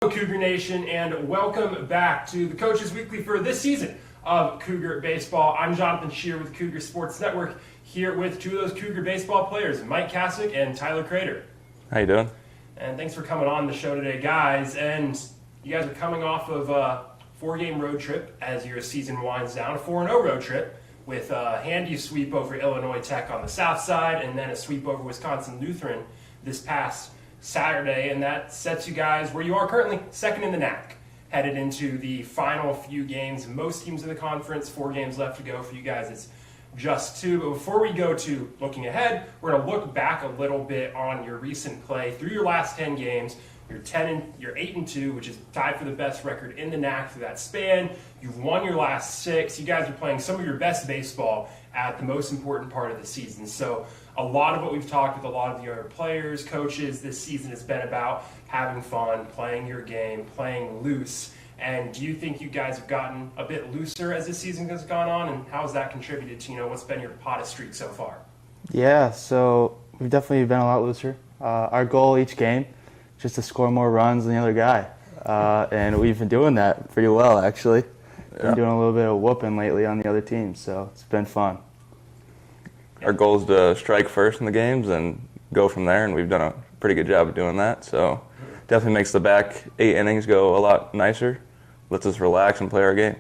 Cougar Nation, and welcome back to the Coaches Weekly for this season of Cougar Baseball. I'm Jonathan Shear with Cougar Sports Network, here with two of those Cougar baseball players, Mike Kasich and Tyler Crater. How you doing? And thanks for coming on the show today, guys. And you guys are coming off of a 4-game road trip as your season winds down, a 4-0 road trip with a handy sweep over Illinois Tech on the south side and then a sweep over Wisconsin Lutheran this past Saturday, and that sets you guys where you are currently, second in the NAC, headed into the final few games. Most teams in the conference, 4 games left to go. For you guys, it's just 2. But before we go to looking ahead, we're going to look back a little bit on your recent play through your last 10 games. You're 8-2, which is tied for the best record in the NAC through that span. You've won your last 6. You guys are playing some of your best baseball at the most important part of the season. So a lot of what we've talked with a lot of the other players, coaches this season has been about having fun, playing your game, playing loose. And do you think you guys have gotten a bit looser as this season has gone on? And how has that contributed to, what's been your hottest streak so far? Yeah, so we've definitely been a lot looser. Our goal each game is just to score more runs than the other guy. And we've been doing that pretty well, actually. Been doing a little bit of whooping lately on the other team, so it's been fun. Our goal is to strike first in the games and go from there, and we've done a pretty good job of doing that. So definitely makes the back 8 innings go a lot nicer. Lets us relax and play our game.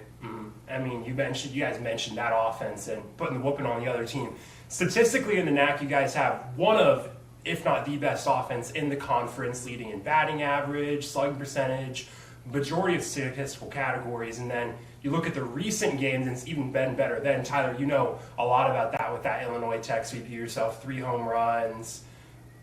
I mean, you guys mentioned that offense and putting the whooping on the other team. Statistically in the NAC, you guys have one of, if not the best offense in the conference, leading in batting average, slugging percentage, majority of statistical categories, and then you look at the recent games, and it's even been better then. Tyler, you know a lot about that with that Illinois Tech sweep. You yourself, 3 home runs,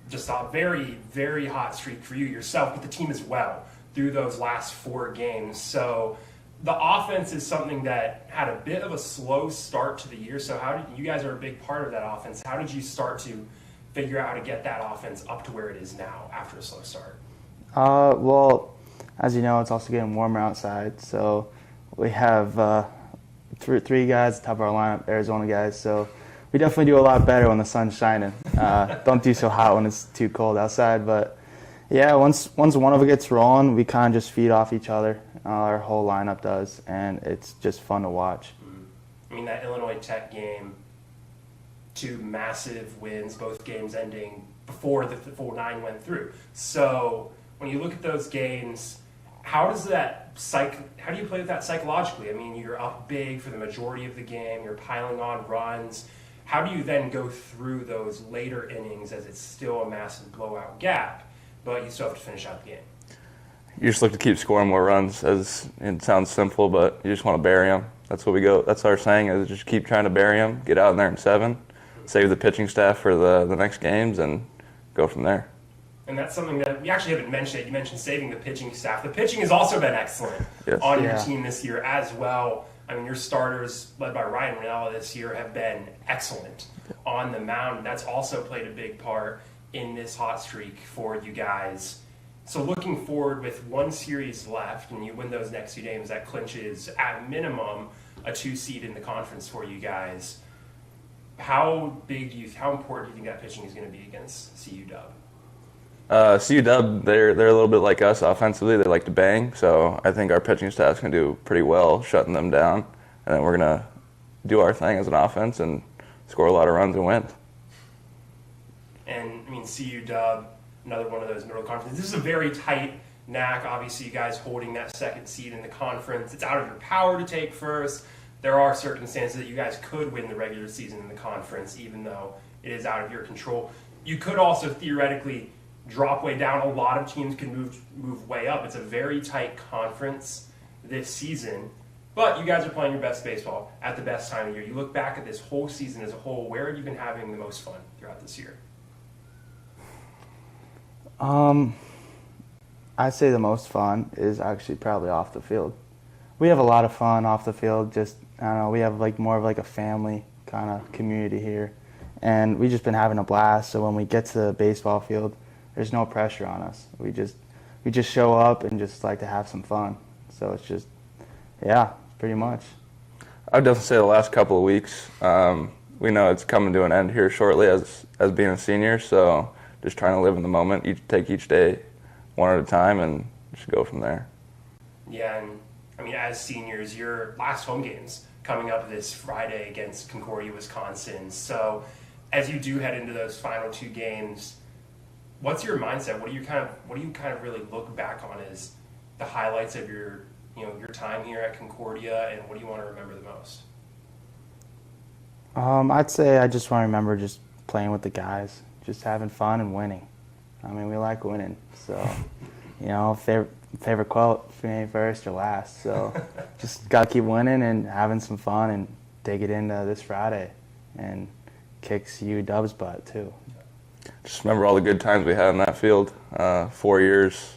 just a very, very hot streak for you yourself, but the team as well through those last 4 games. So the offense is something that had a bit of a slow start to the year. So how did you guys are a big part of that offense? How did you start to figure out how to get that offense up to where it is now after a slow start? Well, as you know, it's also getting warmer outside, so we have 3 guys at the top of our lineup, Arizona guys, so we definitely do a lot better when the sun's shining. Don't do so hot when it's too cold outside, but yeah, once one of it gets rolling, we kind of just feed off each other. Our whole lineup does, and it's just fun to watch. I mean, that Illinois Tech game, 2 massive wins, both games ending before the full 9 went through. So when you look at those games, how do you play with that psychologically? I mean, you're up big for the majority of the game, you're piling on runs. How do you then go through those later innings as it's still a massive blowout gap, but you still have to finish out the game? You just look to keep scoring more runs. As it sounds simple, but you just want to bury them. That's what we go. That's our saying, is just keep trying to bury them, get out in there in 7, save the pitching staff for the next games, and go from there. And that's something that we actually haven't mentioned. You mentioned saving the pitching staff. The pitching has also been excellent on your team this year as well. I mean, your starters, led by Ryan Ranella this year, have been excellent on the mound. That's also played a big part in this hot streak for you guys. So looking forward with 1 series left, and you win those next 2 games, that clinches at minimum a 2 seed in the conference for you guys. How important do you think that pitching is going to be against CUW? CUW, they're a little bit like us offensively. They like to bang, so I think our pitching staff's going to do pretty well shutting them down, and then we're going to do our thing as an offense and score a lot of runs and win. And, I mean, CUW, another one of those middle conferences. This is a very tight NAC. Obviously, you guys holding that 2nd seed in the conference. It's out of your power to take first. There are circumstances that you guys could win the regular season in the conference, even though it is out of your control. You could also theoretically drop way down. A lot of teams can move way up. It's a very tight conference this season, but you guys are playing your best baseball at the best time of year. You look back at this whole season as a whole, where have you been having the most fun throughout this year? I'd say the most fun is actually probably off the field. We have a lot of fun off the field. Just, I don't know, we have more of a family kind of community here, and we've just been having a blast. So when we get to the baseball field, there's no pressure on us. We just show up and just like to have some fun. So it's just, pretty much. I'd definitely say the last couple of weeks. We know it's coming to an end here shortly as being a senior, so just trying to live in the moment, take each day one at a time, and just go from there. Yeah, and I mean, as seniors, your last home game's coming up this Friday against Concordia, Wisconsin. So, as you do head into those final 2 games, what's your mindset? What do you kind of really look back on as the highlights of your time here at Concordia, and what do you want to remember the most? I'd say I just want to remember just playing with the guys, just having fun and winning. I mean, we like winning, so favorite quote for me, first or last. So just got to keep winning and having some fun and take it into this Friday and kick CUW's butt too. Just remember all the good times we had in that field. 4 years,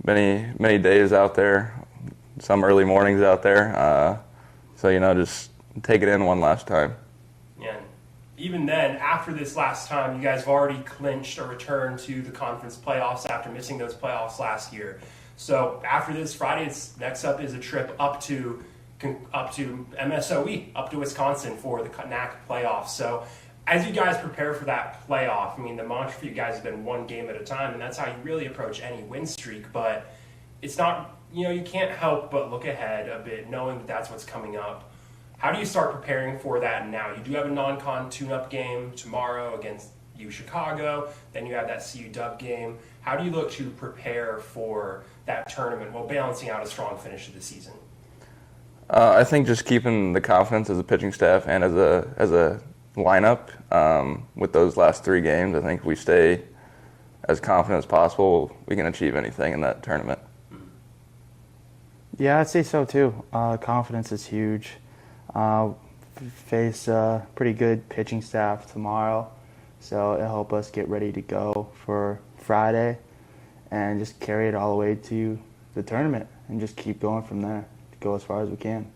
many days out there, some early mornings out there. So just take it in one last time. Yeah. Even then, after this last time, you guys have already clinched a return to the conference playoffs after missing those playoffs last year. So after this Friday, next up is a trip up to MSOE, up to Wisconsin for the CUC playoffs. So as you guys prepare for that playoff, I mean, the mantra for you guys has been 1 game at a time, and that's how you really approach any win streak. But it's not, you can't help but look ahead a bit, knowing that that's what's coming up. How do you start preparing for that now? You do have a non-con tune-up game tomorrow against U Chicago. Then you have that CUW game. How do you look to prepare for that tournament while balancing out a strong finish of the season? I think just keeping the confidence as a pitching staff and as a lineup with those last 3 games. I think if we stay as confident as possible, we can achieve anything in that tournament. Yeah, I'd say so too. Confidence is huge. Face a pretty good pitching staff tomorrow, so it'll help us get ready to go for Friday and just carry it all the way to the tournament and just keep going from there to go as far as we can.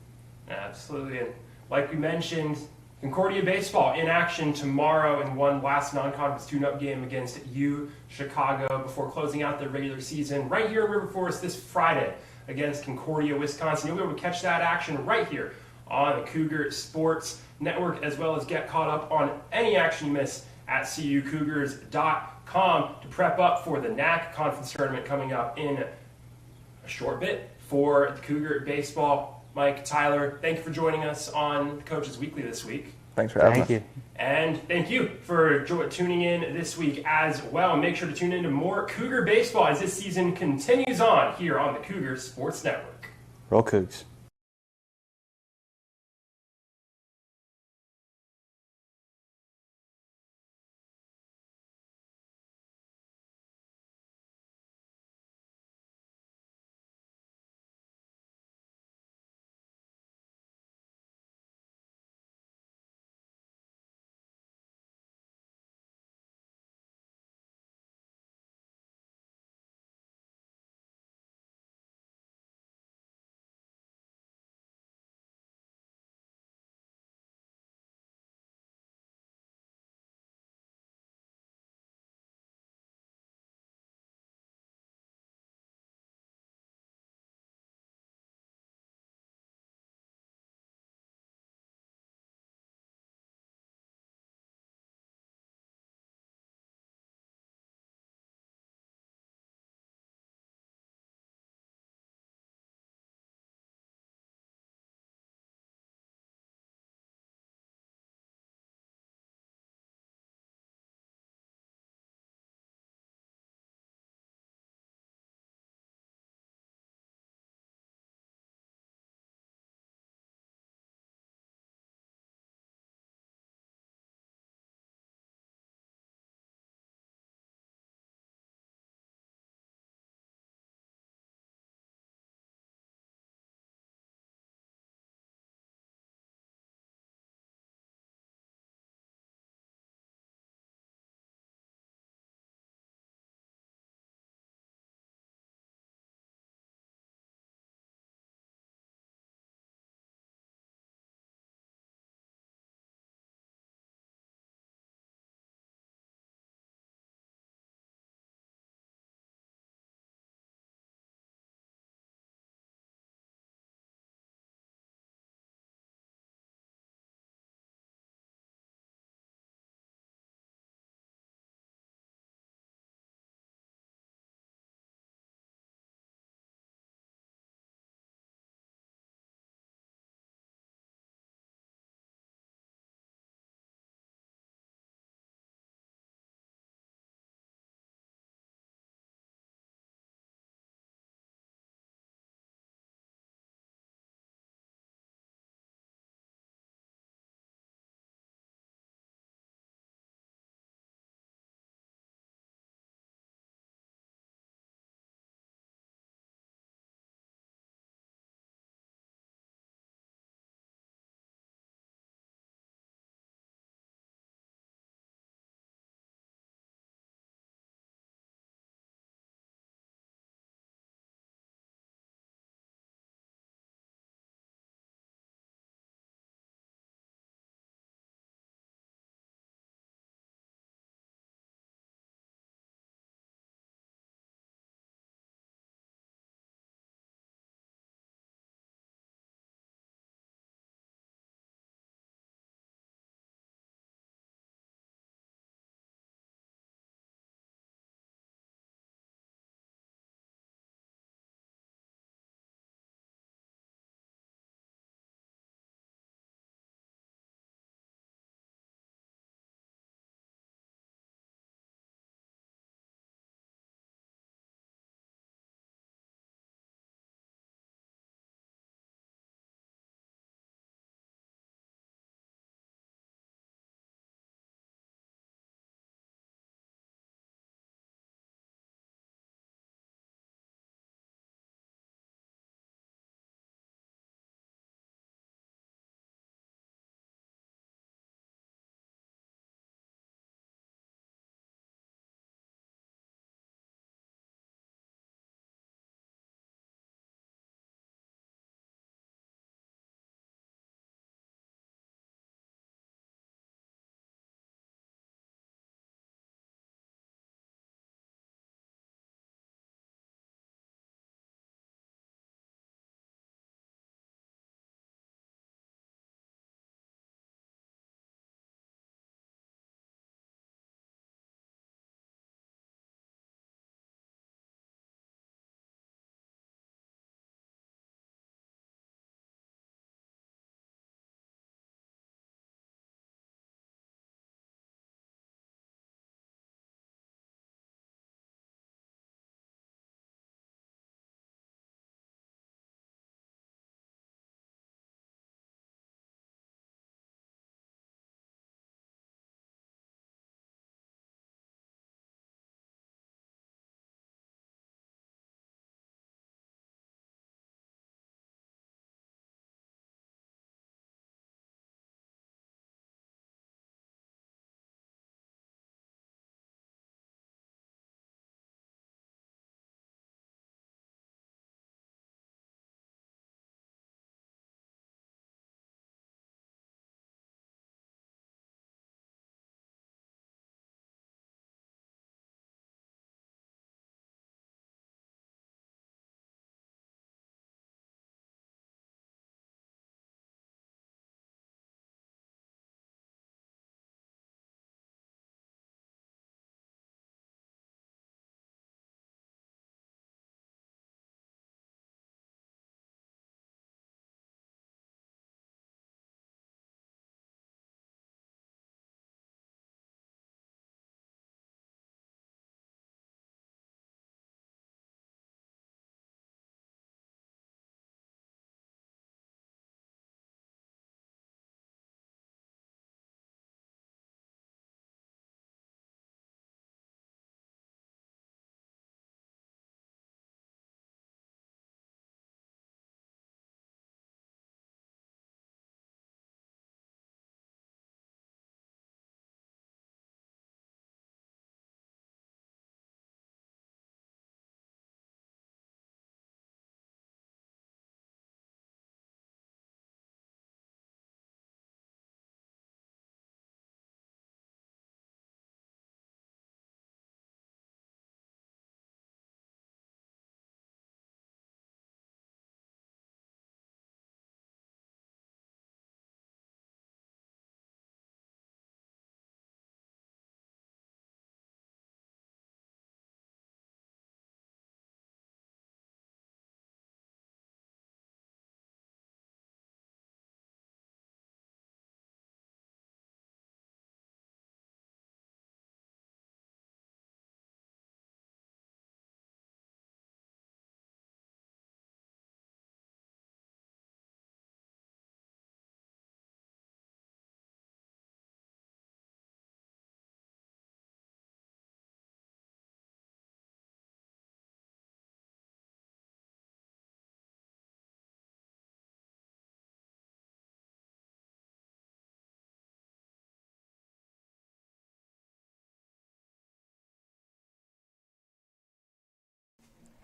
Absolutely. And like we mentioned, Concordia Baseball in action tomorrow in one last non-conference tune-up game against U Chicago before closing out the regular season right here in River Forest this Friday against Concordia, Wisconsin. You'll be able to catch that action right here on the Cougar Sports Network, as well as get caught up on any action you miss at cucougars.com to prep up for the NAC Conference Tournament coming up in a short bit for the Cougar Baseball. Mike, Tyler, thank you for joining us on the Coaches Weekly this week. Thanks for having us. Thank you. And thank you for tuning in this week as well. And make sure to tune in to more Cougar Baseball as this season continues on here on the Cougar Sports Network. Roll Cougs.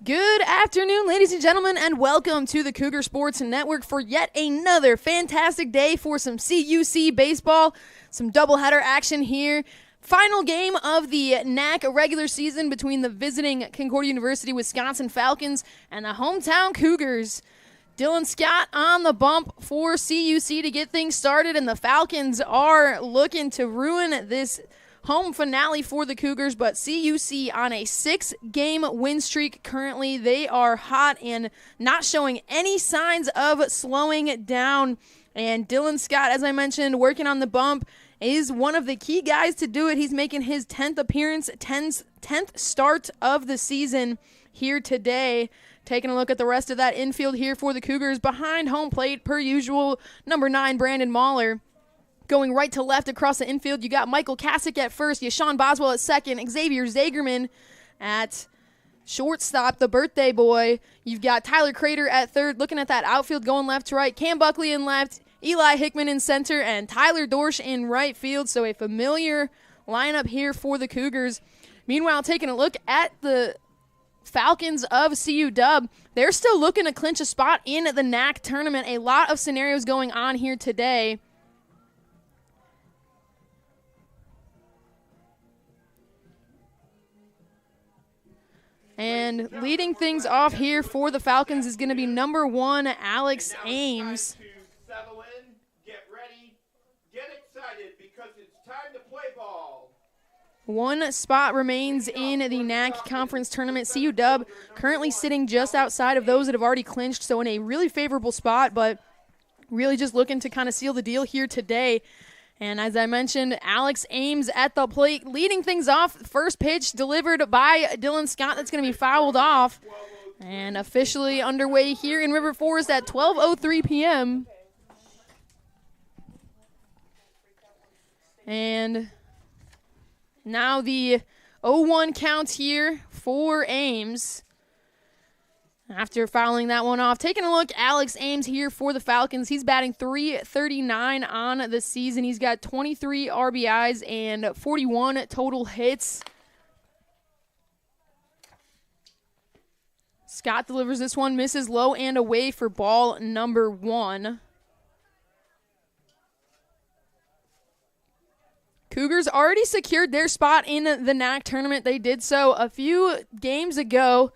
Good afternoon, ladies and gentlemen, and welcome to the Cougar Sports Network for yet another fantastic day for some CUC baseball, some doubleheader action here. Final game of the NAC regular season between the visiting Concordia University Wisconsin Falcons and the hometown Cougars. Dylan Scott on the bump for CUC to get things started, and the Falcons are looking to ruin this home finale for the Cougars, but CUC on a 6-game win streak currently. They are hot and not showing any signs of slowing down. And Dylan Scott, as I mentioned, working on the bump, is one of the key guys to do it. He's making his 10th appearance, 10th start of the season here today. Taking a look at the rest of that infield here for the Cougars. Behind home plate, per usual, number 9, Brandon Mahler. Going right to left across the infield, you got Michael Kasich at first, Yashawn Boswell at second, Xavier Zagerman at shortstop, the birthday boy. You've got Tyler Crater at third, looking at that outfield going left to right, Cam Buckley in left, Eli Hickman in center, and Tyler Dorsch in right field. So a familiar lineup here for the Cougars. Meanwhile, taking a look at the Falcons of CUW, they're still looking to clinch a spot in the NAC tournament. A lot of scenarios going on here today. And leading things off here for the Falcons is going to be number 1, Alex Ames. Settle in, get ready, get excited because it's time to play ball. One spot remains in the NAC Conference Tournament. CUW currently sitting just outside of those that have already clinched, so in a really favorable spot, but really just looking to kind of seal the deal here today. And as I mentioned, Alex Ames at the plate, leading things off. First pitch delivered by Dylan Scott. That's going to be fouled off. And officially underway here in River Forest at 12:03 p.m. And now the 0-1 count here for Ames. After fouling that one off, taking a look, Alex Ames here for the Falcons. He's batting .339 on the season. He's got 23 RBIs and 41 total hits. Scott delivers this one, misses low and away for ball number 1. Cougars already secured their spot in the NAC tournament. They did so a few games ago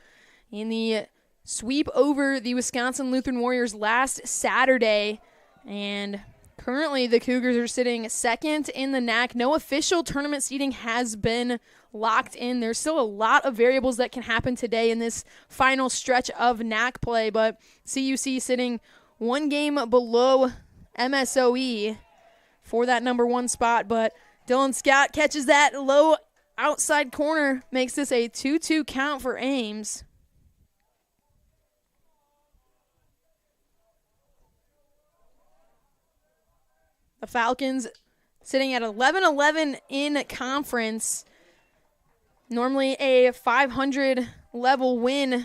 in the sweep over the Wisconsin Lutheran Warriors last Saturday, and currently the Cougars are sitting second in the NAC. No official tournament seeding has been locked in. There's still a lot of variables that can happen today in this final stretch of NAC play, but CUC sitting 1 game below MSOE for that number 1 spot, but Dylan Scott catches that low outside corner, makes this a 2-2 count for Ames. The Falcons sitting at 11-11 in conference. Normally a 500 level win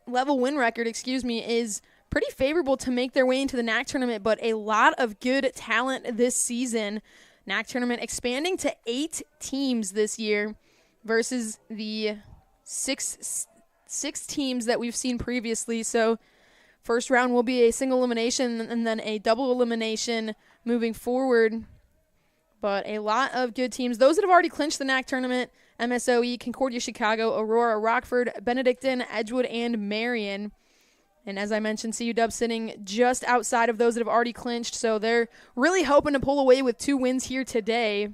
record, is pretty favorable to make their way into the NAC tournament, but a lot of good talent this season. NAC tournament expanding to 8 teams this year versus the six teams that we've seen previously. So first round will be a single elimination and then a double elimination moving forward. But a lot of good teams. Those that have already clinched the NAC tournament: MSOE, Concordia, Chicago, Aurora, Rockford, Benedictine, Edgewood, and Marion. And as I mentioned, CUW sitting just outside of those that have already clinched, so they're really hoping to pull away with 2 wins here today.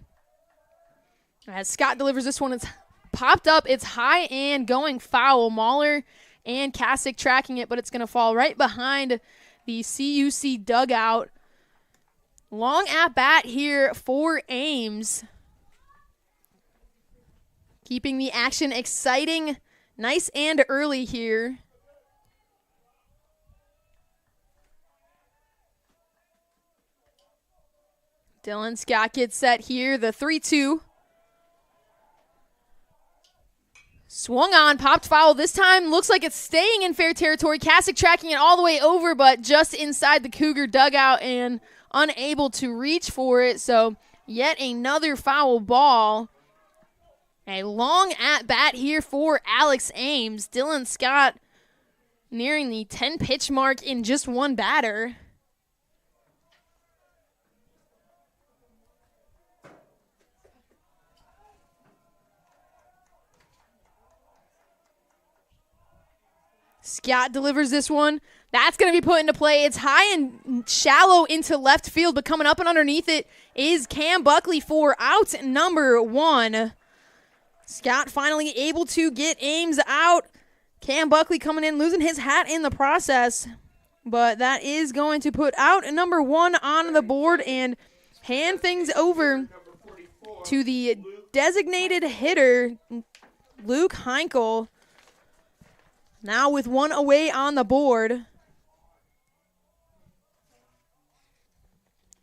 As Scott delivers this one, it's popped up, it's high and going foul. Mahler and Kasich tracking it, but it's going to fall right behind the CUC dugout. Long at bat here for Ames. Keeping the action exciting, nice and early here. Dylan Scott gets set here, the 3-2. Swung on, popped foul. This time looks like it's staying in fair territory. Kasich tracking it all the way over, but just inside the Cougar dugout and unable to reach for it. So yet another foul ball. A long at-bat here for Alex Ames. Dylan Scott nearing the 10-pitch mark in just one batter. Scott delivers this one. That's going to be put into play. It's high and shallow into left field, but coming up and underneath it is Cam Buckley for out number 1. Scott finally able to get Ames out. Cam Buckley coming in, losing his hat in the process. But that is going to put out number 1 on the board and hand things over to the designated hitter, Luke Heinkel. Now with 1 away on the board.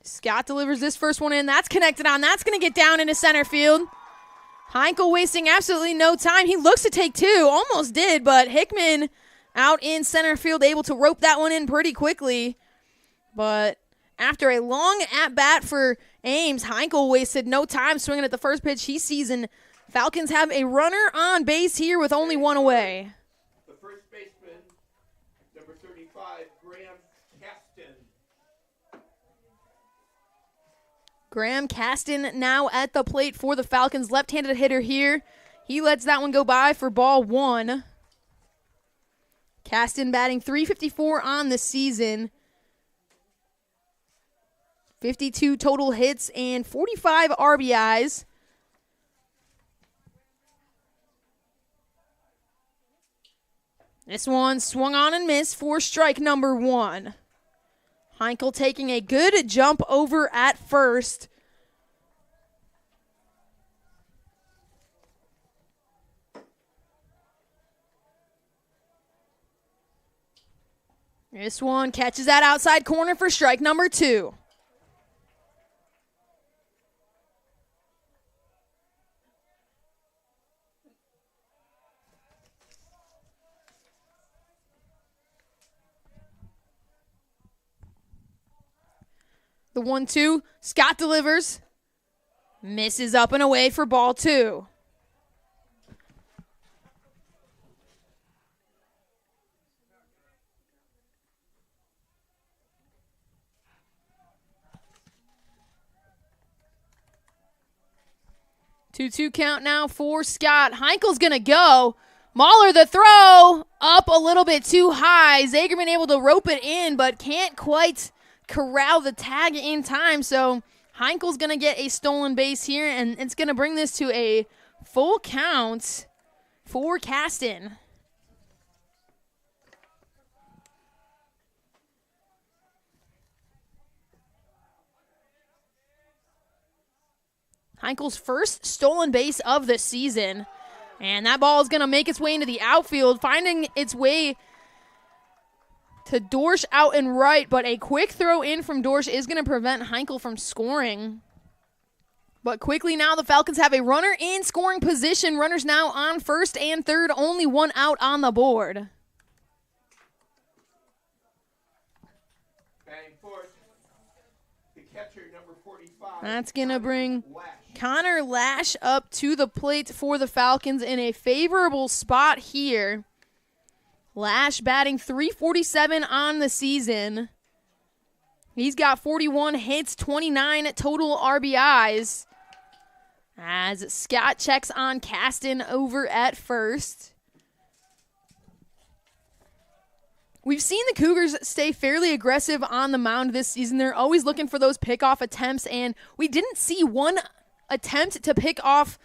Scott delivers this first one in. That's connected on. That's going to get down into center field. Heinkel wasting absolutely no time. He looks to take 2. Almost did, but Hickman out in center field able to rope that one in pretty quickly. But after a long at-bat for Ames, Heinkel wasted no time swinging at the first pitch he sees, and Falcons have a runner on base here with only 1 away. The first baseman, number 35, Graham Caston. Graham Caston now at the plate for the Falcons. Left-handed hitter here. He lets that one go by for ball 1. Caston batting .354 on the season. 52 total hits and 45 RBIs. This one swung on and missed for strike number 1. Heinkel taking a good jump over at first. This one catches that outside corner for strike number 2. The 1-2, Scott delivers. Misses up and away for ball 2. Two count now for Scott. Heinkel's going to go. Mahler the throw. Up a little bit too high. Zagerman able to rope it in, but can't quite corral the tag in time. So Heinkel's going to get a stolen base here, and it's going to bring this to a full count for Caston. Heinkel's first stolen base of the season. And that ball is going to make its way into the outfield, finding its way to Dorsch out and right. But a quick throw in from Dorsch is going to prevent Heinkel from scoring. But quickly now the Falcons have a runner in scoring position. Runners now on first and third. Only 1 out on the board. Batting fourth, the catcher, number 45. That's going to bring Connor Lash up to the plate for the Falcons in a favorable spot here. Lash batting .347 on the season. He's got 41 hits, 29 total RBIs. As Scott checks on Caston over at first. We've seen the Cougars stay fairly aggressive on the mound this season. They're always looking for those pickoff attempts, and we didn't see one attempt to pick off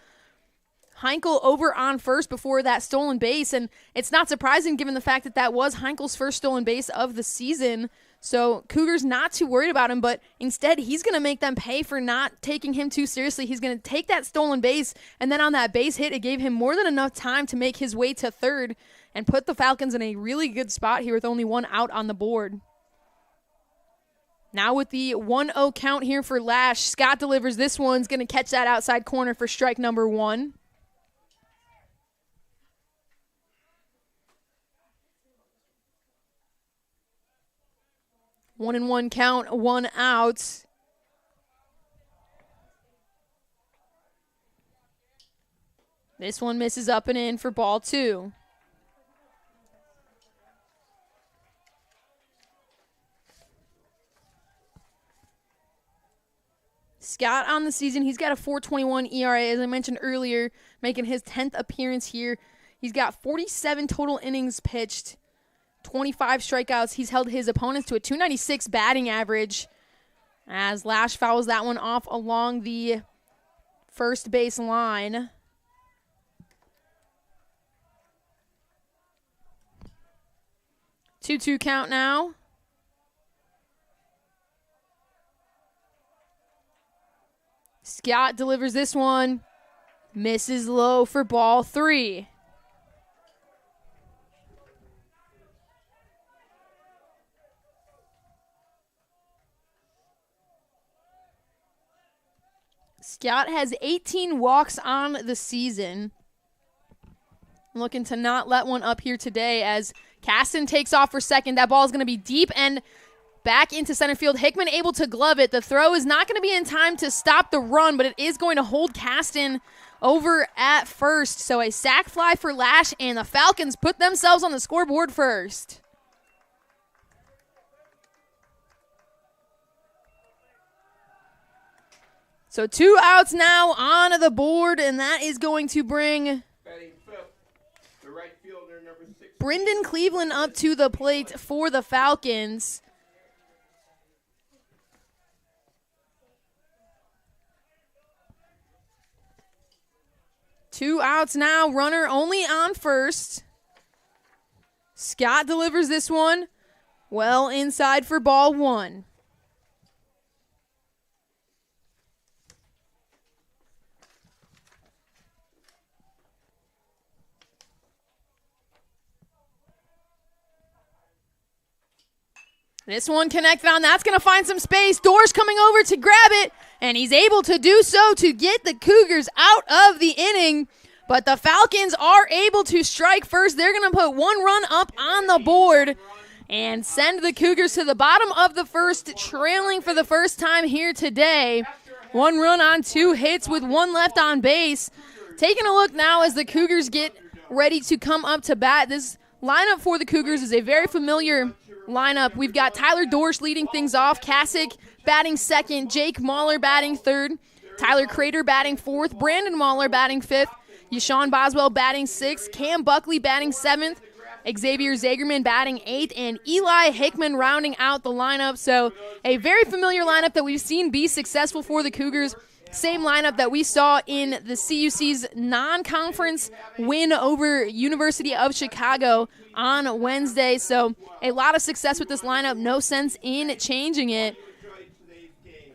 Heinkel over on first before that stolen base, and it's not surprising given the fact that that was Heinkel's first stolen base of the season. So Cougars not too worried about him, but instead he's going to make them pay for not taking him too seriously. He's going to take that stolen base, and then on that base hit, it gave him more than enough time to make his way to third and put the Falcons in a really good spot here with only 1 out on the board. Now with the 1-0 count here for Lash, Scott delivers this one's going to catch that outside corner for strike number 1. One and one count, 1 out. This one misses up and in for ball 2. Scott on the season, he's got a 4.21 ERA, as I mentioned earlier, making his 10th appearance here. He's got 47 total innings pitched, 25 strikeouts. He's held his opponents to a 296 batting average as Lash fouls that one off along the first base line. Two count now. Scott delivers this one. Misses low for ball 3. Scott has 18 walks on the season. Looking to not let one up here today as Caston takes off for second. That ball is going to be deep and back into center field. Hickman able to glove it. The throw is not going to be in time to stop the run, but it is going to hold Caston over at first. So a sac fly for Lash, and the Falcons put themselves on the scoreboard first. So 2 outs now on the board, and that is going to bring Batting fifth, the right fielder, number 6. Brendan Cleveland up to the plate for the Falcons. Two outs now, runner only on first. Scott delivers this one well inside for ball 1. This one connected on. That's going to find some space. Dorsch coming over to grab it, and he's able to do so to get the Cougars out of the inning. But the Falcons are able to strike first. They're going to put 1 run up on the board and send the Cougars to the bottom of the first, trailing for the first time here today. 1 run on 2 hits with 1 left on base. Taking a look now as the Cougars get ready to come up to bat. This lineup for the Cougars is a very familiar lineup. We've got Tyler Dorsch leading things off, Kasich batting second, Jake Mahler batting third, Tyler Crater batting fourth, Brandon Mahler batting fifth, Yashawn Boswell batting sixth, Cam Buckley batting seventh, Xavier Zagerman batting eighth, and Eli Hickman rounding out the lineup. So a very familiar lineup that we've seen be successful for the Cougars. Same lineup that we saw in the CUC's non-conference win over University of Chicago on Wednesday. So a lot of success with this lineup. No sense in changing it.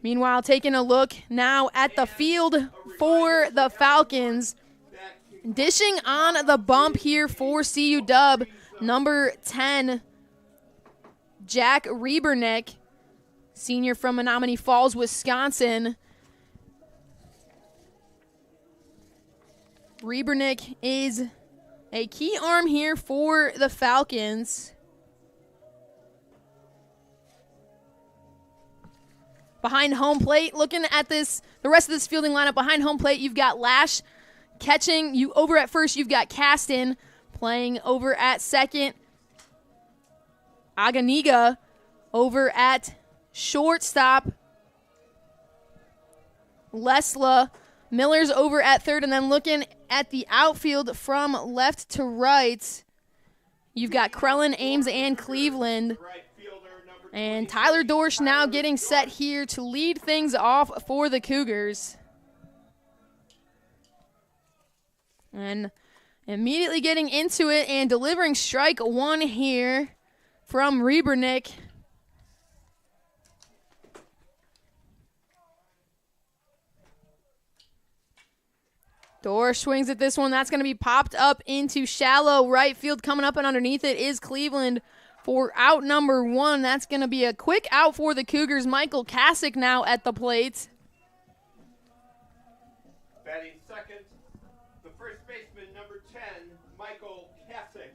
Meanwhile, taking a look now at the field for the Falcons. Dishing on the bump here for CUW, number 10, Jack Rebernick, senior from Menominee Falls, Wisconsin. Rebernick is a key arm here for the Falcons. Behind home plate, looking at this, the rest of this fielding lineup, behind home plate, you've got Lash catching. You over at first, you've got Caston playing over at second. Aganiga over at shortstop. Lesla. Miller's over at third, and then looking at the outfield from left to right, you've got Krellin, Ames, and Cleveland. And Tyler Dorsch now getting set here to lead things off for the Cougars. And immediately getting into it and delivering strike 1 here from Rebernick. Dorsch swings at this one. That's going to be popped up into shallow right field. Coming up and underneath it is Cleveland for out number 1. That's going to be a quick out for the Cougars. Michael Kasich now at the plate. Batting second, the first baseman, number 10, Michael Kasich.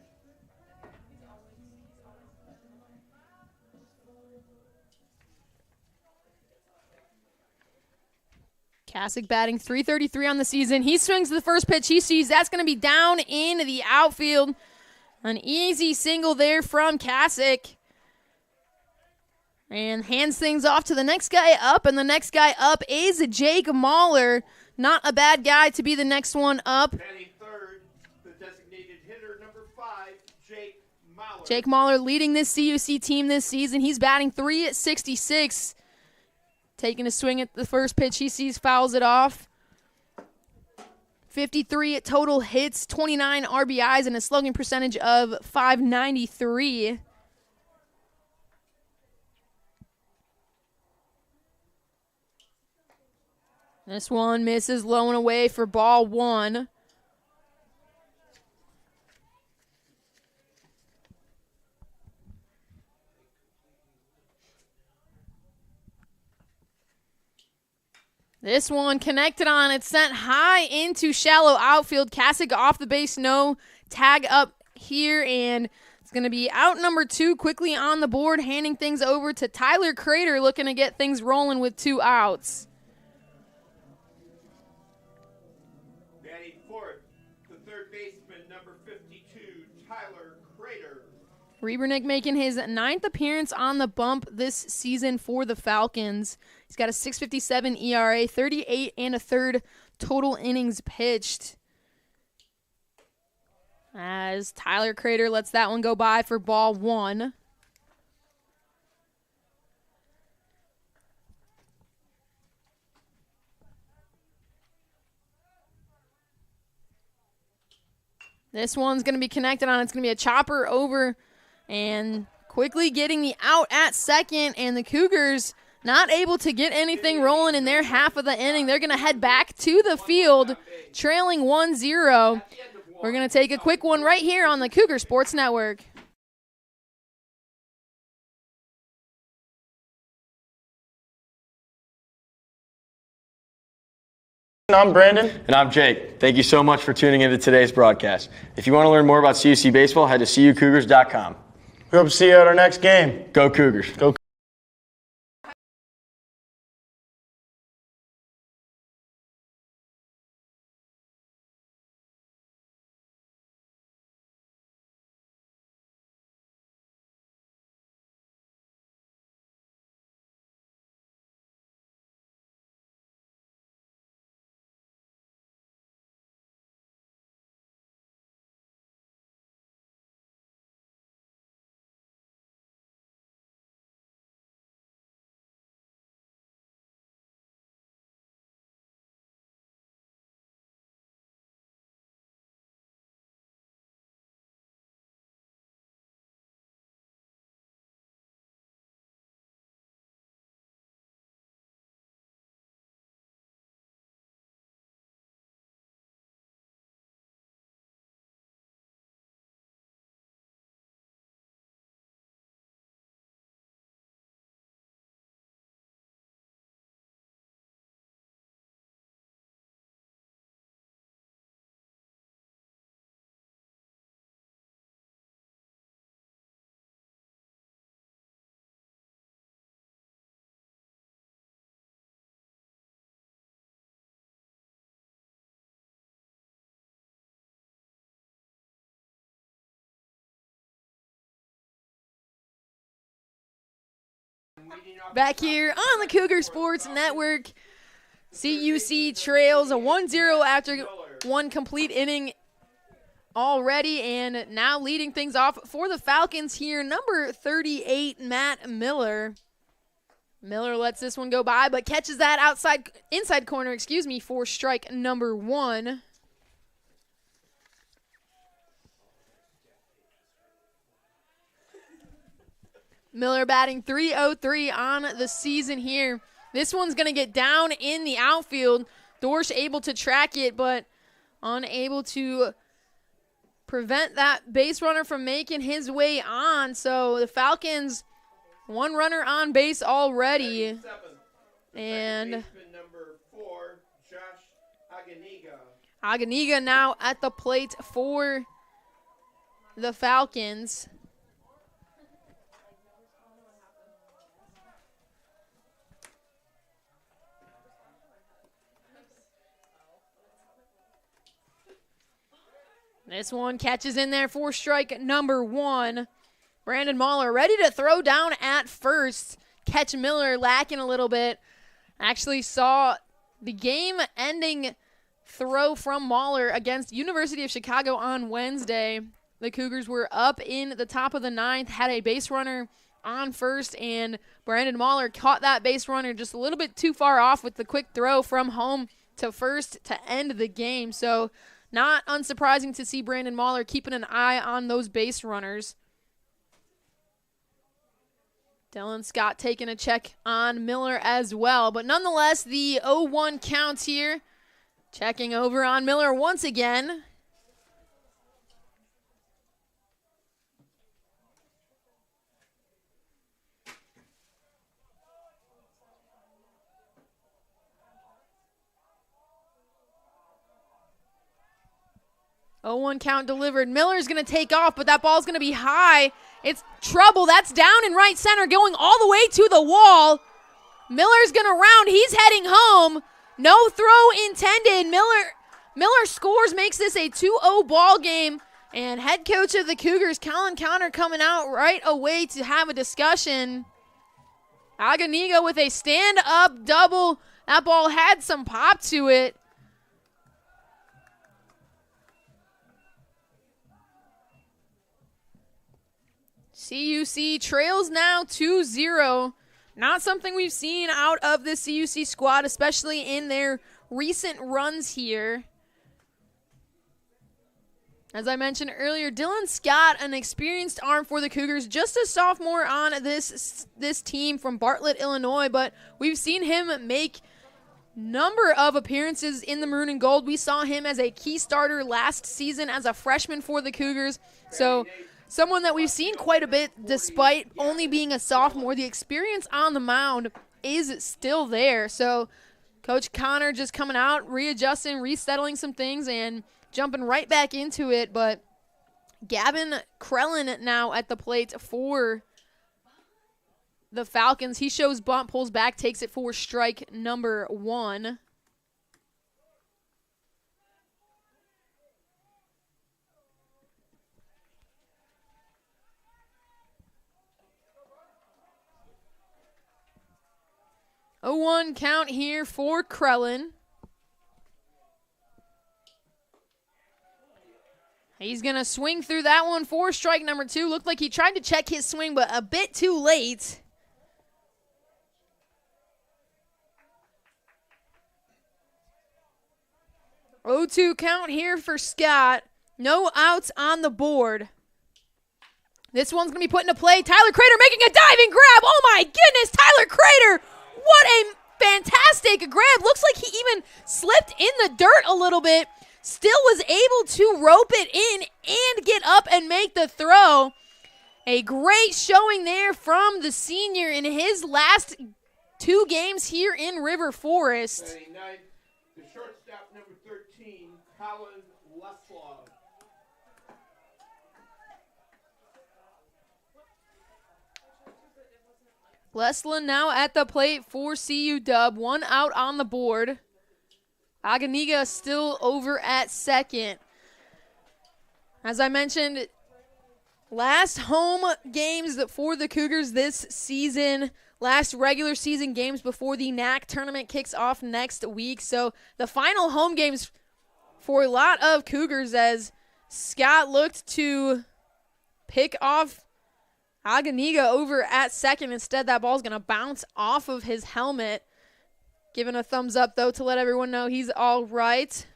Kasich batting .333 on the season. He swings the first pitch he sees. That's going to be down in the outfield. An easy single there from Kasich. And hands things off to the next guy up, and the next guy up is Jake Mahler. Not a bad guy to be the next one up. Batting third, the designated hitter, number 5, Jake Mahler. Jake Mahler leading this CUC team this season. He's batting .366. Taking a swing at the first pitch he sees, fouls it off. 53 total hits, 29 RBIs, and a slugging percentage of .593. This one misses low and away for ball 1. This one connected on. It's sent high into shallow outfield. Kasich off the base, no tag up here, and it's going to be out number 2 quickly on the board, handing things over to Tyler Crater, looking to get things rolling with 2 outs. Batting fourth, the third baseman, number 52, Tyler Crater. Rebernick making his 9th appearance on the bump this season for the Falcons. He's got a .657 ERA, 38 1/3 total innings pitched. As Tyler Crater lets that one go by for ball 1. This one's going to be connected on. It's going to be a chopper over and quickly getting the out at second, and the Cougars not able to get anything rolling in their half of the inning. They're going to head back to the field, trailing 1-0. We're going to take a quick one right here on the Cougar Sports Network. I'm Brandon. And I'm Jake. Thank you so much for tuning into today's broadcast. If you want to learn more about CUC Baseball, head to CUCougars.com. We hope to see you at our next game. Go Cougars. Go. Back here on the Cougar Sports Network, CUC trails a 1-0 after one complete inning already, and now leading things off for the Falcons here, number 38, Matt Miller. Miller lets this one go by, but catches that inside corner, for strike number 1. Miller batting .303 on the season here. This one's going to get down in the outfield. Dorsch able to track it, but unable to prevent that base runner from making his way on. So the Falcons, one runner on base already. And Number 4, Josh Aganiga now at the plate for the Falcons. This one catches in there for strike number 1. Brandon Mahler ready to throw down at first. Catch Miller lacking a little bit. Actually saw the game-ending throw from Mahler against University of Chicago on Wednesday. The Cougars were up in the top of the 9th, had a base runner on first, and Brandon Mahler caught that base runner just a little bit too far off with the quick throw from home to first to end the game. So not unsurprising to see Brandon Mahler keeping an eye on those base runners. Dylan Scott taking a check on Miller as well. But nonetheless, the 0-1 count here. Checking over on Miller once again. Oh, 0-1 count delivered. Miller's going to take off, but that ball's going to be high. It's trouble. That's down in right center, going all the way to the wall. Miller's going to round. He's heading home. No throw intended. Miller scores, makes this a 2-0 ball game. And head coach of the Cougars, Colin Connor, coming out right away to have a discussion. Aganigo with a stand-up double. That ball had some pop to it. CUC trails now 2-0. Not something we've seen out of the CUC squad, especially in their recent runs here. As I mentioned earlier, Dylan Scott, an experienced arm for the Cougars, just a sophomore on this team from Bartlett, Illinois, but we've seen him make number of appearances in the maroon and gold. We saw him as a key starter last season as a freshman for the Cougars. So someone that we've seen quite a bit despite only being a sophomore. The experience on the mound is still there. So Coach Connor just coming out, readjusting, resettling some things, and jumping right back into it. But Gavin Krellin now at the plate for the Falcons. He shows bunt, pulls back, takes it for strike number 1. A 0-1 count here for Krellin. He's going to swing through that one for strike number 2. Looked like he tried to check his swing, but a bit too late. Oh, 0-2 count here for Scott. No outs on the board. This one's going to be put into play. Tyler Crater making a diving grab. Oh, my goodness, Tyler Crater. What a fantastic grab. Looks like he even slipped in the dirt a little bit. Still was able to rope it in and get up and make the throw. A great showing there from the senior in his last 2 games here in River Forest. The shortstop, number 13, Colin Leslaw. Leslin now at the plate for CUW. 1 out on the board. Aganiga still over at second. As I mentioned, last home games for the Cougars this season. Last regular season games before the NAC tournament kicks off next week. So the final home games for a lot of Cougars as Scott looked to pick off Aganiga over at second. Instead, that ball's going to bounce off of his helmet. Giving a thumbs up, though, to let everyone know he's all right.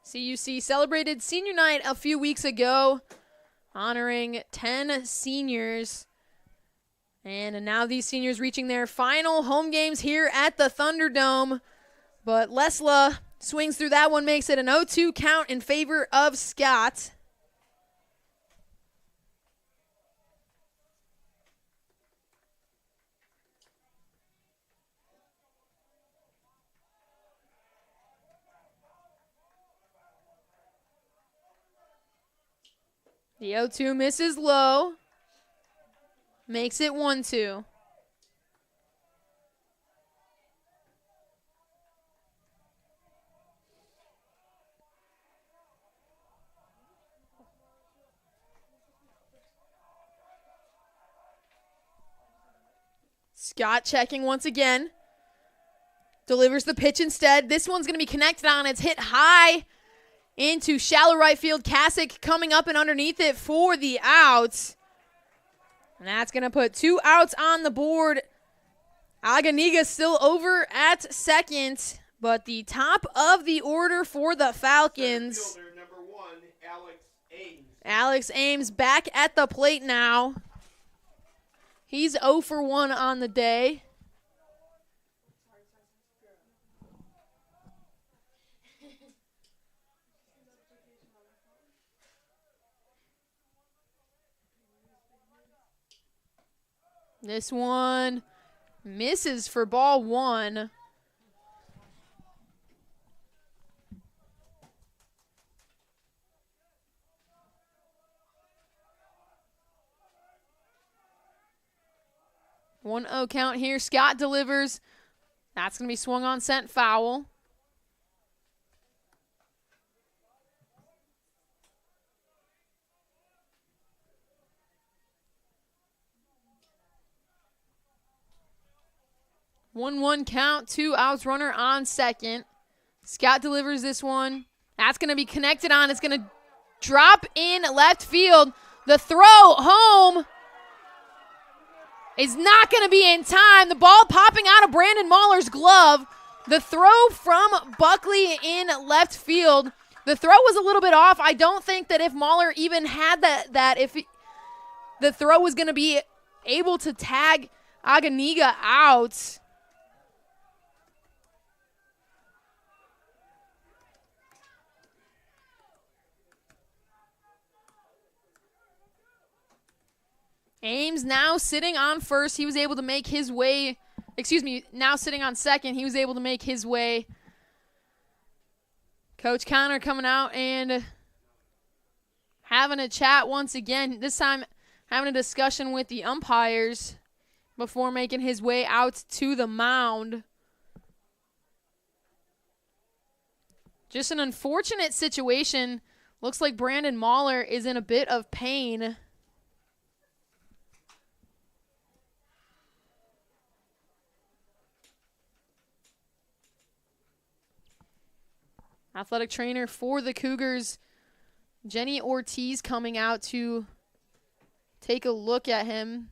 CUC celebrated senior night a few weeks ago, honoring 10 seniors. And now these seniors reaching their final home games here at the Thunderdome. But Lesla swings through that one, makes it an 0-2 count in favor of Scott. The 0-2 misses low. Makes it 1-2. Scott checking once again. Delivers the pitch instead. This one's going to be connected on. It's hit high into shallow right field. Kasich coming up and underneath it for the out. And that's going to put 2 outs on the board. Aganiga still over at second, but the top of the order for the Falcons. Fielder number 1, Alex Ames. Alex Ames back at the plate now. He's 0 for 1 on the day. This one misses for ball 1. One 0 count here. Scott delivers. That's going to be swung on, sent foul. One count, 2 outs, runner on second. Scott delivers this one. That's going to be connected on. It's going to drop in left field. The throw home is not going to be in time. The ball popping out of Brandon Mahler's glove. The throw from Buckley in left field. The throw was a little bit off. I don't think that if Mahler even had the throw was going to be able to tag Aganiga out. Ames now sitting on first. He was able to make his way, now sitting on second. He was able to make his way. Coach Connor coming out and having a chat once again, this time having a discussion with the umpires before making his way out to the mound. Just an unfortunate situation. Looks like Brandon Mahler is in a bit of pain. Athletic trainer for the Cougars, Jenny Ortiz, coming out to take a look at him.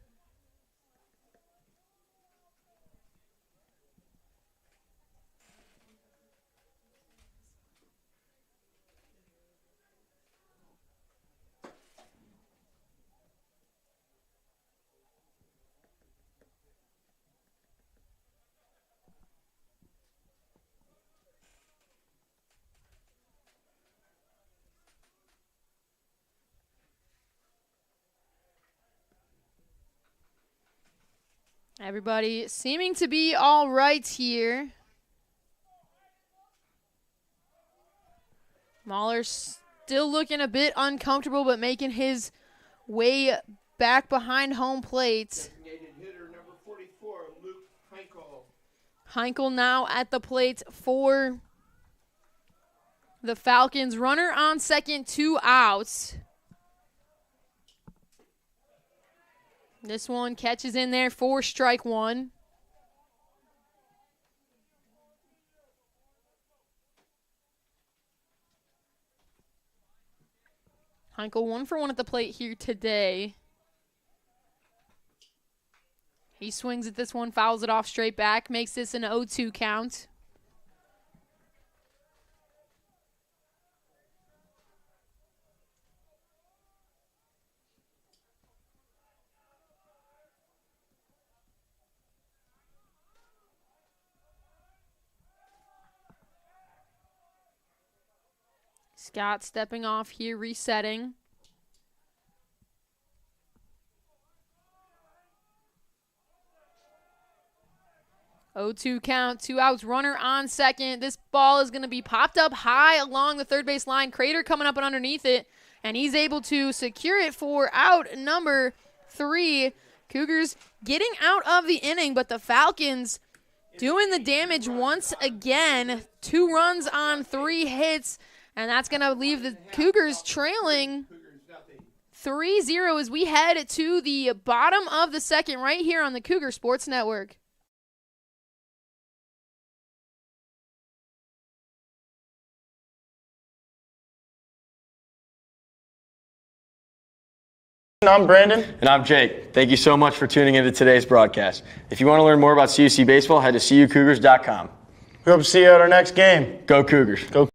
Everybody seeming to be all right here. Mahler still looking a bit uncomfortable, but making his way back behind home plate. Designated hitter number 44, Luke Heinkel. Heinkel now at the plate for the Falcons. Runner on second, 2 outs. This one catches in there for strike 1. Heinkel 1 for 1 at the plate here today. He swings at this one, fouls it off straight back, makes this an 0-2 count. Scott stepping off here, resetting. Oh, 2 count, 2 outs, runner on second. This ball is going to be popped up high along the third base line. Crater coming up and underneath it, and he's able to secure it for out number 3. Cougars getting out of the inning, but the Falcons doing the damage once again. 2 runs on 3 hits. And that's going to leave the Cougars trailing 3-0 as we head to the bottom of the second right here on the Cougar Sports Network. I'm Brandon. And I'm Jake. Thank you so much for tuning into today's broadcast. If you want to learn more about CUC Baseball, head to CUCougars.com. We hope to see you at our next game. Go Cougars. Go.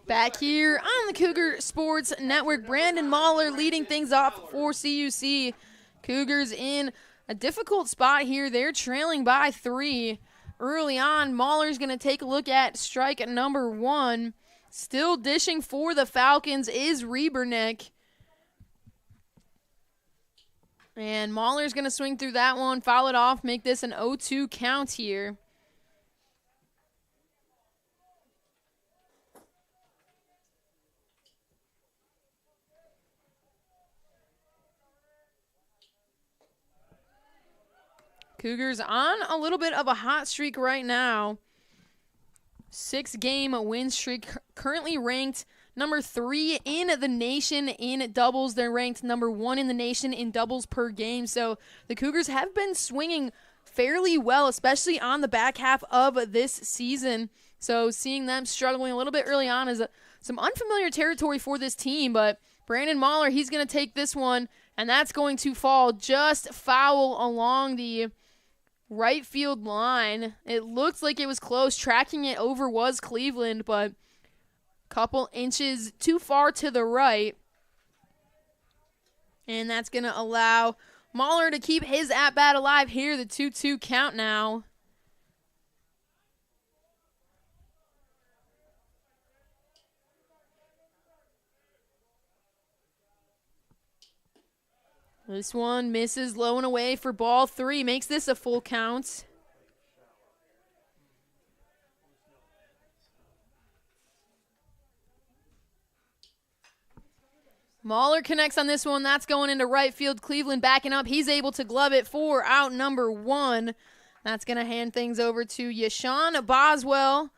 Back here on the Cougar Sports Network, Brandon Mahler leading things off for CUC. Cougars in a difficult spot here. They're trailing by 3 early on. Mahler's going to take a look at strike number 1. Still dishing for the Falcons is Rebernick. And Mahler's going to swing through that one, foul it off, make this an 0-2 count here. Cougars on a little bit of a hot streak right now. 6-game win streak, currently ranked number 3 in the nation in doubles. They're ranked number 1 in the nation in doubles per game. So the Cougars have been swinging fairly well, especially on the back half of this season. So seeing them struggling a little bit early on is some unfamiliar territory for this team. But Brandon Mahler, he's going to take this one, and that's going to fall just foul along the right field line. It looked like it was close. Tracking it over was Cleveland, but a couple inches too far to the right. And that's going to allow Mahler to keep his at-bat alive here. The 2-2 count now. This one misses low and away for ball 3. Makes this a full count. Mahler connects on this one. That's going into right field. Cleveland backing up. He's able to glove it for out number 1. That's going to hand things over to Yashawn Boswell,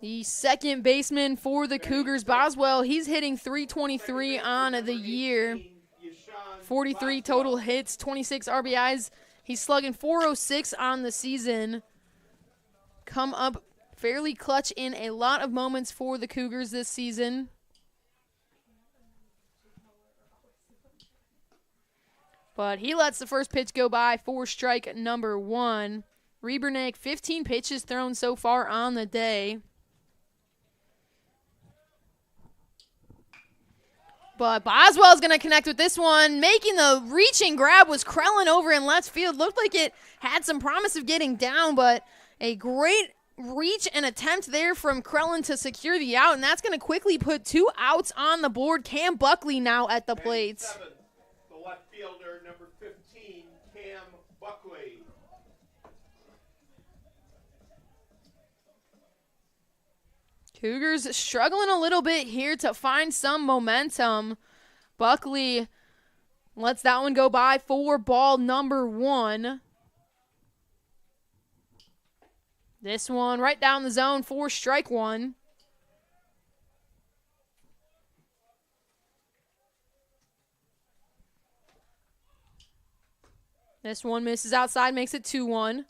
the second baseman for the Cougars. Boswell, he's hitting .323 on the year. 43 total hits, 26 RBIs. He's slugging .406 on the season. Come up fairly clutch in a lot of moments for the Cougars this season. But he lets the first pitch go by for strike number 1. Rebernick, 15 pitches thrown so far on the day. But Boswell's going to connect with this one. Making the reaching grab was Krellin over in left field. Looked like it had some promise of getting down, but a great reach and attempt there from Krellin to secure the out, and that's going to quickly put 2 outs on the board. Cam Buckley now at the plate. The left fielder, number 15, Cam Buckley. Cougars struggling a little bit here to find some momentum. Buckley lets that one go by for ball number 1. This one right down the zone for strike 1. This one misses outside, makes it 2-1.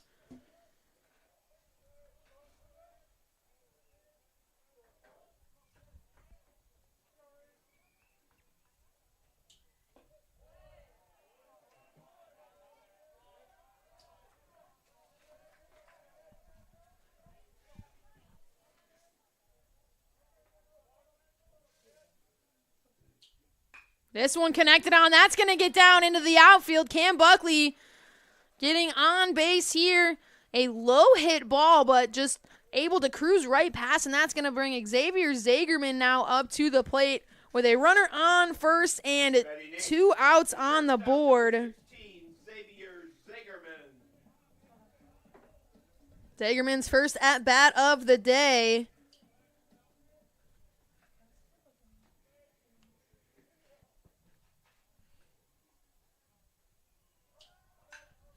This one connected on. That's going to get down into the outfield. Cam Buckley getting on base here. A low hit ball, but just able to cruise right past, and that's going to bring Xavier Zagerman now up to the plate with a runner on first and 2 outs on the board. Zagerman's first at bat of the day.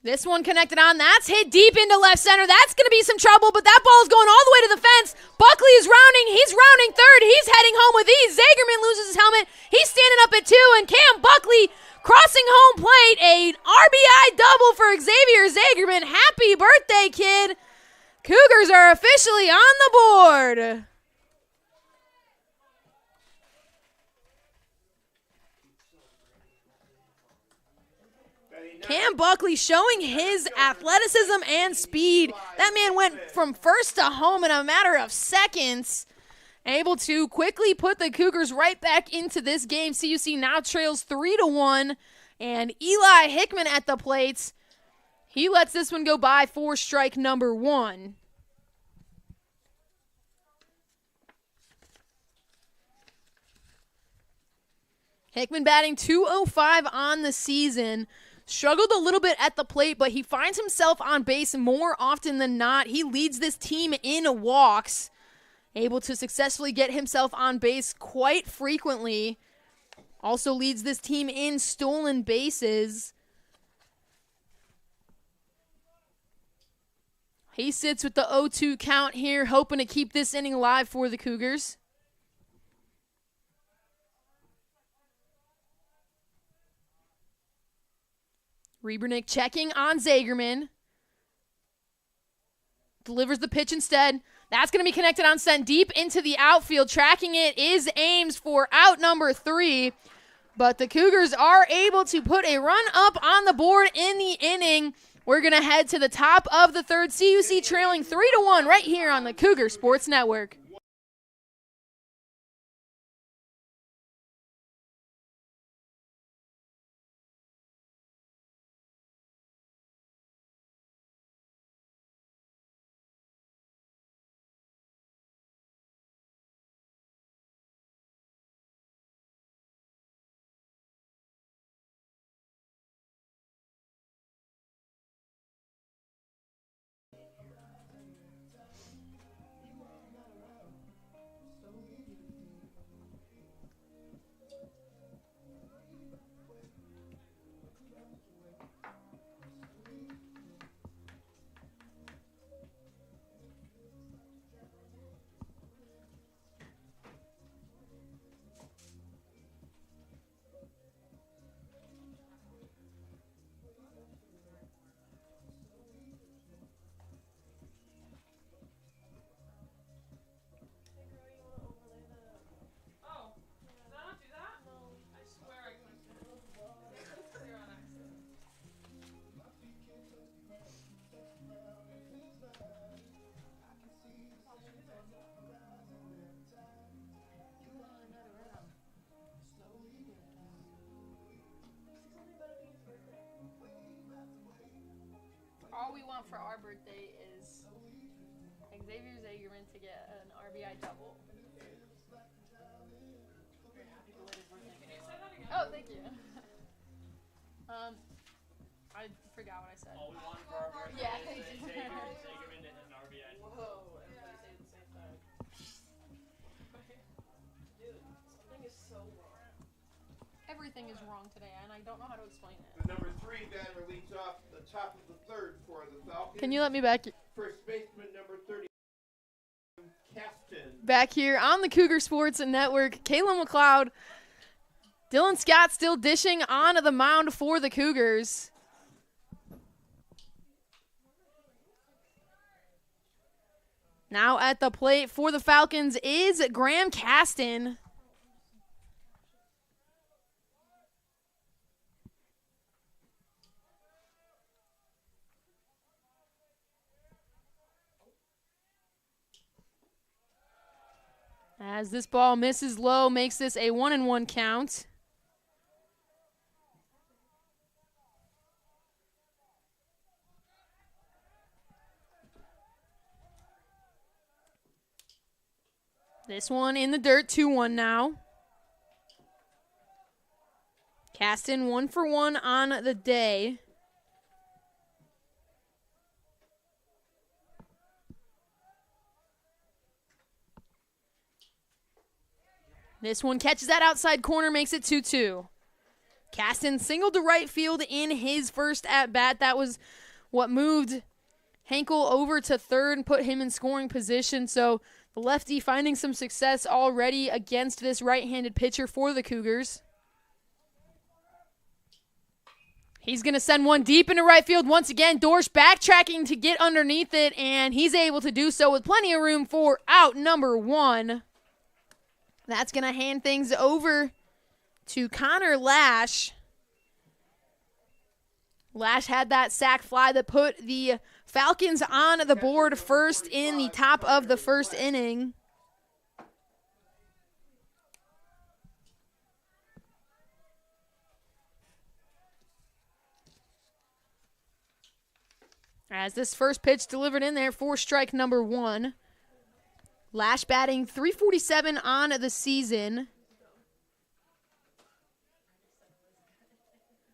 This one connected on. That's hit deep into left center. That's going to be some trouble, but that ball is going all the way to the fence. Buckley is rounding. He's rounding third. He's heading home with ease. Zagerman loses his helmet. He's standing up at 2, and Cam Buckley crossing home plate. A RBI double for Xavier Zagerman. Happy birthday, kid. Cougars are officially on the board. Cam Buckley showing his athleticism and speed. That man went from first to home in a matter of seconds. Able to quickly put the Cougars right back into this game. CUC now trails 3-1. And Eli Hickman at the plates. He lets this one go by for strike number 1. Hickman batting .205 on the season. Struggled a little bit at the plate, but he finds himself on base more often than not. He leads this team in walks, able to successfully get himself on base quite frequently. Also leads this team in stolen bases. He sits with the 0-2 count here, hoping to keep this inning alive for the Cougars. Rebernick checking on Zagerman. Delivers the pitch instead. That's going to be connected on, sent deep into the outfield. Tracking it is Ames for out number 3. But the Cougars are able to put a run up on the board in the inning. We're going to head to the top of the third. CUC trailing 3-1 right here on the Cougar Sports Network. All we want for our birthday is Xavier Zagerman to get an RBI double. Oh, thank you. I forgot what I said. All we want for our birthday Yeah, is thank you. Zagerman to hit an RBI. Whoa, everybody say it at the same time. Dude, something is so wrong. Everything is wrong today, and I don't know how to explain it. The number 3 batter leads off the top of the third for the Falcons. Can you let me back First baseman number 30, Caston. back here on the Cougar Sports Network? Kayla McLeod, Dylan Scott still dishing on the mound for the Cougars. Now at the plate for the Falcons is Graham Caston. As this ball misses low, makes this a 1-1 count. This one in the dirt, 2-1 now. Caston 1 for 1 on the day. This one catches that outside corner, makes it 2-2. Caston singled to right field in his first at-bat. That was what moved Henkel over to third and put him in scoring position. So the lefty finding some success already against this right-handed pitcher for the Cougars. He's going to send one deep into right field once again. Dorsch backtracking to get underneath it, and he's able to do so with plenty of room for out number 1. That's going to hand things over to Connor Lash. Lash had that sac fly that put the Falcons on the board first in the top of the first inning. As this first pitch delivered in there for strike number 1. Lash batting .347 on the season.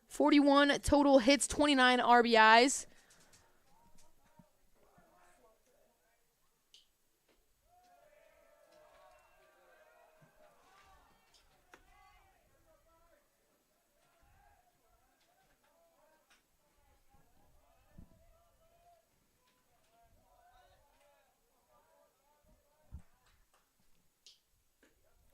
41 total hits, 29 RBIs.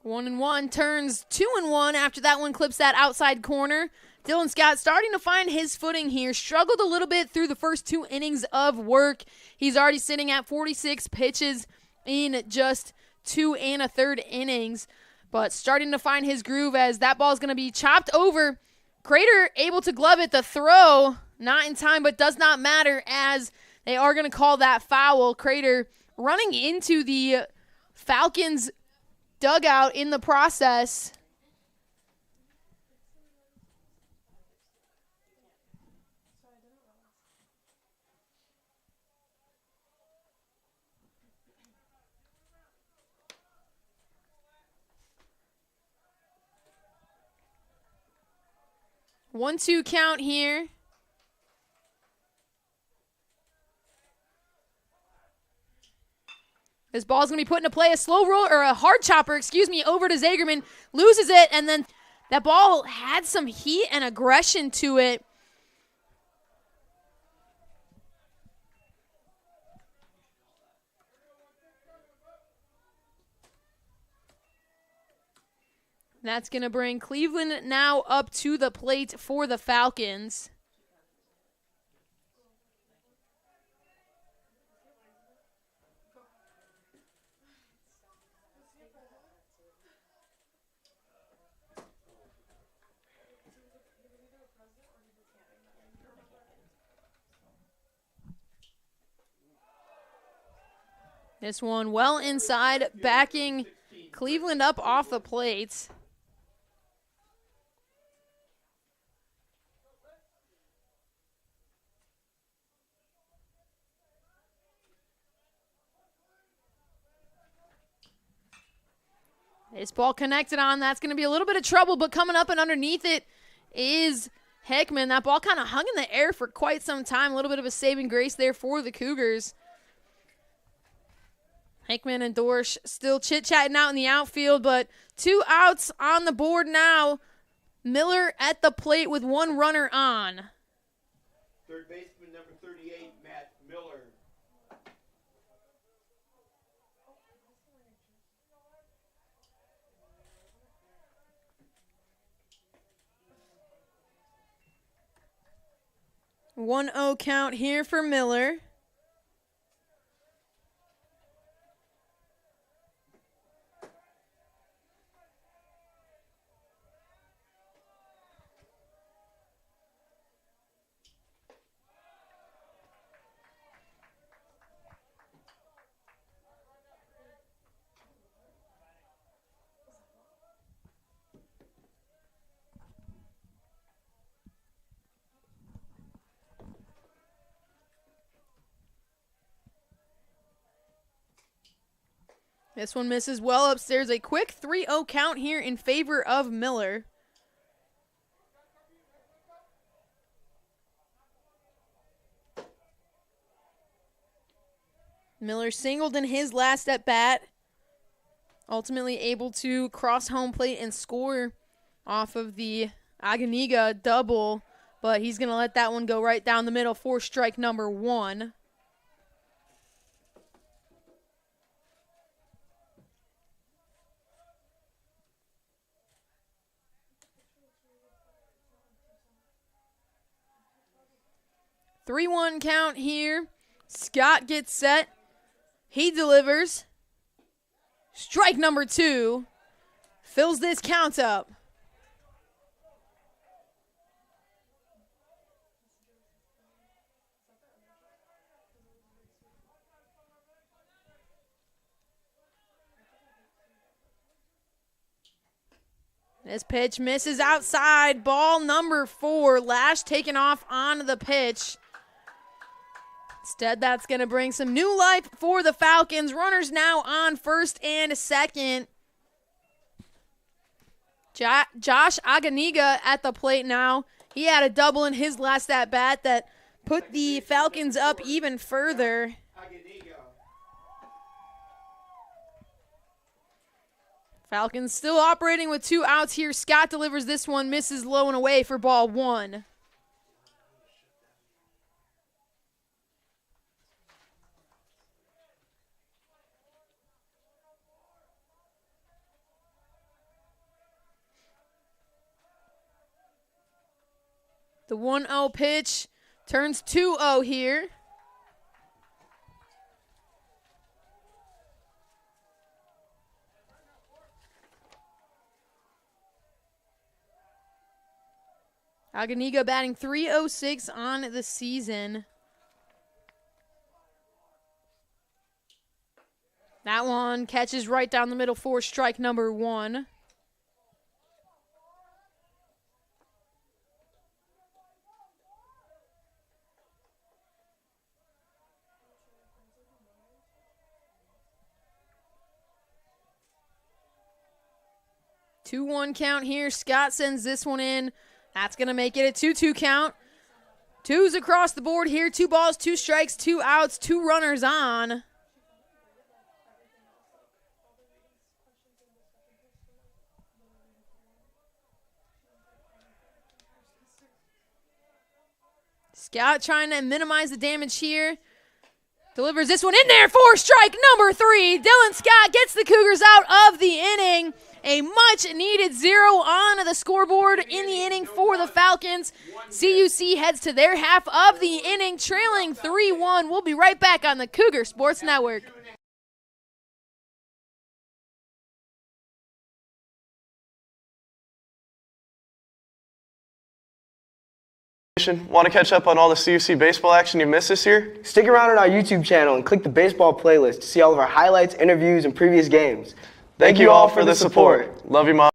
One and one turns 2-1 after that one clips that outside corner. Dylan Scott starting to find his footing here. Struggled a little bit through the first 2 innings of work. He's already sitting at 46 pitches in just 2 1/3 innings. But starting to find his groove as that ball is going to be chopped over. Crater able to glove it. The throw not in time, but does not matter as they are going to call that foul. Crater running into the Falcons dugout in the process. One-two count here. This ball's going to be put into play. A slow roll, or a hard chopper, over to Zagerman. Loses it, and then that ball had some heat and aggression to it. That's going to bring Cleveland now up to the plate for the Falcons. This one well inside, backing Cleveland up off the plate. This ball connected on. That's going to be a little bit of trouble, but coming up and underneath it is Hickman. That ball kind of hung in the air for quite some time. A little bit of a saving grace there for the Cougars. Hickman and Dorsch still chit-chatting out in the outfield, but 2 outs on the board now. Miller at the plate with 1 runner on. Third baseman number 38, Matt Miller. One 0 count here for Miller. This one misses well upstairs. A quick 3-0 count here in favor of Miller. Miller singled in his last at bat. Ultimately able to cross home plate and score off of the Aganiga double. But he's going to let that one go right down the middle for strike number 1. Three-one count here. Scott gets set. He delivers. Strike number 2. Fills this count up. This pitch misses outside. Ball number 4. Lash taken off on the pitch. Instead, that's going to bring some new life for the Falcons. Runners now on first and second. Josh Aganiga at the plate now. He had a double in his last at-bat that put the Falcons up even further. Falcons still operating with 2 outs here. Scott delivers this one, misses low and away for ball 1. The 1-0 pitch turns 2-0 here. Aganiga batting .306 on the season. That one catches right down the middle for strike number 1. Two-one count here. Scott sends this one in. That's going to make it a 2-2 count. 2s across the board here. 2 balls, 2 strikes, 2 outs, 2 runners on. Scott trying to minimize the damage here. Delivers this one in there for strike number 3. Dylan Scott gets the Cougars out of the inning. A much-needed 0 on the scoreboard in the inning for the Falcons. CUC heads to their half of the inning, trailing 3-1. We'll be right back on the Cougar Sports Network. Want to catch up on all the CUC baseball action you missed this year? Stick around on our YouTube channel and click the baseball playlist to see all of our highlights, interviews, and previous games. Thank you all for the support. Love you, Mom.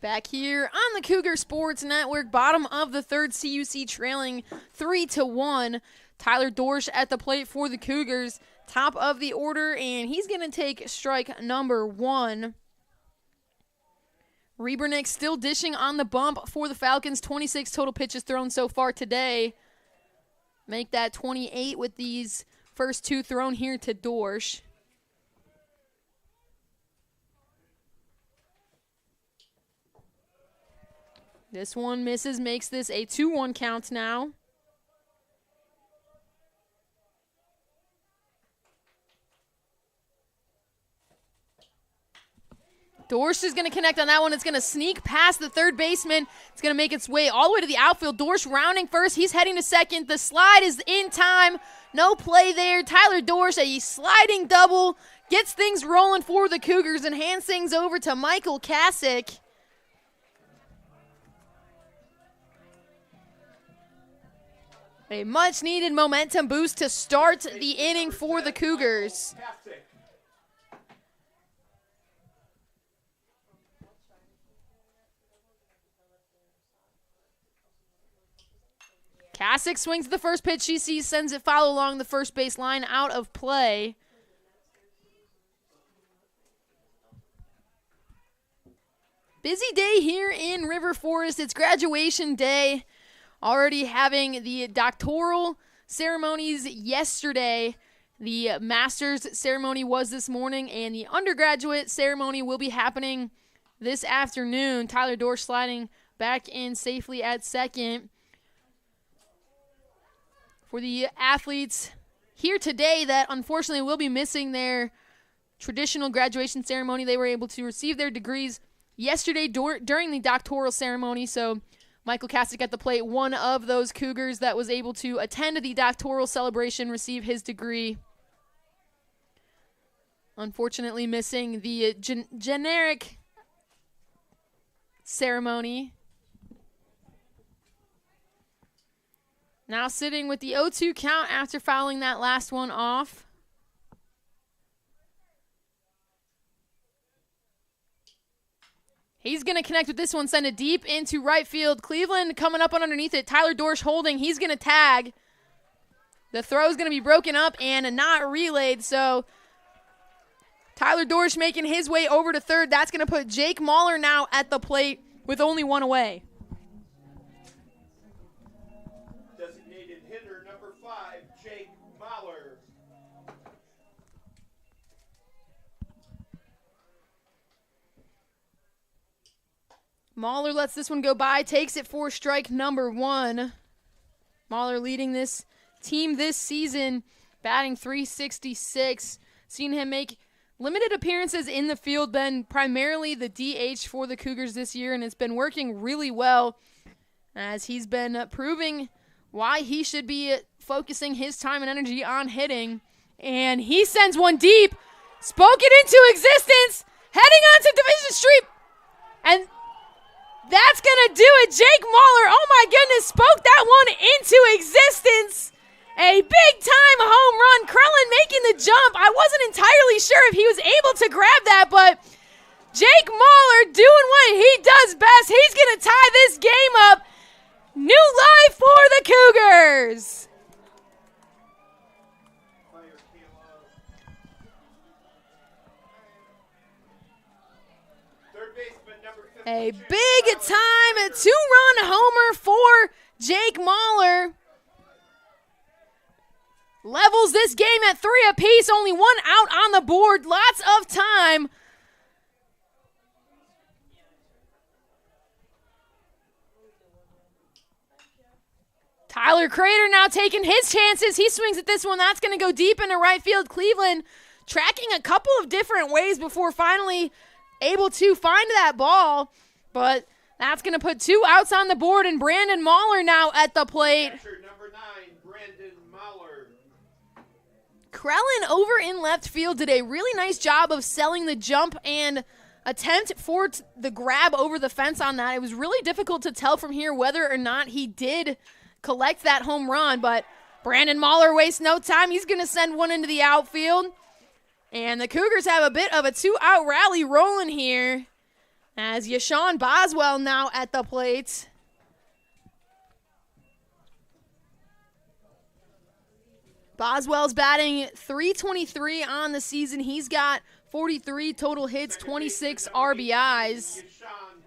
Back here on the Cougar Sports Network, bottom of the third, CUC trailing 3-1. Tyler Dorsch at the plate for the Cougars, top of the order, and he's going to take strike number 1. Rebernick still dishing on the bump for the Falcons. 26 total pitches thrown so far today. Make that 28 with these first two thrown here to Dorsch. This one misses, makes this a 2-1 count now. Dorsch is going to connect on that one. It's going to sneak past the third baseman. It's going to make its way all the way to the outfield. Dorsch rounding first. He's heading to second. The slide is in time. No play there. Tyler Dorsch, a sliding double, gets things rolling for the Cougars and hands things over to Michael Kasick. A much-needed momentum boost to start the inning for the Cougars. Kasick swings at the first pitch he sees, sends it foul along the first base line, out of play. Busy day here in River Forest. It's graduation day. Already having the doctoral ceremonies yesterday. The master's ceremony was this morning, and the undergraduate ceremony will be happening this afternoon. Tyler Dorsch sliding back in safely at second. For the athletes here today that unfortunately will be missing their traditional graduation ceremony, they were able to receive their degrees yesterday during the doctoral ceremony, so Michael Kasick at the plate, one of those Cougars that was able to attend the doctoral celebration, receive his degree. Unfortunately missing the generic ceremony. Now sitting with the 0-2 count after fouling that last one off. He's going to connect with this one, send it deep into right field. Cleveland coming up on underneath it. Tyler Dorsch holding. He's going to tag. The throw is going to be broken up and not relayed. So Tyler Dorsch making his way over to third. That's going to put Jake Mahler now at the plate with only one away. Designated hitter number 5, Jake Mahler. Mahler lets this one go by, takes it for strike number 1. Mahler leading this team this season, batting .366. Seen him make limited appearances in the field, been primarily the DH for the Cougars this year, and it's been working really well as he's been proving why he should be focusing his time and energy on hitting. And he sends one deep, spoke it into existence, heading onto Division Street, and that's going to do it. Jake Mahler, oh my goodness, spoke that one into existence. A big-time home run. Krellin making the jump. I wasn't entirely sure if he was able to grab that, but Jake Mahler doing what he does best. He's going to tie this game up. New life for the Cougars. A big-time two-run homer for Jake Mahler. Levels this game at 3 apiece. Only one out on the board. Lots of time. Tyler Crater now taking his chances. He swings at this one. That's going to go deep into right field. Cleveland tracking a couple of different ways before finally able to find that ball, but that's going to put 2 outs on the board, and Brandon Mahler now at the plate. Number 9, Brandon Mahler. Krellin over in left field did a really nice job of selling the jump and attempt for the grab over the fence on that. It was really difficult to tell from here whether or not he did collect that home run, but Brandon Mahler wastes no time. He's going to send one into the outfield. And the Cougars have a bit of a 2-out rally rolling here as Yashawn Boswell now at the plate. Boswell's batting .323 on the season. He's got 43 total hits, 26 RBIs. Yashawn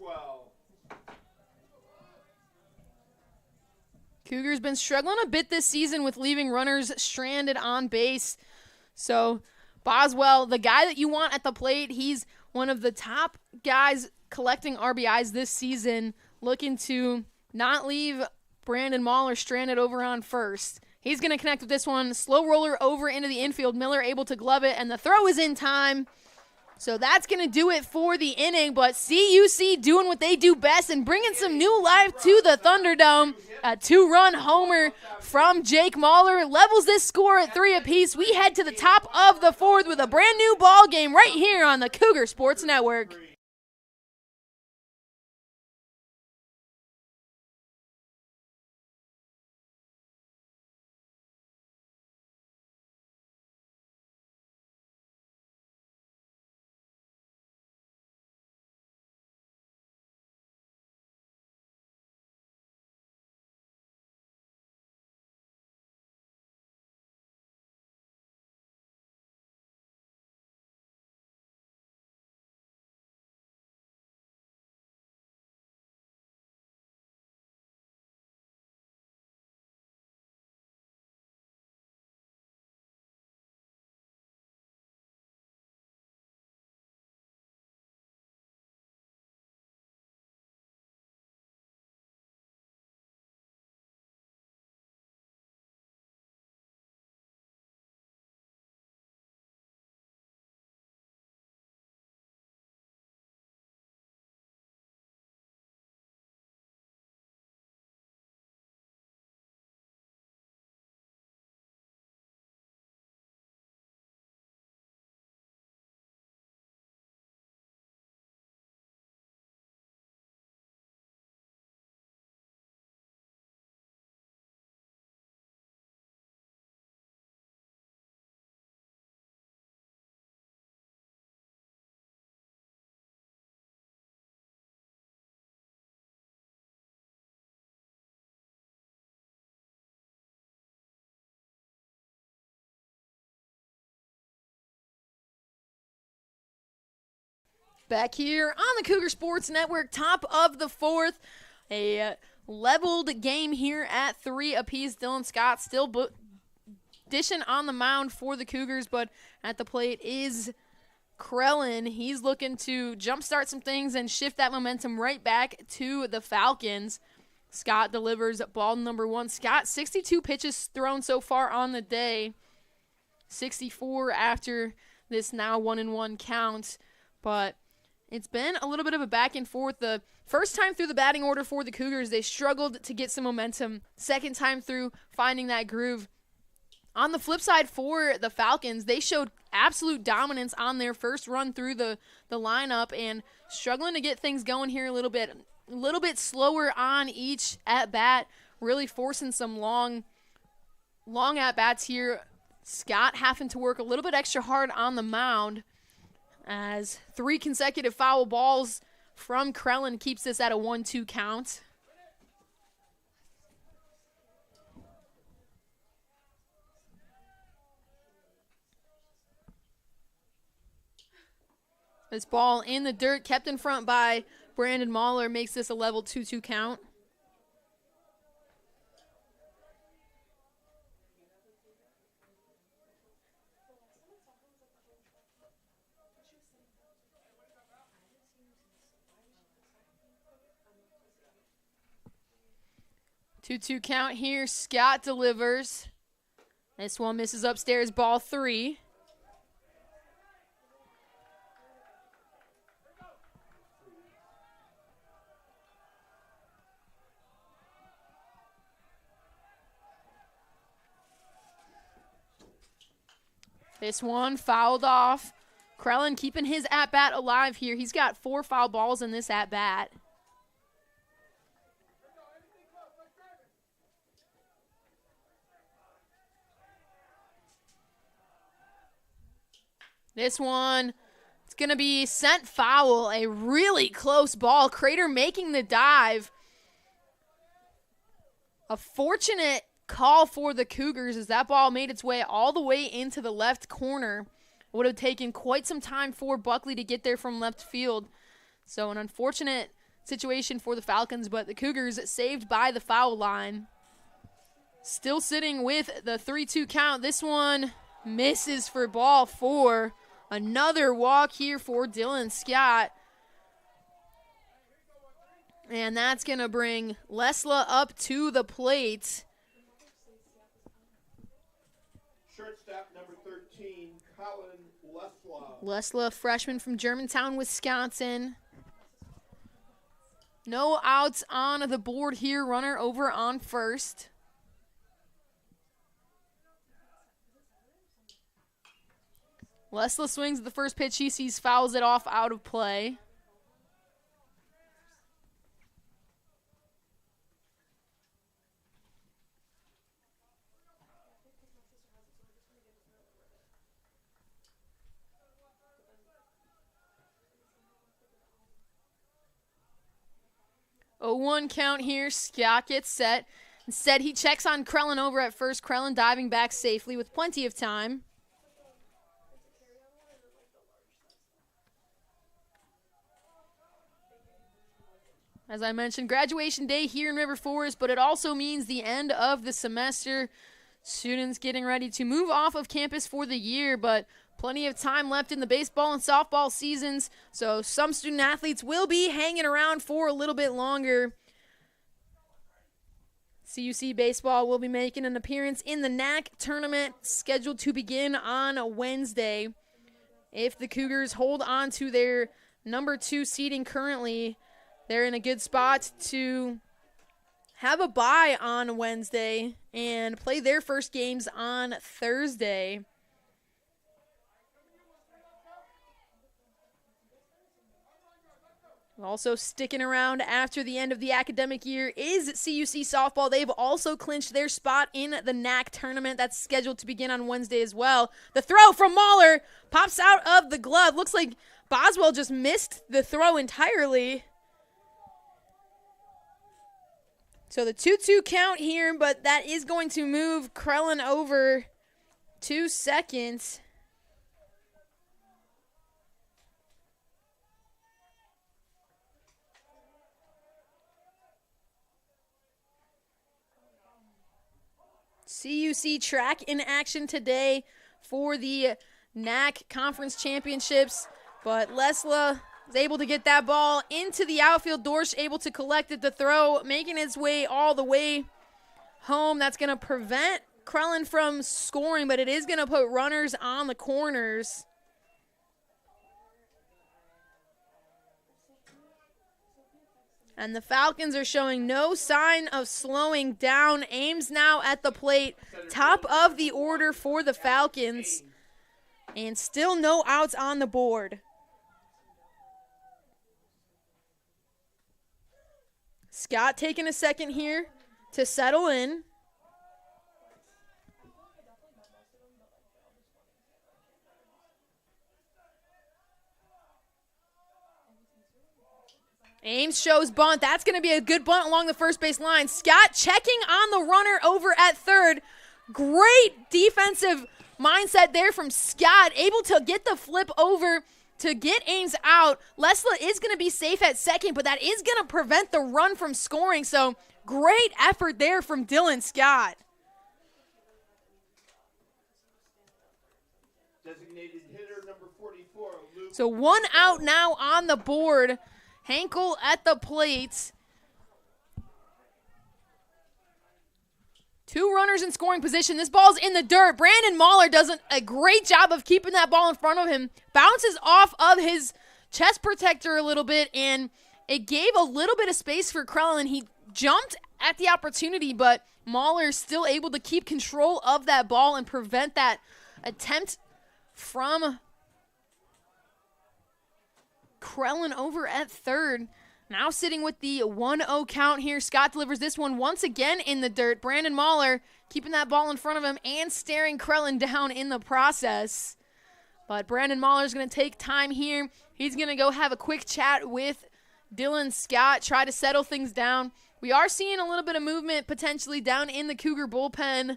12. Cougars been struggling a bit this season with leaving runners stranded on base. So Boswell, the guy that you want at the plate, he's one of the top guys collecting RBIs this season, looking to not leave Brandon Mahler stranded over on first. He's going to connect with this one. Slow roller over into the infield. Miller able to glove it, and the throw is in time. So that's going to do it for the inning, but CUC doing what they do best and bringing some new life to the Thunderdome. A 2-run homer from Jake Mahler levels this score at 3 apiece. We head to the top of the 4th with a brand new ball game right here on the Cougar Sports Network. Back here on the Cougar Sports Network, top of the 4th. A leveled game here at 3 apiece. Dylan Scott still dishing on the mound for the Cougars, but at the plate is Krellin. He's looking to jumpstart some things and shift that momentum right back to the Falcons. Scott delivers ball number 1. Scott, 62 pitches thrown so far on the day. 64 after this now 1-1 count. But it's been a little bit of a back and forth. The first time through the batting order for the Cougars, they struggled to get some momentum. Second time through, finding that groove. On the flip side for the Falcons, they showed absolute dominance on their first run through the lineup and struggling to get things going here a little bit slower on each at-bat, really forcing some long at-bats here. Scott having to work a little bit extra hard on the mound as 3 consecutive foul balls from Krellin keeps this at a 1-2 count. This ball in the dirt, kept in front by Brandon Mahler, makes this a level 2-2 count. Two count here. Scott delivers. This one misses upstairs, ball 3. This one fouled off. Krellin keeping his at-bat alive here. He's got 4 foul balls in this at-bat. This one, it's going to be sent foul. A really close ball. Crater making the dive. A fortunate call for the Cougars as that ball made its way all the way into the left corner. It would have taken quite some time for Buckley to get there from left field. So an unfortunate situation for the Falcons, but the Cougars saved by the foul line. Still sitting with the 3-2 count. This one misses for ball 4. Another walk here for Dylan Scott. And that's going to bring Lesla up to the plate. Shortstop number 13, Colin Lesla. Lesla, freshman from Germantown, Wisconsin. No outs on the board here. Runner over on first. Lesla swings at the first pitch. He sees, fouls it off, out of play. A 1 count here. Scott gets set. Instead, he checks on Krellin over at first. Krellin diving back safely with plenty of time. As I mentioned, graduation day here in River Forest, but it also means the end of the semester. Students getting ready to move off of campus for the year, but plenty of time left in the baseball and softball seasons, so some student athletes will be hanging around for a little bit longer. CUC Baseball will be making an appearance in the NAC tournament scheduled to begin on Wednesday. If the Cougars hold on to their number 2 seeding currently, they're in a good spot to have a bye on Wednesday and play their first games on Thursday. Also sticking around after the end of the academic year is CUC softball. They've also clinched their spot in the NAC tournament. That's scheduled to begin on Wednesday as well. The throw from Mahler pops out of the glove. Looks like Boswell just missed the throw entirely. So the 2-2 count here, but that is going to move Krellin over 2 seconds. CUC track in action today for the NAC Conference Championships, but Lesla is able to get that ball into the outfield. Dorsch able to collect it, the throw, making its way all the way home. That's going to prevent Krellin from scoring, but it is going to put runners on the corners. And the Falcons are showing no sign of slowing down. Ames now at the plate, top of the order for the Falcons. And still no outs on the board. Scott taking a second here to settle in. Ames shows bunt. That's going to be a good bunt along the first base line. Scott checking on the runner over at third. Great defensive mindset there from Scott. Able to get the flip over to get Ames out. Lesla is going to be safe at second, but that is going to prevent the run from scoring. So great effort there from Dylan Scott. Designated hitter number 44, Luke. So 1 out now on the board. Hankel at the plate. 2 runners in scoring position. This ball's in the dirt. Brandon Mahler does a great job of keeping that ball in front of him. Bounces off of his chest protector a little bit, and it gave a little bit of space for Krellin. He jumped at the opportunity, but Mahler is still able to keep control of that ball and prevent that attempt from Krellin over at third. Now sitting with the 1-0 count here. Scott delivers this one once again in the dirt. Brandon Mahler keeping that ball in front of him and staring Krellin down in the process. But Brandon Mahler is going to take time here. He's going to go have a quick chat with Dylan Scott, try to settle things down. We are seeing a little bit of movement potentially down in the Cougar bullpen.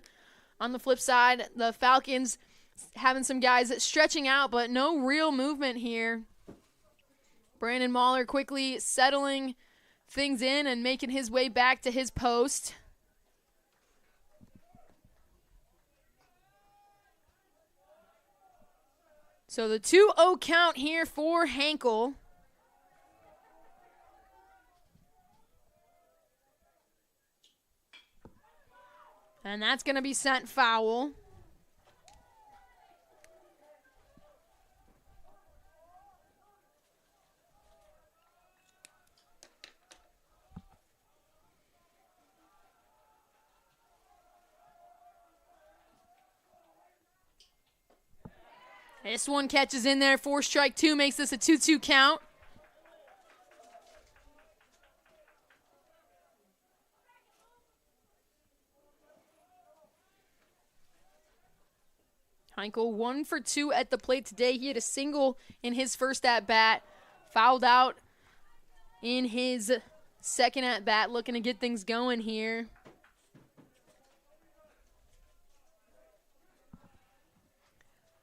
On the flip side, the Falcons having some guys stretching out, but no real movement here. Brandon Mahler quickly settling things in and making his way back to his post. So the 2-0 count here for Hankel. And that's going to be sent foul. This one catches in there for strike two, makes this a 2-2 count. Heinkel 1 for 2 at the plate today. He had a single in his first at-bat, fouled out in his second at-bat, looking to get things going here.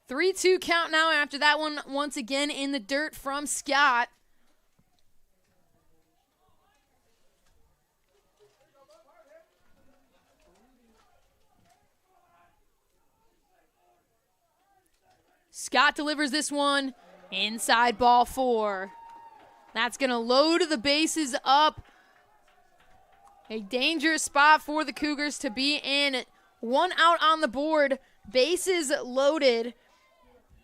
Three-two count now after that one once again in the dirt from Scott. Scott delivers this one inside ball 4. That's going to load the bases up. A dangerous spot for the Cougars to be in. 1 out on the board, bases loaded.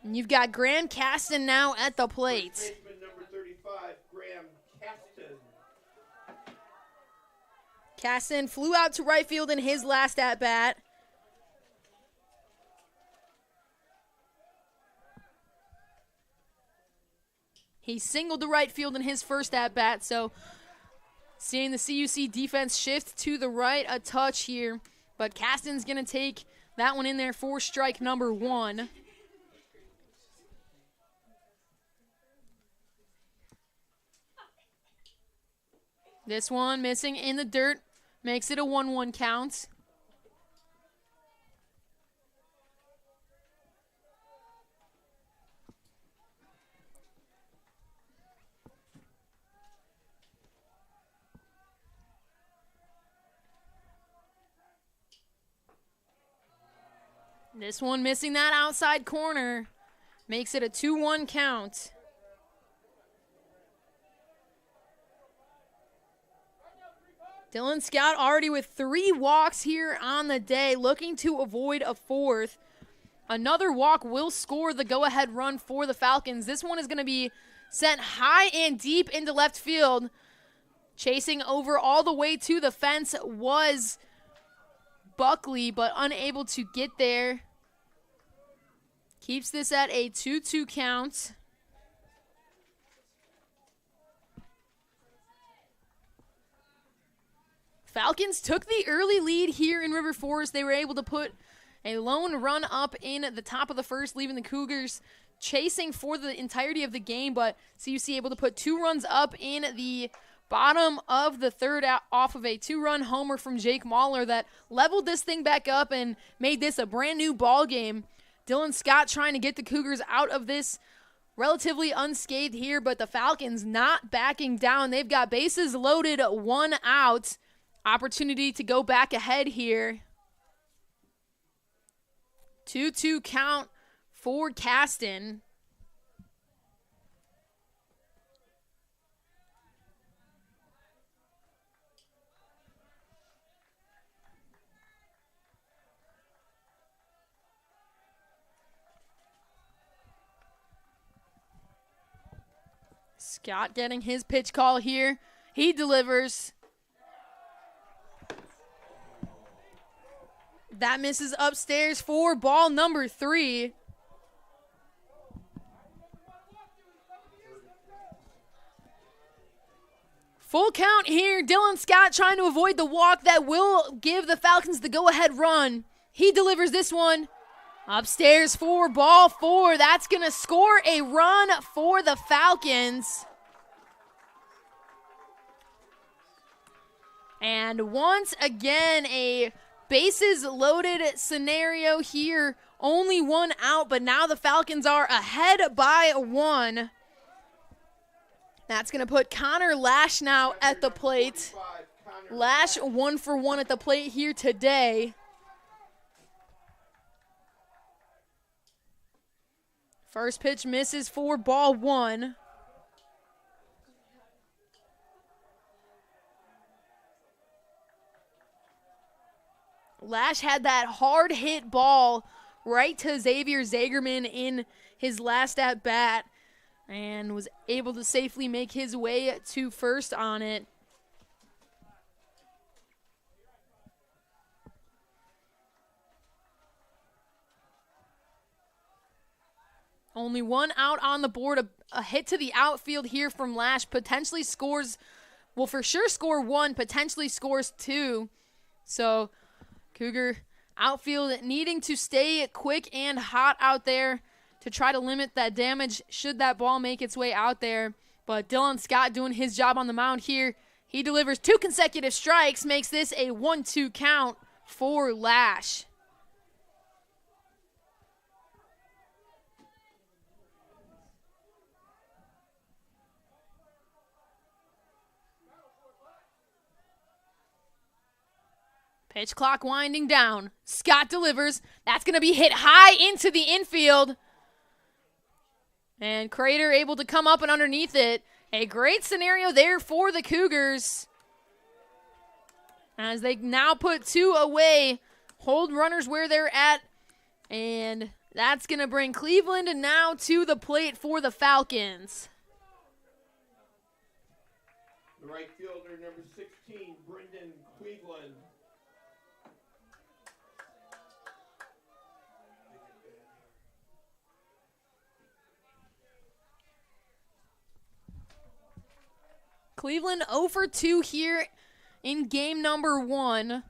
And you've got Graham Caston now at the plate. Baseman number 35, Graham Caston. Caston flew out to right field in his last at-bat. He singled to right field in his first at-bat, so seeing the CUC defense shift to the right a touch here. But Caston's going to take that one in there for strike number 1. This one missing in the dirt, makes it a 1-1 count. This one missing that outside corner, makes it a 2-1 count. Dylan Scott already with 3 walks here on the day, looking to avoid a 4th. Another walk will score the go-ahead run for the Falcons. This one is going to be sent high and deep into left field. Chasing over all the way to the fence was Buckley, but unable to get there. Keeps this at a 2-2 count. Falcons took the early lead here in River Forest. They were able to put a lone run up in the top of the first, leaving the Cougars chasing for the entirety of the game, but CUC able to put 2 runs up in the bottom of the third off of a 2-run homer from Jake Mahler that leveled this thing back up and made this a brand new ball game. Dylan Scott trying to get the Cougars out of this relatively unscathed here, but the Falcons not backing down. They've got bases loaded, 1 out. Opportunity to go back ahead here. 2-2 count for Caston. Scott getting his pitch call here. He delivers. That misses upstairs for ball number 3. Full count here. Dylan Scott trying to avoid the walk that will give the Falcons the go-ahead run. He delivers this one upstairs for ball 4. That's going to score a run for the Falcons. And once again, a bases loaded scenario here. Only 1 out, but now the Falcons are ahead by 1. That's going to put Connor Lash now at the plate. Lash 1 for 1 at the plate here today. First pitch misses for ball 1. Lash had that hard hit ball right to Xavier Zagerman in his last at bat and was able to safely make his way to first on it. Only one out on the board. A hit to the outfield here from Lash potentially scores, will for sure score 1, potentially scores 2. So Cougar outfield needing to stay quick and hot out there to try to limit that damage should that ball make its way out there. But Dylan Scott doing his job on the mound here. He delivers 2 consecutive strikes, makes this a 1-2 count for Lash. Pitch clock winding down. Scott delivers. That's going to be hit high into the infield. And Crater able to come up and underneath it. A great scenario there for the Cougars, as they now put 2 away, hold runners where they're at, and that's going to bring Cleveland now to the plate for the Falcons. The right fielder, number 16, Brendan Cleveland. Cleveland 0 for 2 here in game number 1.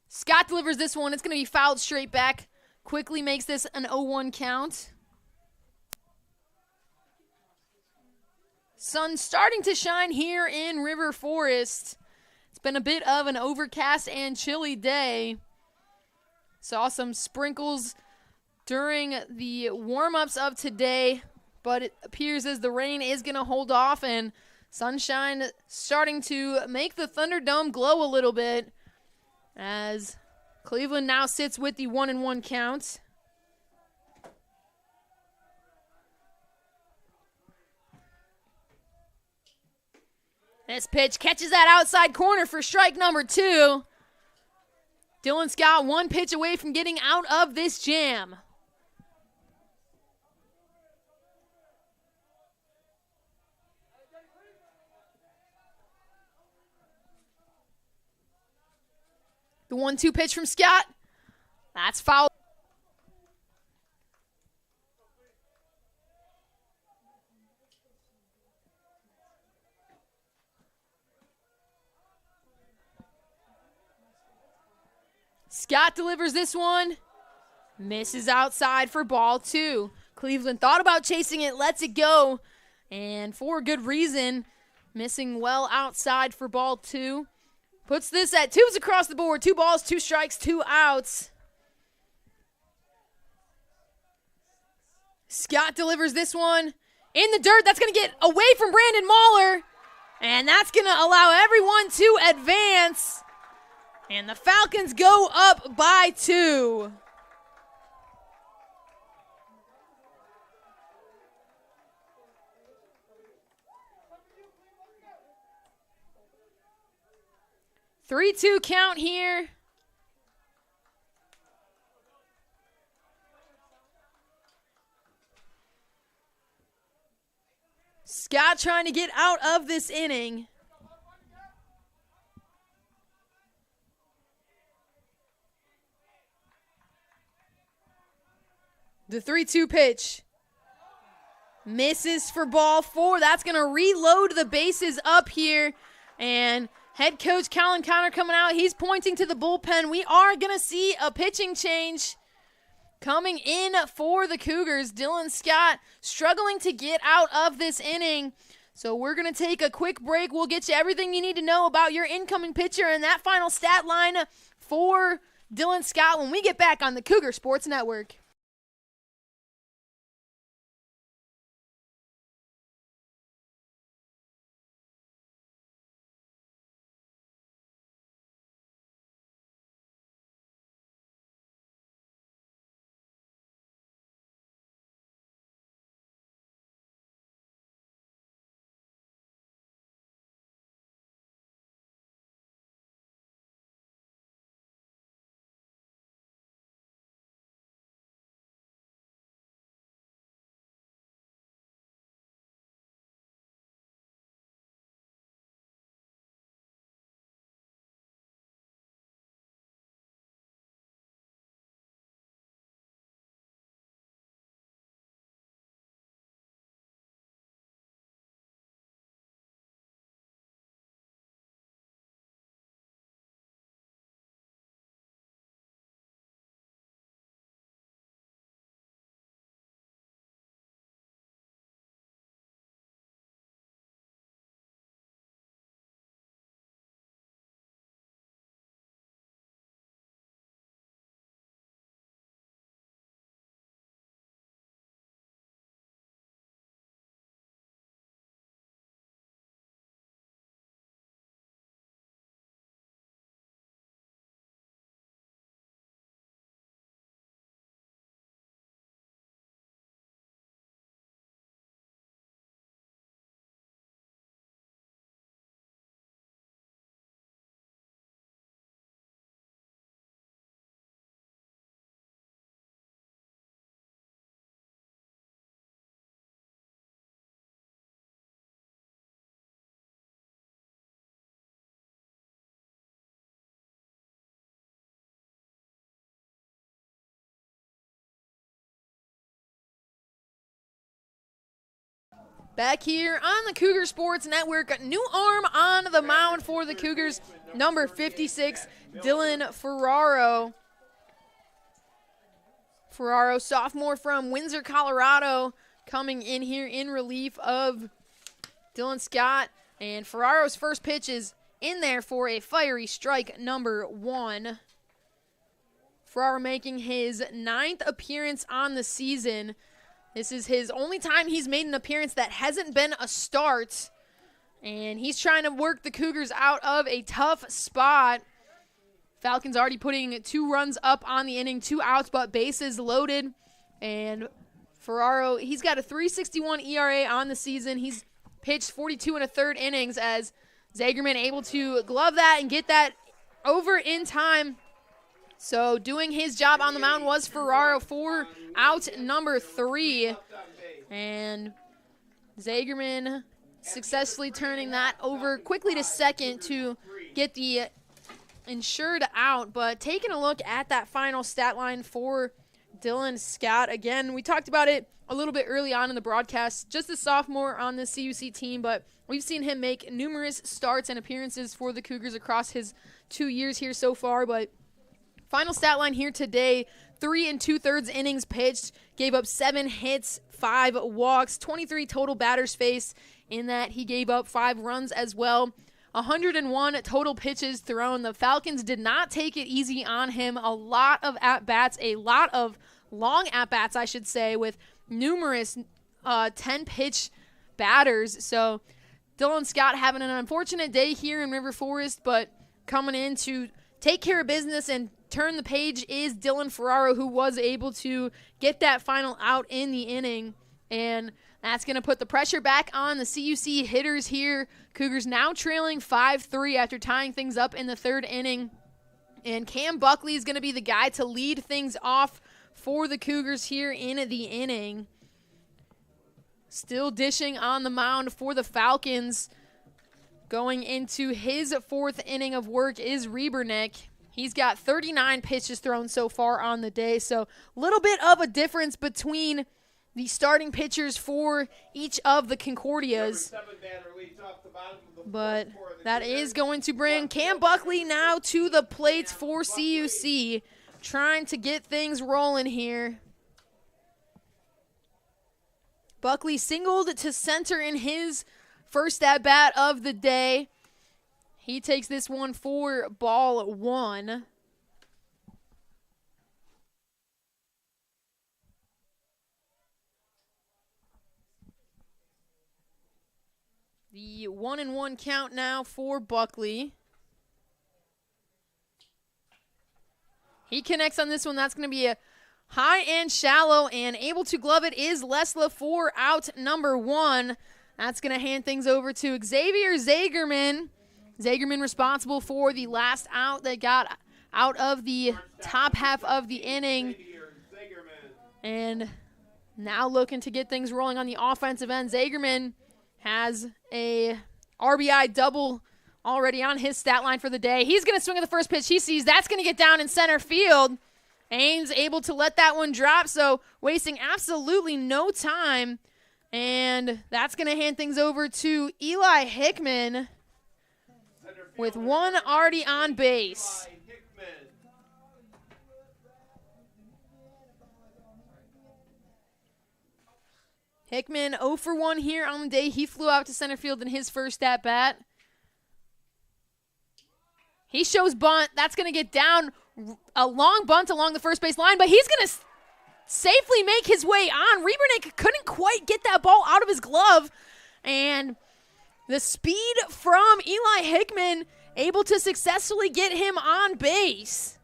Scott delivers this one. It's going to be fouled straight back. Quickly makes this an 0-1 count. Sun starting to shine here in River Forest. It's been a bit of an overcast and chilly day. Saw some sprinkles during the warm-ups of today, but it appears as the rain is going to hold off and sunshine starting to make the Thunderdome glow a little bit, as Cleveland now sits with the 1-1 count. This pitch catches that outside corner for strike number 2. Dylan Scott 1 pitch away from getting out of this jam. The 1-2 pitch from Scott. That's foul. Scott delivers this one. Misses outside for ball 2. Cleveland thought about chasing it, lets it go. And for good reason, missing well outside for ball 2. Puts this at 2s across the board. 2 balls, 2 strikes, 2 outs. Scott delivers this one in the dirt. That's going to get away from Brandon Mahler. And that's going to allow everyone to advance. And the Falcons go up by 2. Three-two count here. Scott trying to get out of this inning. The 3-2 pitch. Misses for ball 4. That's going to reload the bases up here. And head coach Colin Connor coming out. He's pointing to the bullpen. We are going to see a pitching change coming in for the Cougars. Dylan Scott struggling to get out of this inning. So we're going to take a quick break. We'll get you everything you need to know about your incoming pitcher and that final stat line for Dylan Scott when we get back on the Cougar Sports Network. Back here on the Cougar Sports Network, new arm on the mound for the Cougars, number 56, Dylan Ferraro. Ferraro, sophomore from Windsor, Colorado, coming in here in relief of Dylan Scott. And Ferraro's first pitch is in there for a fiery strike, number 1. Ferraro making his 9th appearance on the season. This is his only time he's made an appearance that hasn't been a start. And he's trying to work the Cougars out of a tough spot. Falcons already putting 2 runs up on the inning, 2 outs, but bases loaded. And Ferraro, he's got a 3.61 ERA on the season. He's pitched 42 1/3 innings as Zagerman able to glove that and get that over in time. So doing his job on the mound was Ferraro for out number 3. And Zagerman successfully turning that over quickly to second to get the insured out. But taking a look at that final stat line for Dylan Scott. Again, we talked about it a little bit early on in the broadcast. Just a sophomore on the CUC team, but we've seen him make numerous starts and appearances for the Cougars across his 2 years here so far. But final stat line here today, 3 2/3 innings pitched, gave up 7 hits, 5 walks, 23 total batters faced. In that, he gave up 5 runs as well. 101 total pitches thrown. The Falcons did not take it easy on him. A lot of at-bats, a lot of long at-bats, I should say, with numerous 10-pitch batters. So Dylan Scott having an unfortunate day here in River Forest, but coming in to take care of business and turn the page is Dylan Ferraro, who was able to get that final out in the inning. And that's going to put the pressure back on the CUC hitters here. Cougars now trailing 5-3 after tying things up in the 3rd inning. And Cam Buckley is going to be the guy to lead things off for the Cougars here in the inning. Still dishing on the mound for the Falcons. Going into his 4th inning of work is Rebernick. He's got 39 pitches thrown so far on the day. So a little bit of a difference between the starting pitchers for each of the Concordias. But that is going to bring Cam Buckley now to the plate for CUC, trying to get things rolling here. Buckley singled to center in his first at-bat of the day. He takes this one for ball 1. The 1-1 count now for Buckley. He connects on this one. That's going to be a high and shallow, and able to glove it is Lesla for out number 1. That's going to hand things over to Xavier Zagerman. Zagerman responsible for the last out that got out of the top half of the inning. And now looking to get things rolling on the offensive end. Zagerman has a RBI double already on his stat line for the day. He's going to swing at the first pitch he sees. That's going to get down in center field. Ames able to let that one drop, so wasting absolutely no time. And that's going to hand things over to Eli Hickman with one already on base. Hickman 0 for 1 here on the day. He flew out to center field in his first at-bat. He shows bunt. That's going to get down, a long bunt along the first base line, but he's going to safely make his way on. Rebernick couldn't quite get that ball out of his glove. And the speed from Eli Hickman able to successfully get him on base.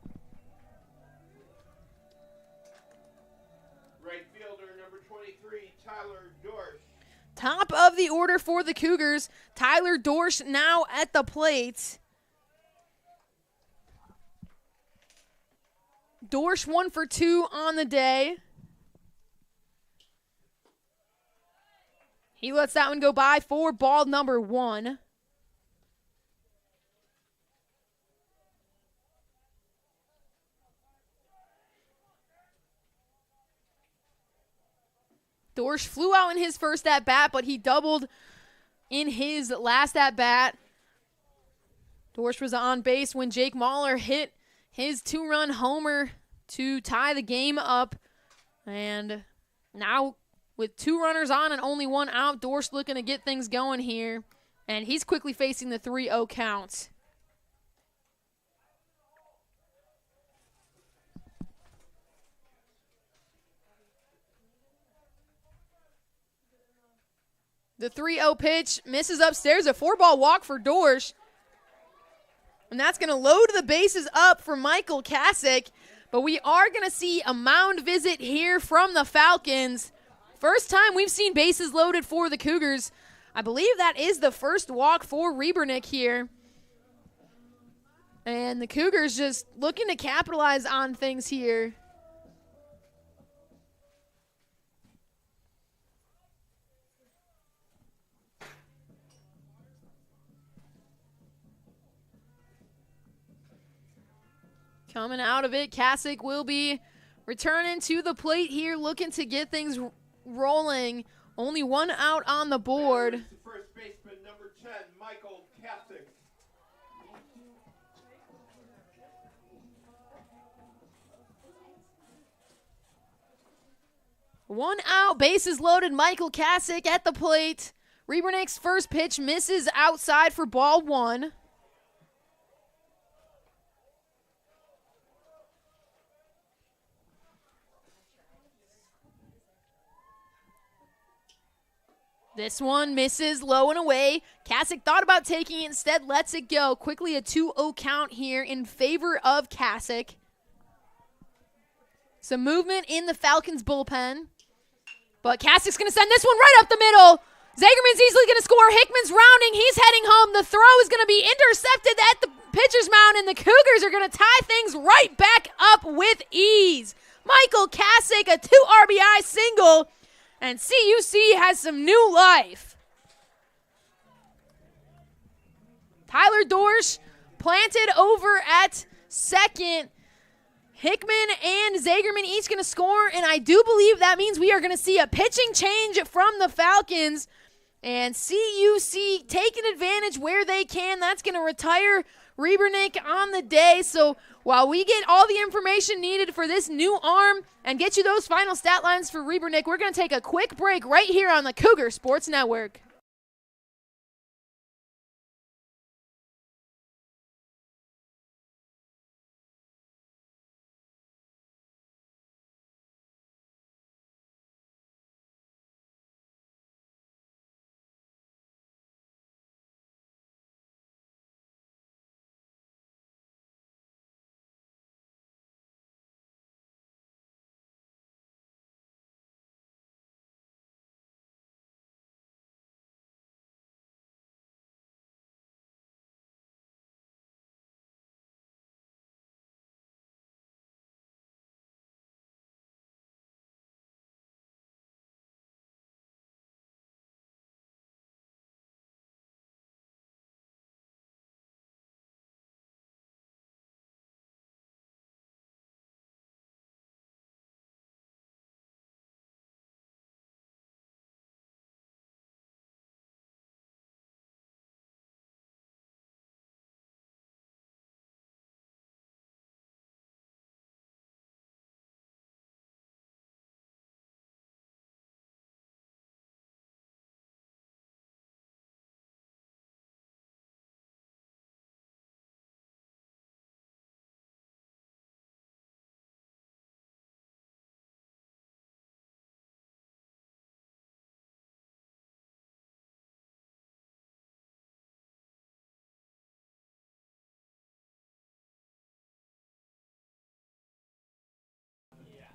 Right fielder number 23, Tyler Dorsch. Top of the order for the Cougars. Tyler Dorsch now at the plate. Dorsch 1 for 2 on the day. He lets that one go by for ball number 1. Dorsch flew out in his first at-bat, but he doubled in his last at-bat. Dorsch was on base when Jake Mahler hit his 2-run homer to tie the game up. And now with 2 runners on and only 1 out, Dorsch looking to get things going here. And he's quickly facing the 3-0 count. The 3-0 pitch misses upstairs, a 4-ball walk for Dorsch. And that's going to load the bases up for Michael Kasich. But we are going to see a mound visit here from the Falcons. First time we've seen bases loaded for the Cougars. I believe that is the first walk for Riebernick here. And the Cougars just looking to capitalize on things here. Coming out of it, Kasich will be returning to the plate here, looking to get things rolling. Only 1 out on the board. The first baseman, number 10, Michael Kasich. One out, bases loaded, Michael Kasich at the plate. Riebernick's first pitch misses outside for ball 1. This one misses low and away. Kasich thought about taking it, instead lets it go. Quickly a 2-0 count here in favor of Kasich. Some movement in the Falcons bullpen. But Kasich's going to send this one right up the middle. Zagerman's easily going to score. Hickman's rounding. He's heading home. The throw is going to be intercepted at the pitcher's mound, and the Cougars are going to tie things right back up with ease. Michael Kasich, a 2 RBI single. And CUC has some new life. Tyler Dorsch planted over at second. Hickman and Zagerman each going to score, and I do believe that means we are going to see a pitching change from the Falcons. And CUC taking advantage where they can. That's going to retire Riebernick on the day. So while we get all the information needed for this new arm and get you those final stat lines for Riebernick, we're going to take a quick break right here on the Cougar Sports Network.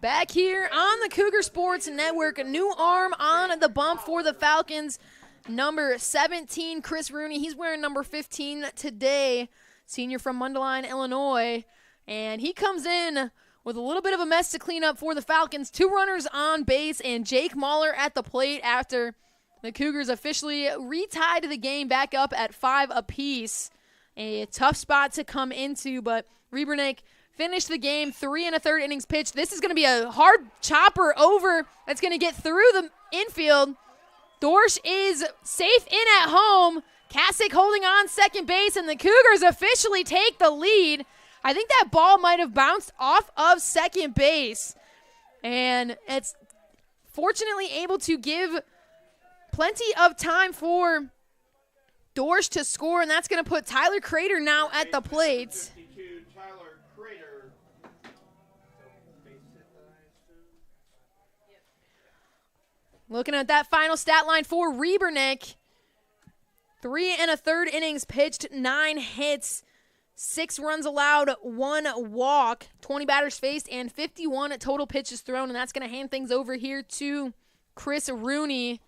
Back here on the Cougar Sports Network, a new arm on the bump for the Falcons. Number 17, Chris Rooney. He's wearing number 15 today, senior from Mundelein, Illinois. And he comes in with a little bit of a mess to clean up for the Falcons. 2 runners on base and Jake Mahler at the plate after the Cougars officially retied the game back up at 5 apiece. A tough spot to come into, but Riebernick finish the game. 3 1/3 innings pitched. This is going to be a hard chopper over that's going to get through the infield. Dorsch is safe in at home. Kasich holding on second base, and the Cougars officially take the lead. I think that ball might have bounced off of second base, and it's fortunately able to give plenty of time for Dorsch to score, and that's going to put Tyler Crater now at the plate. 52, Tyler Crater. Looking at that final stat line for Rebernick. 3 1/3 innings pitched, 9 hits, 6 runs allowed, 1 walk, 20 batters faced, and 51 total pitches thrown. And that's going to hand things over here to Chris Rooney,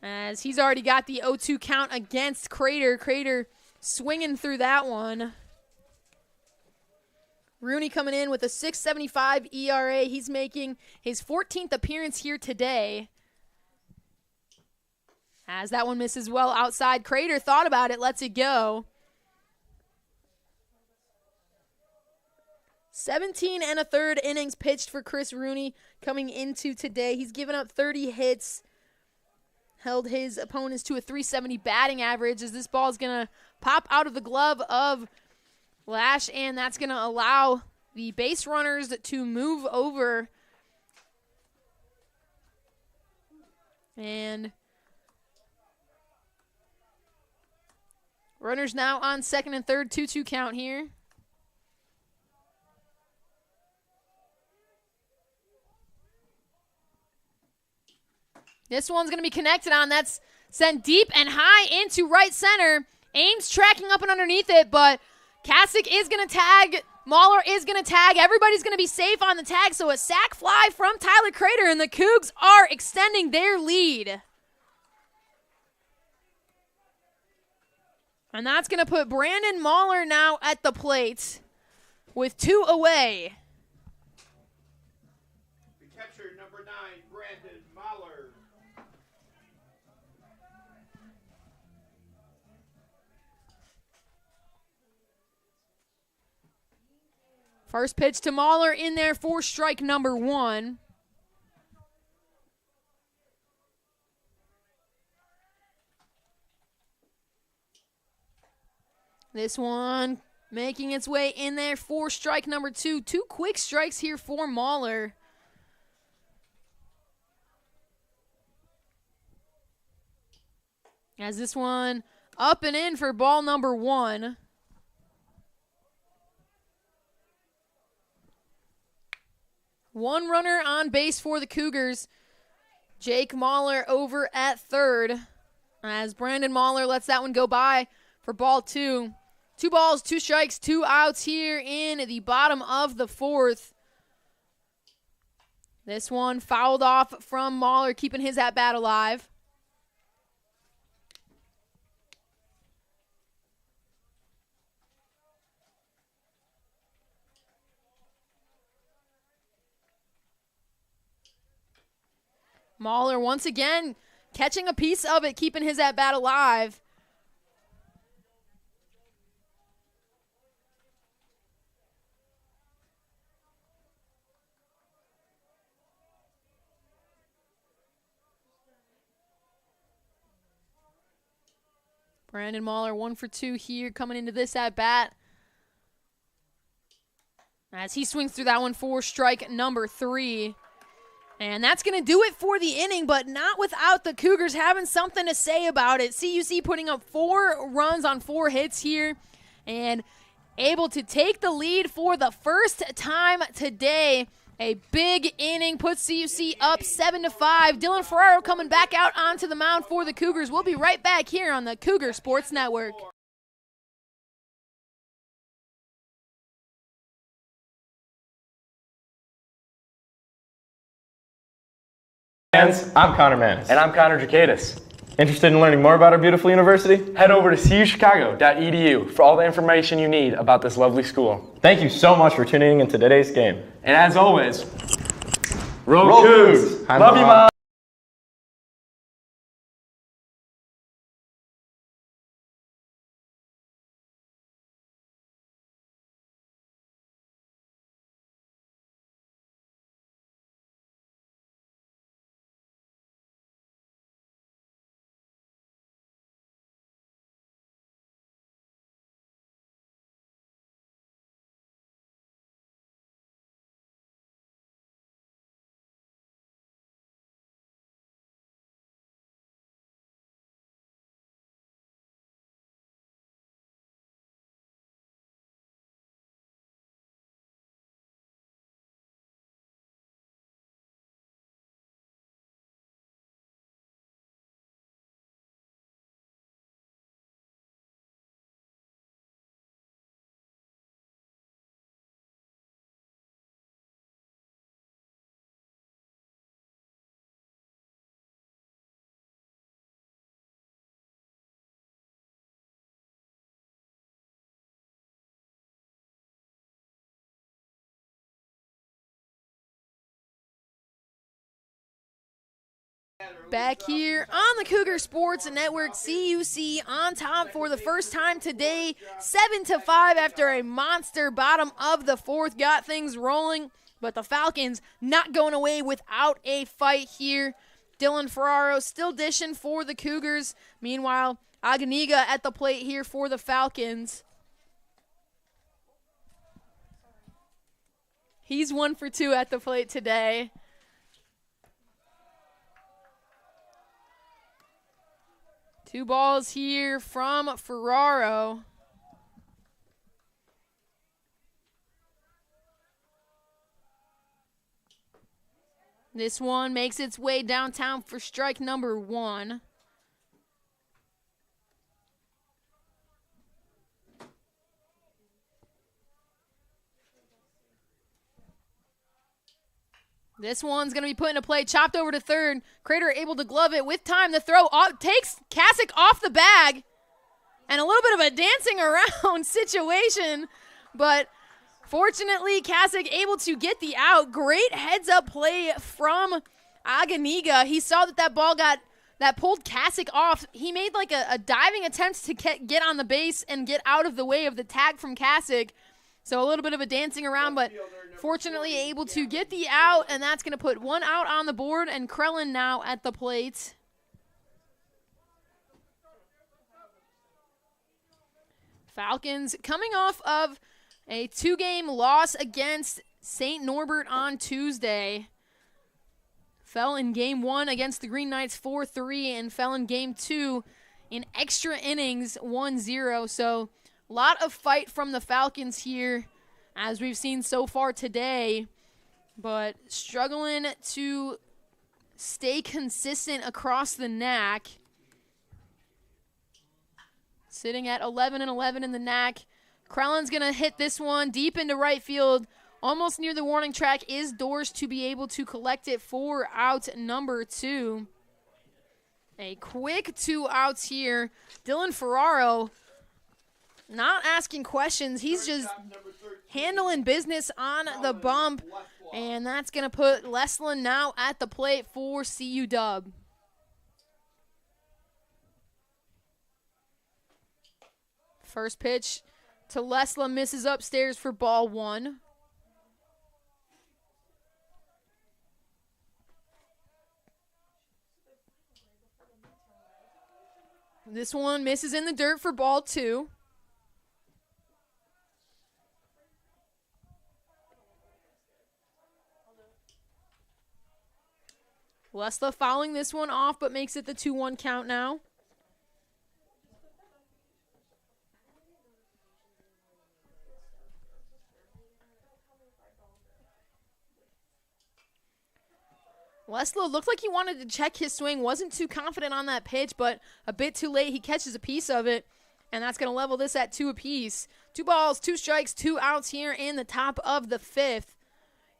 as he's already got the 0-2 count against Crater. Crater swinging through that one. Rooney coming in with a 6.75 ERA. He's making his 14th appearance here today. As that one misses well outside, Crater thought about it, lets it go. 17 1/3 innings pitched for Chris Rooney coming into today. He's given up 30 hits, held his opponents to a 370 batting average, as this ball is going to pop out of the glove of Lash, and that's going to allow the base runners to move over. And runners now on second and third, 2-2 count here. This one's going to be connected on. That's sent deep and high into right center. Ames tracking up and underneath it, but Kasich is going to tag. Mahler is going to tag. Everybody's going to be safe on the tag, so a sac fly from Tyler Crater, and the Cougs are extending their lead. And that's going to put Brandon Mahler now at the plate with 2 away. The catcher, number 9, Brandon Mahler. First pitch to Mahler in there for strike number 1. This one making its way in there for strike number 2. 2 quick strikes here for Mahler. As this one up and in for ball number 1. One runner on base for the Cougars. Jake Mahler over at third, as Brandon Mahler lets that one go by for ball 2. 2 balls, 2 strikes, 2 outs here in the bottom of the 4th. This one fouled off from Mahler, keeping his at-bat alive. Mahler once again catching a piece of it, keeping his at-bat alive. Brandon Mahler 1 for 2 here coming into this at-bat, as he swings through that one for strike number 3. And that's going to do it for the inning, but not without the Cougars having something to say about it. CUC putting up 4 runs on 4 hits here and able to take the lead for the first time today. A big inning puts CUC up 7-5. Dylan Ferraro coming back out onto the mound for the Cougars. We'll be right back here on the Cougar Sports Network. Fans, I'm Connor Manis. And I'm Connor Jacadis. Interested in learning more about our beautiful university? Head over to cuchicago.edu for all the information you need about this lovely school. Thank you so much for tuning into today's game. And as always, roll Cougs! Love you, Mom! Back here on the Cougar Sports Network, CUC on top for the first time today, 7-5 after a monster bottom of the fourth. Got things rolling, but the Falcons not going away without a fight here. Dylan Ferraro still dishing for the Cougars. Meanwhile, Aganiga at the plate here for the Falcons. He's 1 for 2 at the plate today. Two balls here from Ferraro. This one makes its way downtown for strike number 1. This one's going to be put into play, chopped over to third. Crater able to glove it with time. The throw takes Kasich off the bag. And a little bit of a dancing around situation. But fortunately, Kasich able to get the out. Great heads-up play from Aganiga. He saw that ball that pulled Kasich off. He made like a diving attempt to get on the base and get out of the way of the tag from Kasich. So a little bit of a dancing around, but fortunately able to get the out, and that's going to put 1 out on the board, and Krellin now at the plate. Falcons coming off of a 2-game loss against St. Norbert on Tuesday. Fell in Game 1 against the Green Knights 4-3, and fell in Game 2 in extra innings 1-0. So a lot of fight from the Falcons here, as we've seen so far today, but struggling to stay consistent across the NAC. Sitting at 11-11 in the NAC. Krellin's going to hit this one deep into right field. Almost near the warning track is Doors to be able to collect it for out number 2. A quick 2 outs here. Dylan Ferraro not asking questions. He's just handling business on the bump. And that's going to put Leslin now at the plate for CUW. First pitch to Leslin misses upstairs for ball 1. This one misses in the dirt for ball 2. Lesla fouling this one off, but makes it the 2-1 count now. Lesla looked like he wanted to check his swing, wasn't too confident on that pitch, but a bit too late. He catches a piece of it, and that's going to level this at 2 apiece. 2 balls, 2 strikes, 2 outs here in the top of the 5th.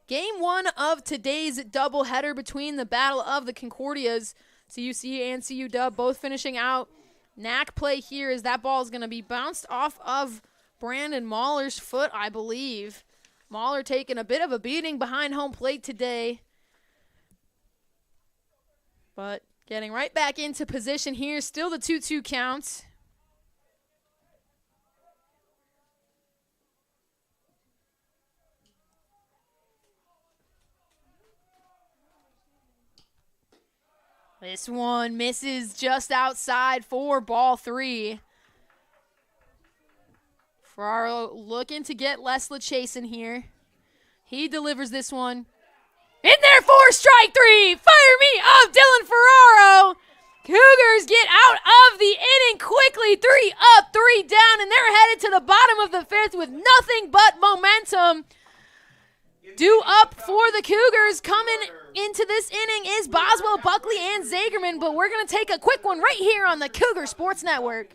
Game 1 of today's doubleheader between the Battle of the Concordias, CUC and CUW both finishing out. NAC play here as that ball is going to be bounced off of Brandon Mahler's foot, I believe. Mahler taking a bit of a beating behind home plate today. But getting right back into position here. Still the 2-2 count. This one misses just outside for ball 3. Ferraro looking to get Lesla chasing here. He delivers this one. In there for strike 3. Fire me up, Dylan Ferraro. Cougars get out of the inning quickly. 3 up, 3 down, and they're headed to the bottom of the 5th with nothing but momentum. Due up for the Cougars coming into this inning is Boswell, Buckley, and Zagerman, but we're going to take a quick one right here on the Cougar Sports Network.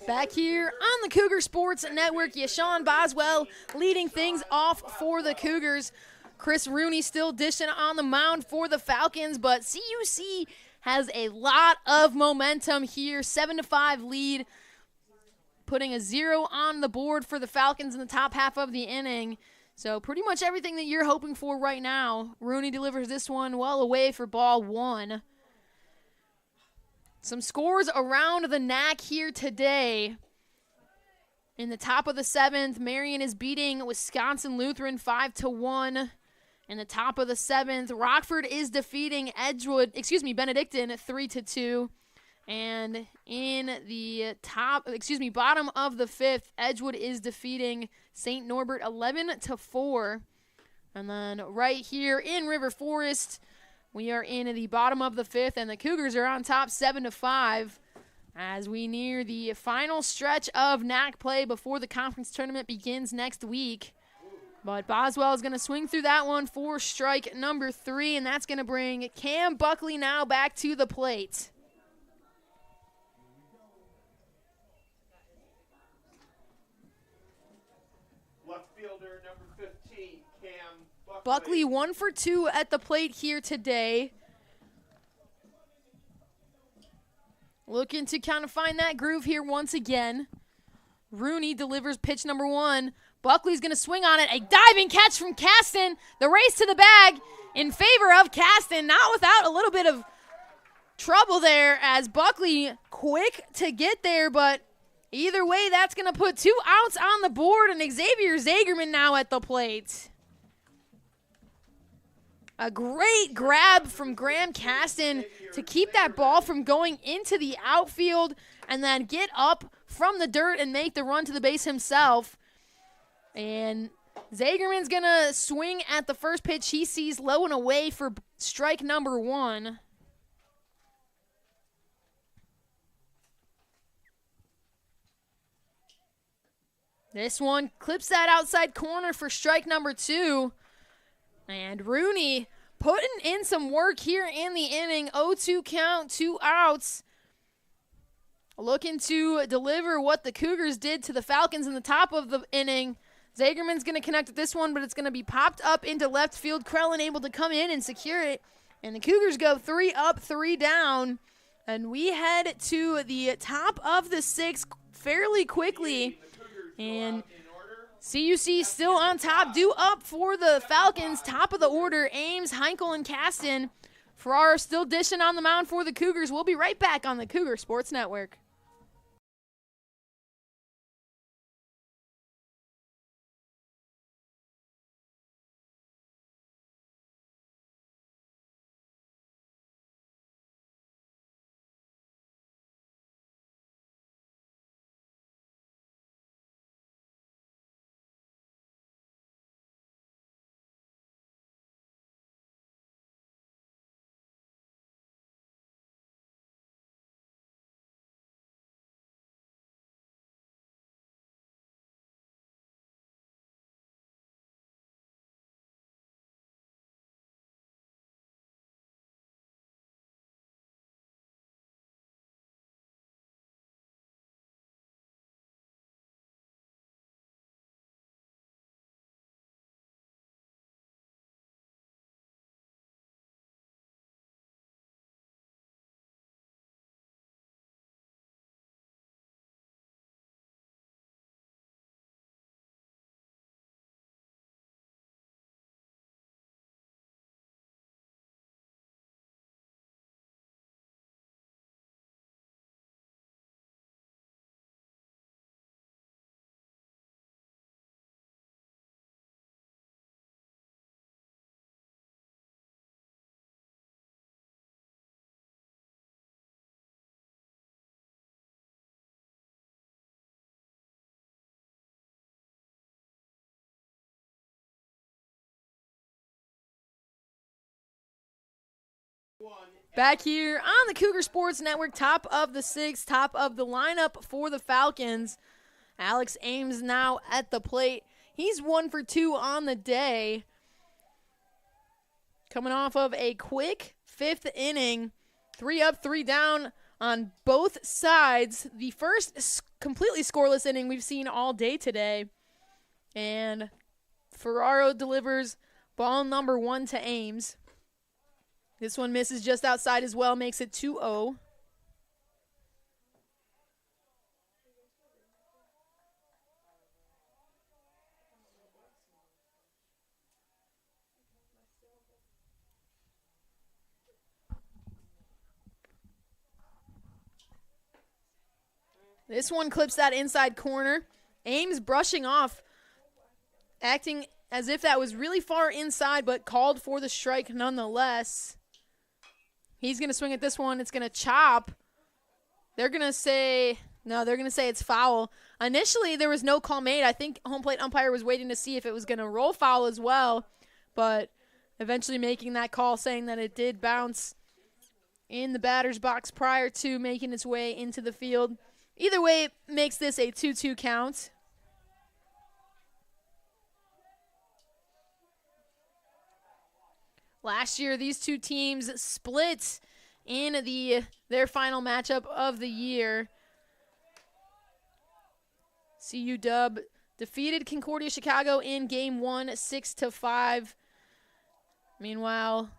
Back here on the Cougar Sports Network, Yashawn Boswell leading things off for the Cougars. Chris Rooney still dishing on the mound for the Falcons, but CUC has a lot of momentum here. 7-5 lead, putting a 0 on the board for the Falcons in the top half of the inning. So pretty much everything that you're hoping for right now. Rooney delivers this one well away for ball 1. Some scores around the NAC here today. In the top of the 7th, Marion is beating Wisconsin Lutheran 5-1. In the top of the 7th, Rockford is defeating Benedictine 3-2. And in the bottom of the 5th, Edgewood is defeating St. Norbert 11-4. And then right here in River Forest, we are in the bottom of the 5th, and the Cougars are on top 7-5 as we near the final stretch of NAC play before the conference tournament begins next week. But Boswell is going to swing through that one for strike number 3, and that's going to bring Cam Buckley now back to the plate. Left fielder number 15, Cam Buckley. Buckley 1 for 2 at the plate here today. Looking to kind of find that groove here once again. Rooney delivers pitch number 1. Buckley's going to swing on it. A diving catch from Caston. The race to the bag in favor of Caston. Not without a little bit of trouble there as Buckley quick to get there. But either way, that's going to put 2 outs on the board. And Xavier Zagerman now at the plate. A great grab from Graham Caston to keep that ball from going into the outfield and then get up from the dirt and make the run to the base himself. And Zagerman's going to swing at the first pitch he sees low and away for strike number 1. This one clips that outside corner for strike number 2. And Rooney putting in some work here in the inning. 0-2 count, 2 outs. Looking to deliver what the Cougars did to the Falcons in the top of the inning. Zagerman's going to connect with this one, but it's going to be popped up into left field. Krellin able to come in and secure it. And the Cougars go 3 up, 3 down. And we head to the top of the 6th fairly quickly. And CUC still on top, due up for the Falcons. Top of the order, Ames, Heinkel, and Caston. Farrar still dishing on the mound for the Cougars. We'll be right back on the Cougar Sports Network. Back here on the Cougar Sports Network, top of the 6th, top of the lineup for the Falcons. Alex Ames now at the plate. He's 1 for 2 on the day. Coming off of a quick 5th inning. 3 up, 3 down on both sides. The first completely scoreless inning we've seen all day today. And Ferraro delivers ball number 1 to Ames. This one misses just outside as well, makes it 2-0. This one clips that inside corner. Ames brushing off, acting as if that was really far inside, but called for the strike nonetheless. He's going to swing at this one. It's going to chop. They're going to say, no, they're going to say it's foul. Initially, there was no call made. I think home plate umpire was waiting to see if it was going to roll foul as well, but eventually making that call, saying that it did bounce in the batter's box prior to making its way into the field. Either way, it makes this a 2-2 count. Last year, these two teams split in their final matchup of the year. CUW defeated Concordia Chicago in Game 1, 6-5. Meanwhile,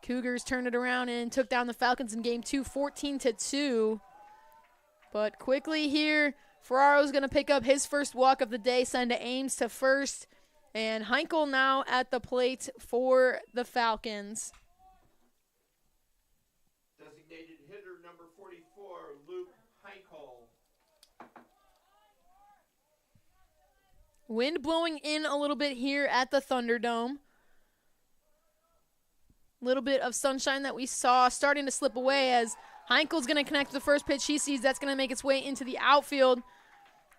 Cougars turned it around and took down the Falcons in Game 2, 14-2. But quickly here, Ferraro's going to pick up his first walk of the day, send to Ames to first. And Heinkel now at the plate for the Falcons. Designated hitter number 44, Luke Heinkel. Wind blowing in a little bit here at the Thunderdome. Little bit of sunshine that we saw starting to slip away as Heinkel's going to connect with the first pitch he sees. That's going to make its way into the outfield.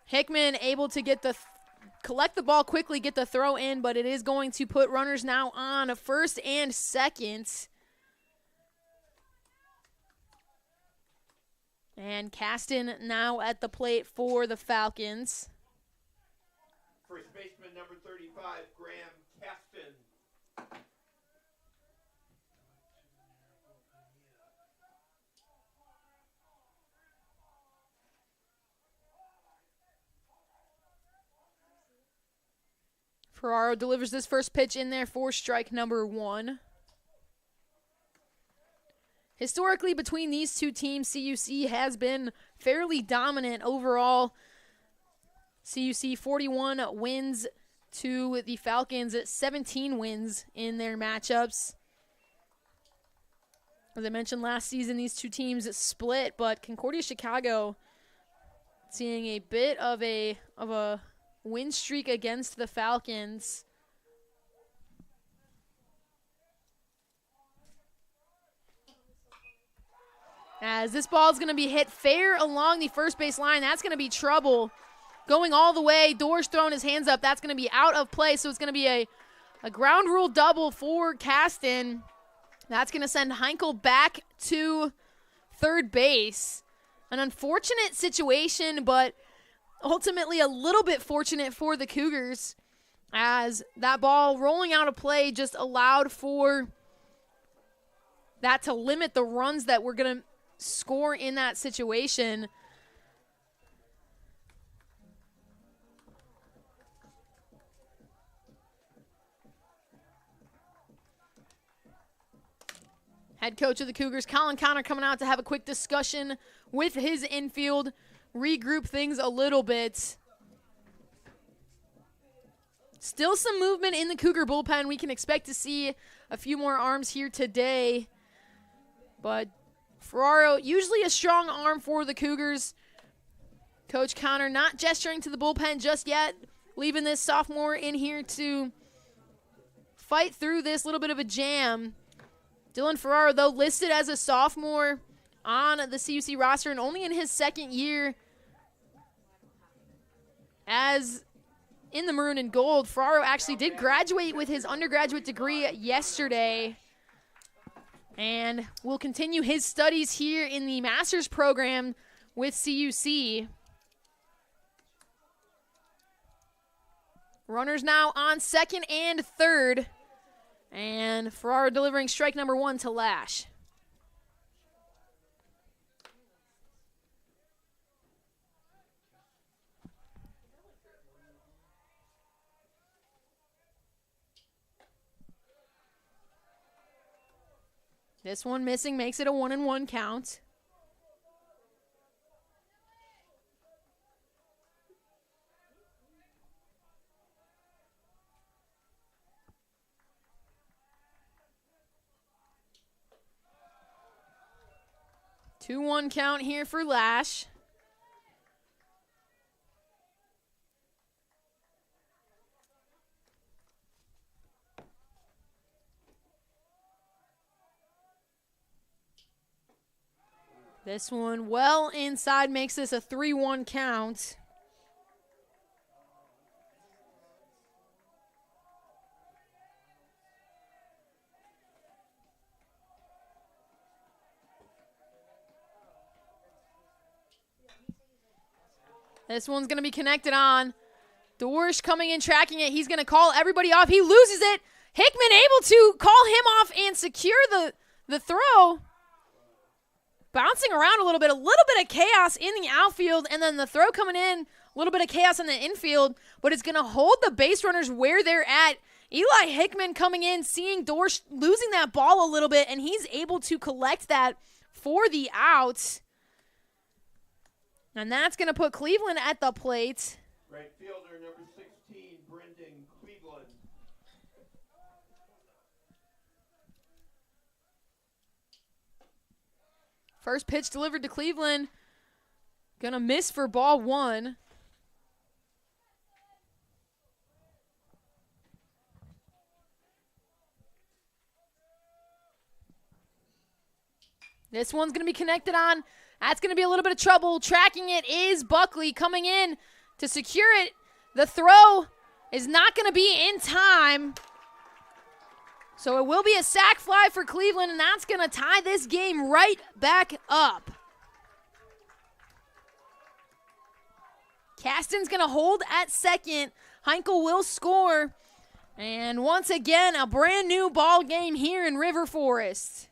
Hickman able to get collect the ball quickly, get the throw in, but it is going to put runners now on first and second. And Caston now at the plate for the Falcons. First baseman number 35, Graham Caston. Ferraro delivers this first pitch in there for strike number 1. Historically, between these two teams, CUC has been fairly dominant overall. CUC 41 wins to the Falcons, 17 wins in their matchups. As I mentioned last season, these two teams split, but Concordia Chicago seeing a bit of a win streak against the Falcons. As this ball is going to be hit fair along the first base line, that's going to be trouble. Going all the way, Doer's throwing his hands up. That's going to be out of play, so it's going to be a ground rule double for Caston. That's going to send Heinkel back to third base. An unfortunate situation, but ultimately a little bit fortunate for the Cougars, as that ball rolling out of play just allowed for that to limit the runs that we're going to score in that situation. Head coach of the Cougars, Colin Connor, coming out to have a quick discussion with his infield, regroup things a little bit. Still some movement in the Cougar bullpen. We can expect to see a few more arms here today. But Ferraro, usually a strong arm for the Cougars. Coach Connor not gesturing to the bullpen just yet, leaving this sophomore in here to fight through this little bit of a jam. Dylan Ferraro, though, listed as a sophomore on the CUC roster and only in his second year as in the maroon and gold. Ferraro actually did graduate with his undergraduate degree yesterday and will continue his studies here in the master's program with CUC. Runners now on second and third. And Ferraro delivering strike number 1 to Lash. This one missing makes it a 1-1 count. Two-one count here for Lash. This one well inside makes this a 3-1 count. This one's going to be connected on. Dorsch coming in, tracking it. He's going to call everybody off. He loses it. Hickman able to call him off and secure the throw. Bouncing around a little bit of chaos in the outfield, and then the throw coming in, a little bit of chaos in the infield, but it's going to hold the base runners where they're at. Eli Hickman coming in, seeing Dorsch losing that ball a little bit, and he's able to collect that for the out. And that's going to put Cleveland at the plate. Right fielder number 16, Brendan Cleveland. First pitch delivered to Cleveland. Going to miss for ball one. This one's going to be connected on. That's going to be a little bit of trouble. Tracking it is Buckley coming in to secure it. The throw is not going to be in time. So it will be a sac fly for Cleveland, and that's going to tie this game right back up. Caston's going to hold at second. Heinkel will score. And once again, a brand new ball game here in River Forest.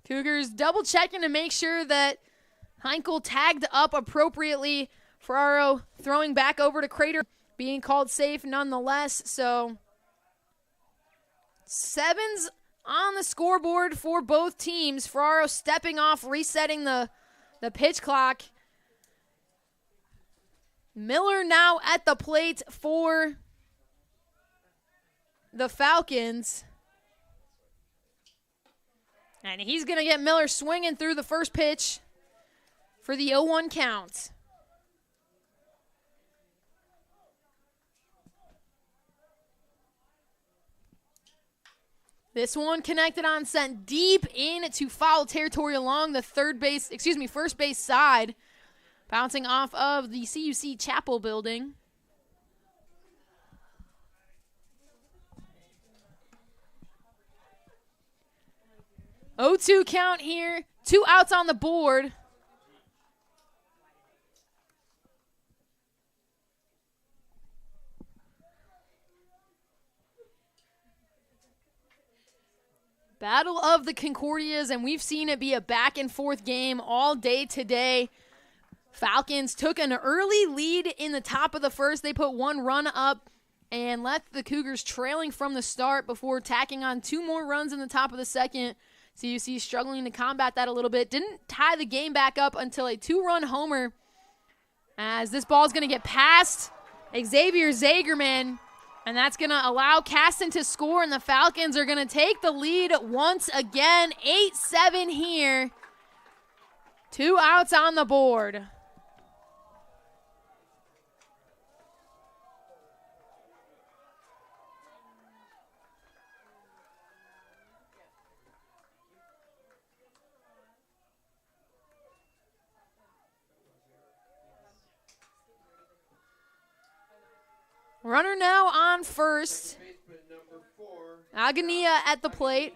Cougars double checking to make sure that Heinkel tagged up appropriately. Ferraro throwing back over to Crater, being called safe nonetheless. So 7's on the scoreboard for both teams. Ferraro stepping off, resetting the pitch clock. Miller now at the plate for the Falcons. And he's going to get Miller swinging through the first pitch for the 0-1 count. This one connected on, sent deep into foul territory along the first base side. Bouncing off of the CUC Chapel building. Oh, 2 count here. 2 outs on the board. Battle of the Concordias, and we've seen it be a back-and-forth game all day today. Falcons took an early lead in the top of the first. They put 1 run up and left the Cougars trailing from the start before tacking on 2 more runs in the top of the second. CUC struggling to combat that a little bit. Didn't tie the game back up until a 2-run homer, as this ball is going to get past Xavier Zagerman, and that's going to allow Caston to score, and the Falcons are going to take the lead once again. 8-7 here. 2 outs on the board. Runner now on first. Agania at the plate.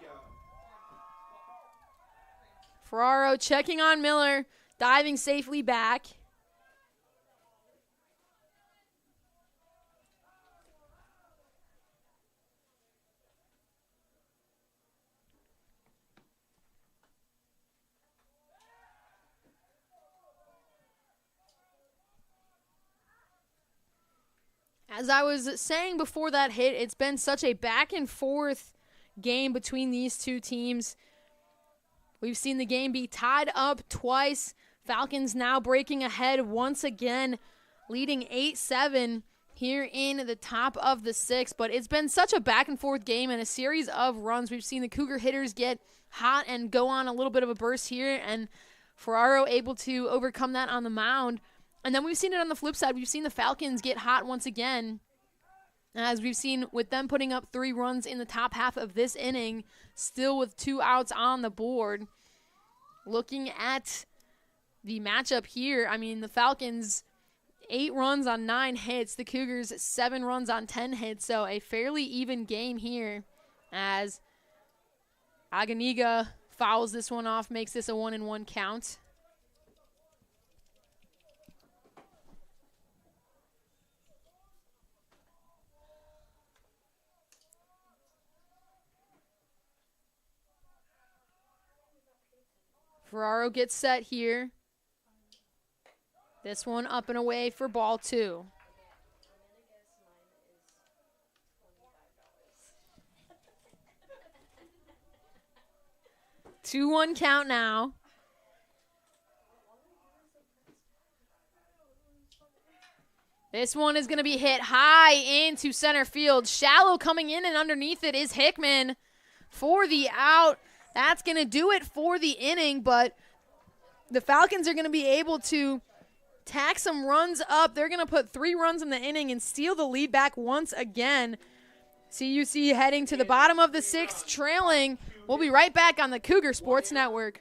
Ferraro checking on Miller, diving safely back. As I was saying before that hit, it's been such a back and forth game between these two teams. We've seen the game be tied up twice. Falcons now breaking ahead once again, leading 8-7 here in the top of the sixth. But it's been such a back and forth game and a series of runs. We've seen the Cougar hitters get hot and go on a little bit of a burst here, and Ferraro able to overcome that on the mound. And then we've seen it on the flip side. We've seen the Falcons get hot once again, as we've seen with them putting up 3 runs in the top half of this inning, still with 2 outs on the board. Looking at the matchup here, I mean, the Falcons 8 runs on 9 hits, the Cougars 7 runs on 10 hits, so a fairly even game here as Aganiga fouls this one off, makes this a 1-1 count. Ferraro gets set here. This one up and away for ball 2. $2-1 count now. This one is going to be hit high into center field. Shallow coming in, and underneath it is Hickman for the out. That's going to do it for the inning, but the Falcons are going to be able to tack some runs up. They're going to put 3 runs in the inning and steal the lead back once again. CUC heading to the bottom of the 6th, trailing. We'll be right back on the Cougar Sports Network.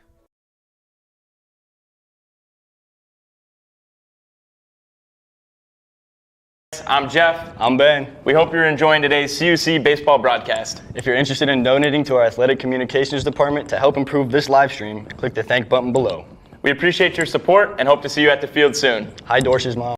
I'm Jeff. I'm Ben. We hope you're enjoying today's CUC Baseball broadcast. If you're interested in donating to our athletic communications department to help improve this live stream, click the thank button below. We appreciate your support and hope to see you at the field soon. Hi, Dorsh's mom.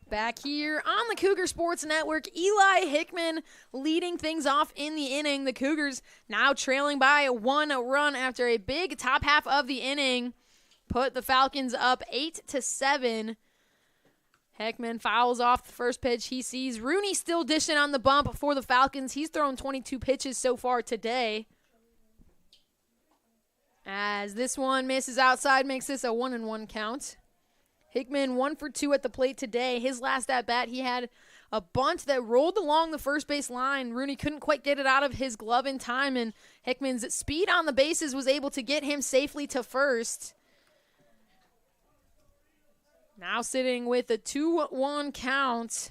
Back here on the Cougar Sports Network, Eli Hickman leading things off in the inning. The Cougars now trailing by 1 run after a big top half of the inning. Put the Falcons up 8-7. Hickman fouls off the first pitch he sees. Rooney still dishing on the bump for the Falcons. He's thrown 22 pitches so far today. As this one misses outside, makes this a 1-1 count. Hickman 1 for 2 at the plate today. His last at-bat, he had a bunt that rolled along the first base line. Rooney couldn't quite get it out of his glove in time, and Hickman's speed on the bases was able to get him safely to first. Now sitting with a 2-1 count.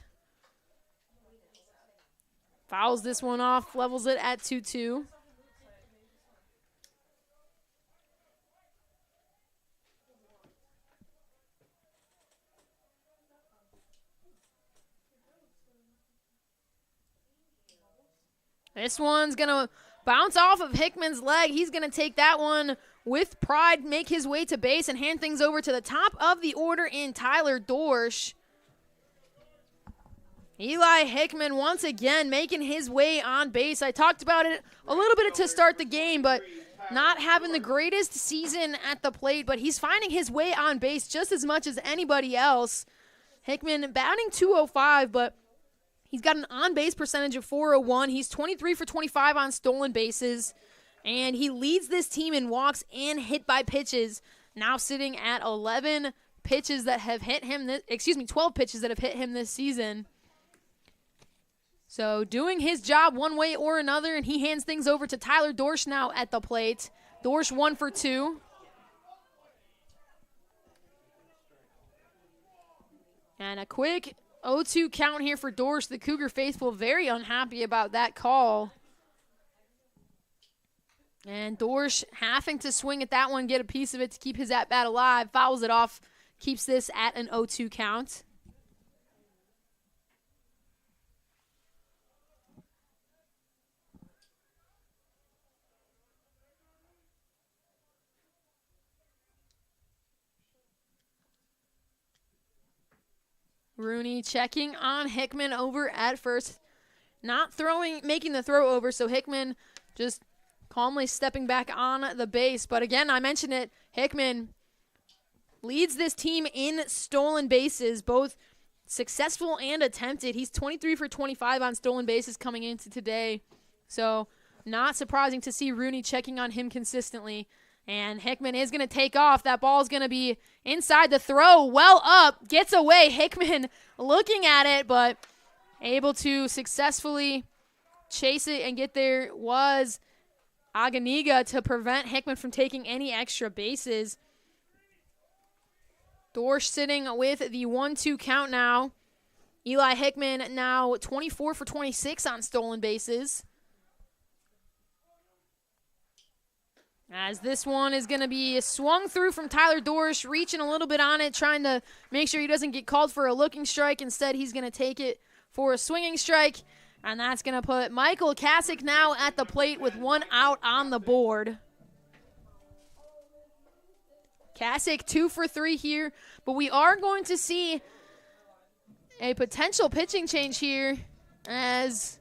Fouls this one off, levels it at 2-2. This one's going to bounce off of Hickman's leg. He's going to take that one with pride, make his way to base, and hand things over to the top of the order in Tyler Dorsch. Eli Hickman once again making his way on base. I talked about it a little bit to start the game, but not having the greatest season at the plate, but he's finding his way on base just as much as anybody else. Hickman batting .205, but he's got an on-base percentage of .401. He's 23 for 25 on stolen bases, and he leads this team in walks and hit by pitches, now sitting at 11 pitches that have hit him 12 pitches that have hit him this season. So doing his job one way or another, and he hands things over to Tyler Dorsch now at the plate. Dorsch 1 for 2. And a quick 0-2 count here for Dorsch. The Cougar faithful very unhappy about that call. And Dorsch having to swing at that one, get a piece of it to keep his at-bat alive. Fouls it off, keeps this at an 0-2 count. Rooney checking on Hickman over at first. Not making the throw over, so Hickman just calmly stepping back on the base. But again, I mentioned it, Hickman leads this team in stolen bases, both successful and attempted. He's 23 for 25 on stolen bases coming into today. So not surprising to see Rooney checking on him consistently. And Hickman is going to take off. That ball is going to be inside the throw, well up, gets away. Hickman looking at it, but able to successfully chase it and get there was Aganiga to prevent Hickman from taking any extra bases. Dorsch sitting with the 1-2 count now. Eli Hickman now 24 for 26 on stolen bases. As this one is going to be swung through from Tyler Dorsch, reaching a little bit on it, trying to make sure he doesn't get called for a looking strike. Instead, he's going to take it for a swinging strike, and that's going to put Michael Kasich now at the plate with 1 out on the board. Kasich 2 for 3 here, but we are going to see a potential pitching change here as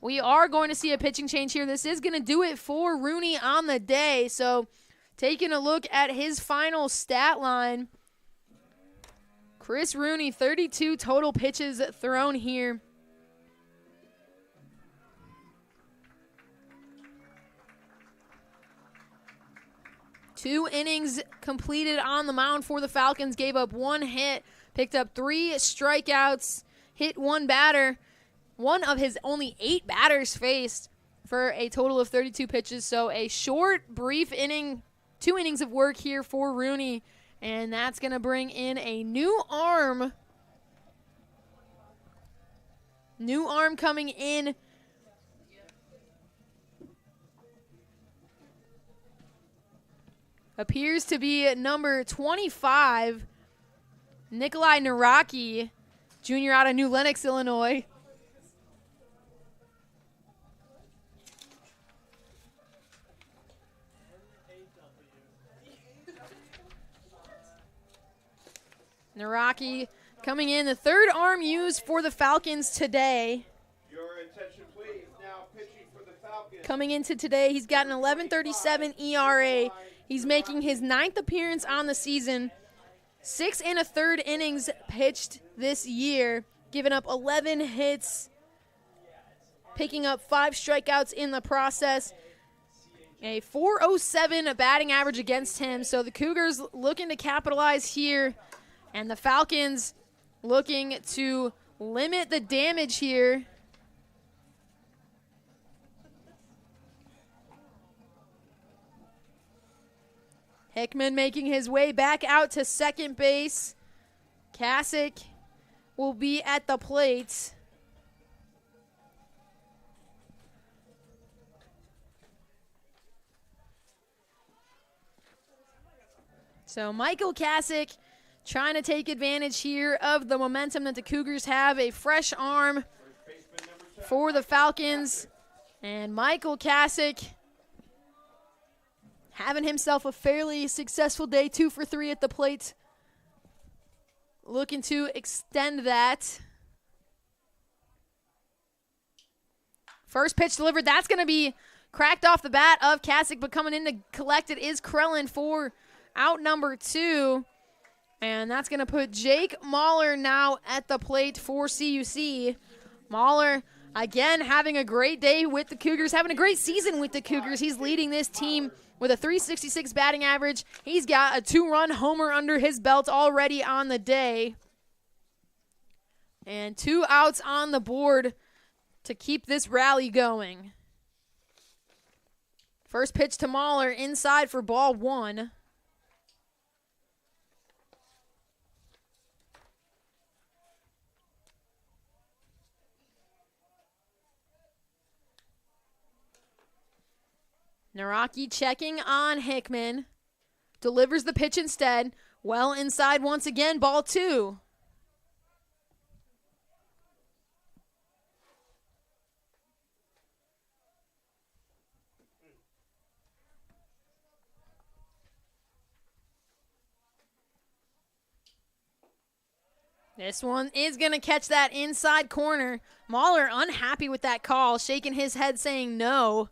we are going to see a pitching change here. This is going to do it for Rooney on the day. So taking a look at his final stat line, Chris Rooney, 32 total pitches thrown here. Two innings completed on the mound for the Falcons, gave up 1 hit, picked up 3 strikeouts, hit 1 batter. One of his only 8 batters faced for a total of 32 pitches. So a short, brief inning, 2 innings of work here for Rooney. And that's going to bring in a new arm. New arm coming in. Appears to be number 25, Nikolai Naraki, Jr. out of New Lenox, Illinois. Naraki coming in, the 3rd arm used for the Falcons today. Your attention, please. Now pitching for the Falcons. Coming into today, he's got an 11.37 ERA. He's making his 9th appearance on the season. 6 1/3 innings pitched this year, giving up 11 hits, picking up 5 strikeouts in the process. A .407 batting average against him. So the Cougars looking to capitalize here. And the Falcons looking to limit the damage here. Hickman making his way back out to second base. Kasich will be at the plate. So Michael Kasich trying to take advantage here of the momentum that the Cougars have. A fresh arm for the Falcons. And Michael Kasich having himself a fairly successful day, 2 for 3 at the plate. Looking to extend that. First pitch delivered. That's going to be cracked off the bat of Kasich, but coming in to collect it is Krellin for out number 2. And that's going to put Jake Mahler now at the plate for CUC. Mahler, again, having a great day with the Cougars, having a great season with the Cougars. He's leading this team with a .366 batting average. He's got a 2-run homer under his belt already on the day. And 2 outs on the board to keep this rally going. First pitch to Mahler, inside for ball 1. Naraki checking on Hickman. Delivers the pitch instead. Well inside once again, ball 2. This one is going to catch that inside corner. Mahler unhappy with that call, shaking his head saying no.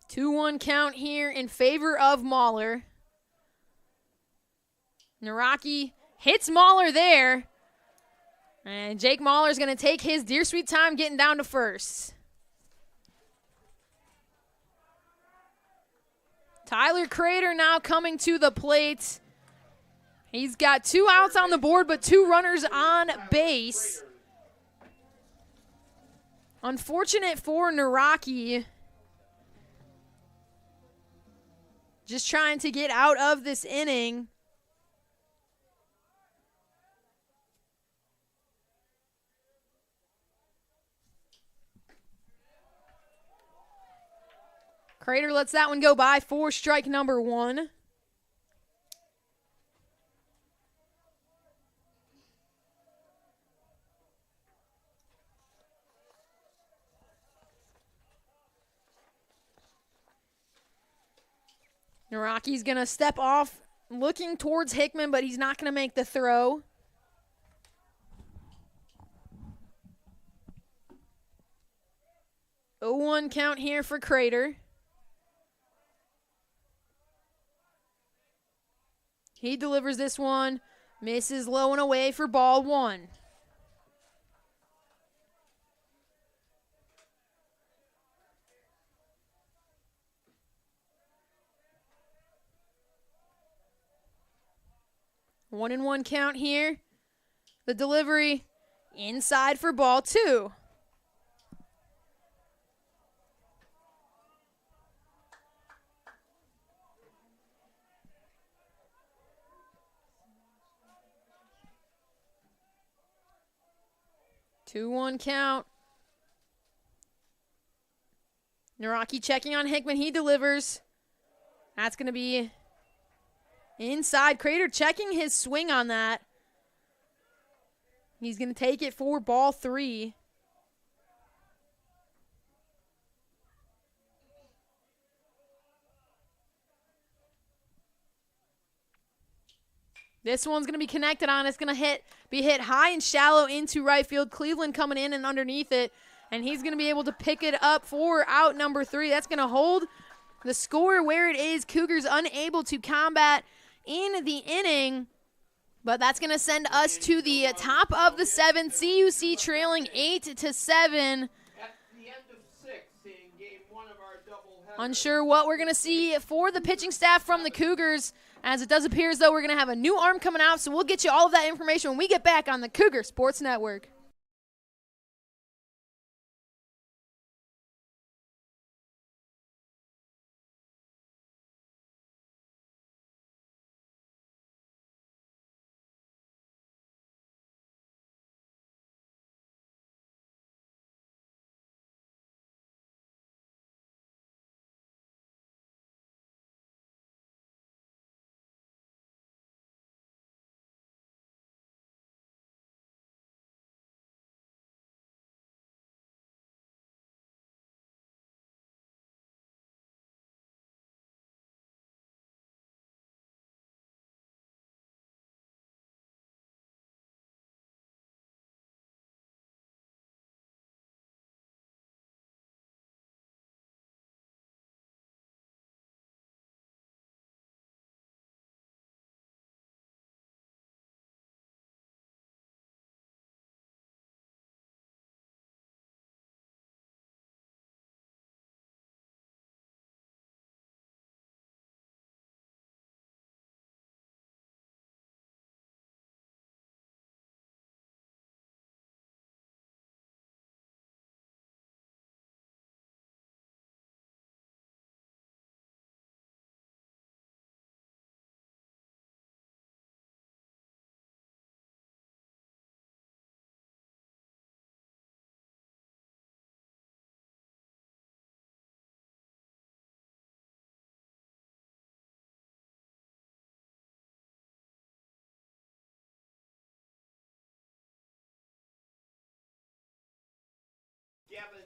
Two-one count here in favor of Mahler. Naraki hits Mahler there. And Jake Mahler's going to take his dear sweet time getting down to first. Tyler Crater now coming to the plate. He's got 2 outs on the board, but 2 runners on base. Unfortunate for Naraki. Just trying to get out of this inning. Crater lets that one go by for strike number 1. Naraki's going to step off looking towards Hickman, but he's not going to make the throw. Oh, 1 count here for Crater. He delivers this one, misses low and away for ball 1. One and 1 count here. The delivery inside for ball 2. Two-one count. Naraki checking on Hickman. He delivers. That's going to be inside. Crater checking his swing on that. He's going to take it for ball 3. This one's going to be connected on. It's going to be hit high and shallow into right field. Cleveland coming in and underneath it. And he's going to be able to pick it up for out number 3. That's going to hold the score where it is. Cougars unable to combat in the inning. But that's going to send us to the top of the 7th. CUC trailing 8-7. At the end of 6 in game 1 of our doubleheader. Unsure what we're going to see for the pitching staff from the Cougars, as it does appear as though we're going to have a new arm coming out. So we'll get you all of that information when we get back on the Cougar Sports Network.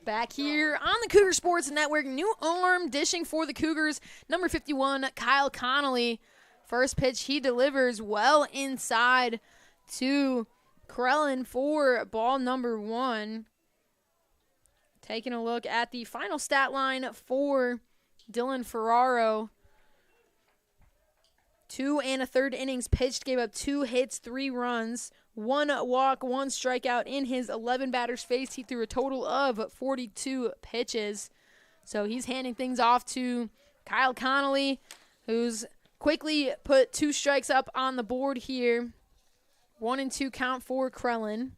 Back here on the Cougar Sports Network, new arm dishing for the Cougars, number 51, Kyle Connolly. First pitch he delivers well inside to Krellin for ball number 1. Taking a look at the final stat line for Dylan Ferraro. 2 1/3 innings pitched, gave up 2 hits, 3 runs, 1 walk, 1 strikeout in his 11 batters faced. He threw a total of 42 pitches. So he's handing things off to Kyle Connolly, who's quickly put 2 strikes up on the board here. 1-2 count for Krellin.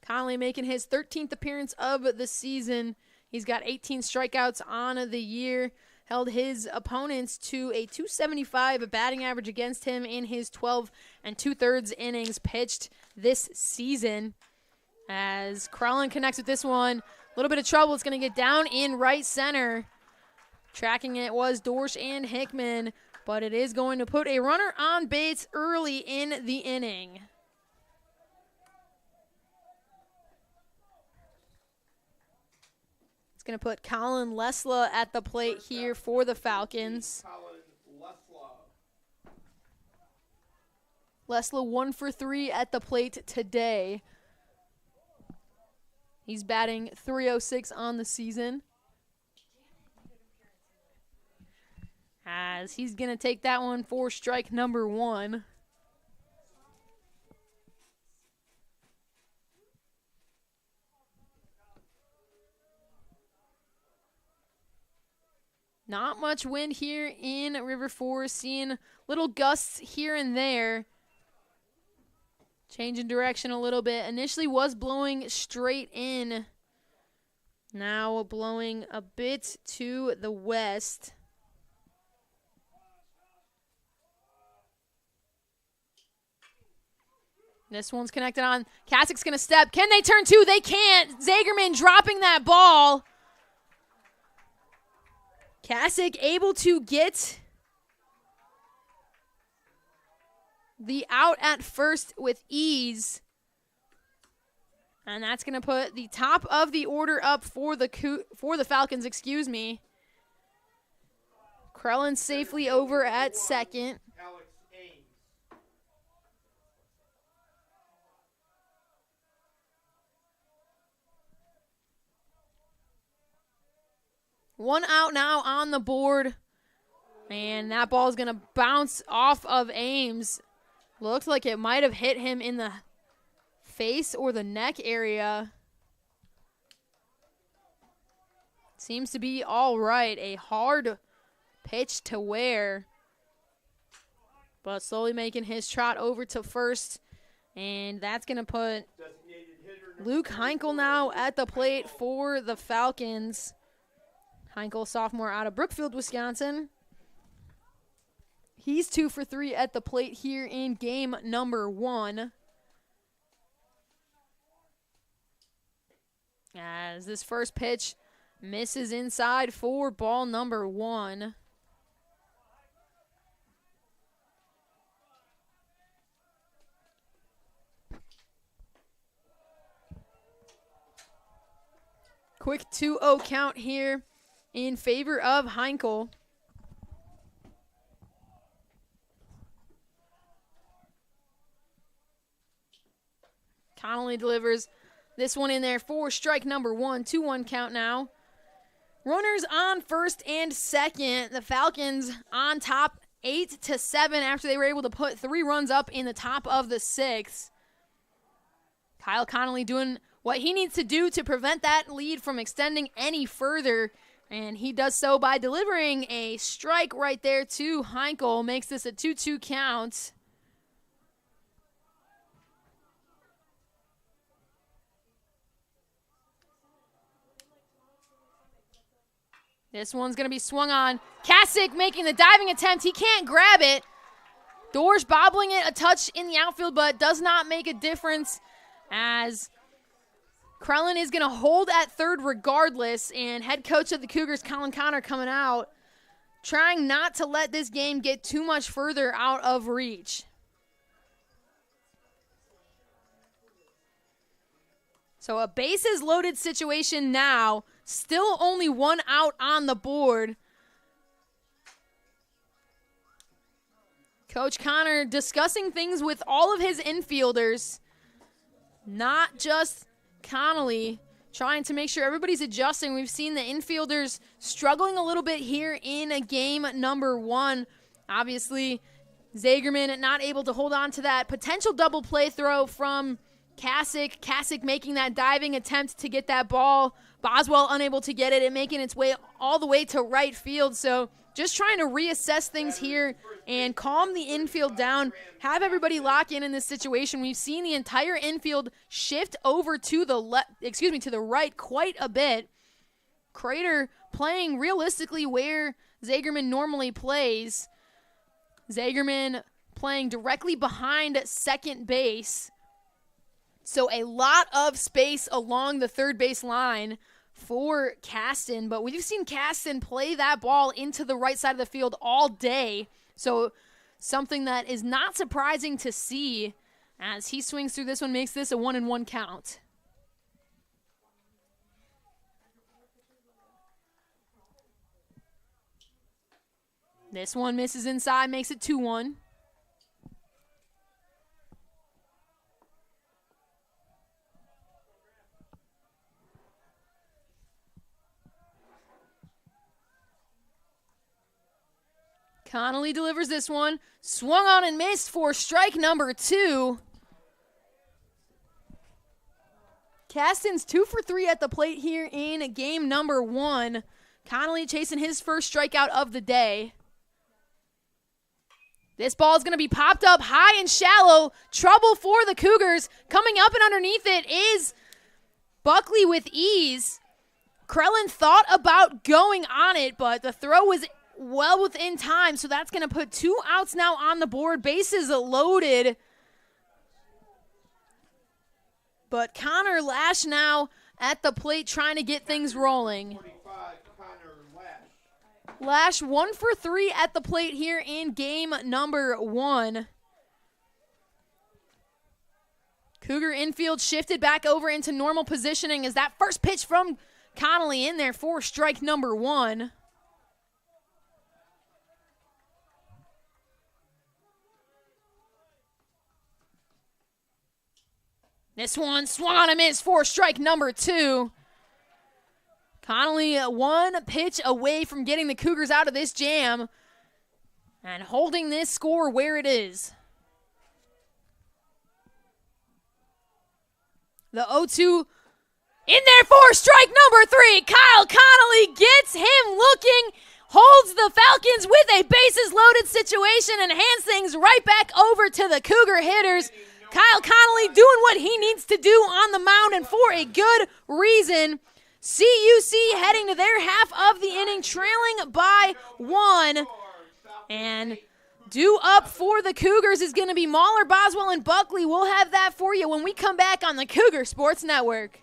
Connolly making his 13th appearance of the season. He's got 18 strikeouts on the year. Held his opponents to a .275 batting average against him in his 12 2/3 innings pitched this season. As Krellin connects with this one, a little bit of trouble. It's going to get down in right center. Tracking it was Dorsch and Hickman, but it is going to put a runner on base early in the inning. It's going to put Colin Lesla at the plate here for the Falcons. Lesla 1 for 3 at the plate today. He's batting .306 on the season. As he's going to take that one for strike number 1. Not much wind here in River Forest, seeing little gusts here and there. Changing direction a little bit. Initially was blowing straight in. Now blowing a bit to the west. This one's connected on. Kasik's going to step. Can they turn 2? They can't. Zagerman dropping that ball. Kasich able to get the out at first with ease. And that's going to put the top of the order up for the Falcons, excuse me. Krellin safely over at second. One out now on the board. And that ball is going to bounce off of Ames. Looks like it might have hit him in the face or the neck area. Seems to be all right. A hard pitch to wear. But slowly making his trot over to first. And that's going to put Luke Heinkel now at the plate for the Falcons. Heinkel, sophomore out of Brookfield, Wisconsin. He's 2 for 3 at the plate here in game number 1. As this first pitch misses inside for ball number 1. Quick 2-0 count here in favor of Heinkel. Connolly delivers this one in there for strike number 1. 2-1 count now. Runners on first and second. The Falcons on top 8-7 after they were able to put 3 runs up in the top of the 6th. Kyle Connolly doing what he needs to do to prevent that lead from extending any further. And he does so by delivering a strike right there to Heinkel. Makes this a 2-2 count. This one's going to be swung on. Kasich making the diving attempt. He can't grab it. Dorsch bobbling it a touch in the outfield, but does not make a difference as Krellin is going to hold at third regardless, and head coach of the Cougars, Colin Connor, coming out, trying not to let this game get too much further out of reach. So a bases loaded situation now. Still only one out on the board. Coach Connor discussing things with all of his infielders. Not just Connolly. Trying to make sure everybody's adjusting. We've seen the infielders struggling a little bit here in game number 1. Obviously, Zagerman not able to hold on to that potential double play throw from Kasich. Kasich making that diving attempt to get that ball. Boswell unable to get it and making its way all the way to right field. So just trying to reassess things here and calm the infield down, have everybody lock in this situation. We've seen the entire infield shift over to the to the right quite a bit. Crater playing realistically where Zagerman normally plays. Zagerman playing directly behind second base. So a lot of space along the third base line for Caston, but we've seen Caston play that ball into the right side of the field all day. So something that is not surprising to see as he swings through this one, makes this a 1-1 count. This one misses inside, makes it 2-1. Connolly delivers this one. Swung on and missed for strike number 2. Caston's 2 for 3 at the plate here in game number 1. Connolly chasing his first strikeout of the day. This ball is going to be popped up high and shallow. Trouble for the Cougars. Coming up and underneath it is Buckley with ease. Krellin thought about going on it, but the throw was well within time, so that's going to put 2 outs now on the board. Bases loaded. But Connor Lash now at the plate trying to get things rolling. Lash 1 for 3 at the plate here in game number 1. Cougar infield shifted back over into normal positioning as that first pitch from Connolly in there for strike number 1. This one swung on a miss for strike number 2. Connolly 1 pitch away from getting the Cougars out of this jam and holding this score where it is. The 0-2 in there for strike number 3. Kyle Connolly gets him looking, holds the Falcons with a bases loaded situation and hands things right back over to the Cougar hitters. Kyle Connolly doing what he needs to do on the mound and for a good reason. CUC heading to their half of the inning, trailing by 1. And due up for the Cougars is going to be Mahler, Boswell, and Buckley. We'll have that for you when we come back on the Cougar Sports Network.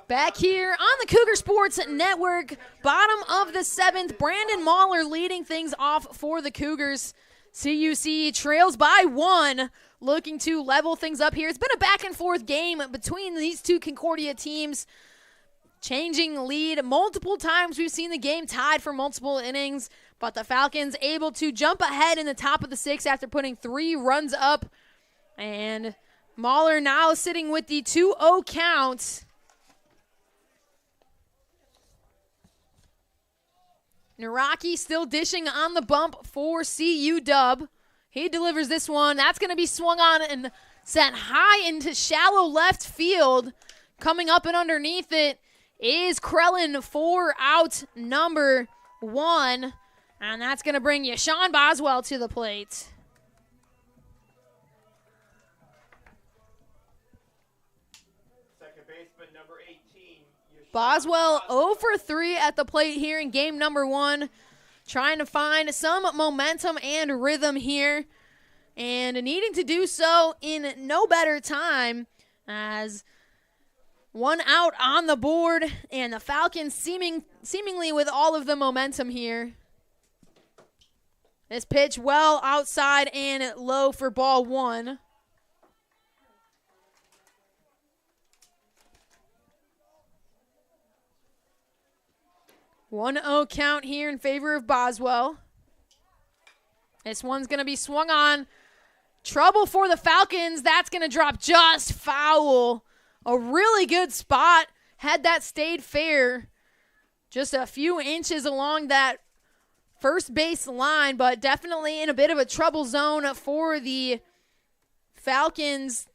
Back here on the Cougar Sports Network, bottom of the 7th, Brandon Mahler leading things off for the Cougars. CUC trails by 1, looking to level things up here. It's been a back-and-forth game between these two Concordia teams, changing lead multiple times. We've seen the game tied for multiple innings, but the Falcons able to jump ahead in the top of the 6th after putting 3 runs up. And Mahler now sitting with the 2-0 count. Naraki still dishing on the bump for CUW. He delivers this one. That's going to be swung on and sent high into shallow left field. Coming up and underneath it is Krellin for out number 1. And that's going to bring Yashawn Boswell to the plate. Second baseman, number 18. Boswell 0 for 3 at the plate here in game number 1. Trying to find some momentum and rhythm here. And needing to do so in no better time, as 1 out on the board. And the Falcons seemingly with all of the momentum here. This pitch well outside and low for ball 1. One 0 count here in favor of Boswell. This one's going to be swung on. Trouble for the Falcons. That's going to drop just foul. A really good spot. Had that stayed fair. Just a few inches along that first base line, but definitely in a bit of a trouble zone for the Falcons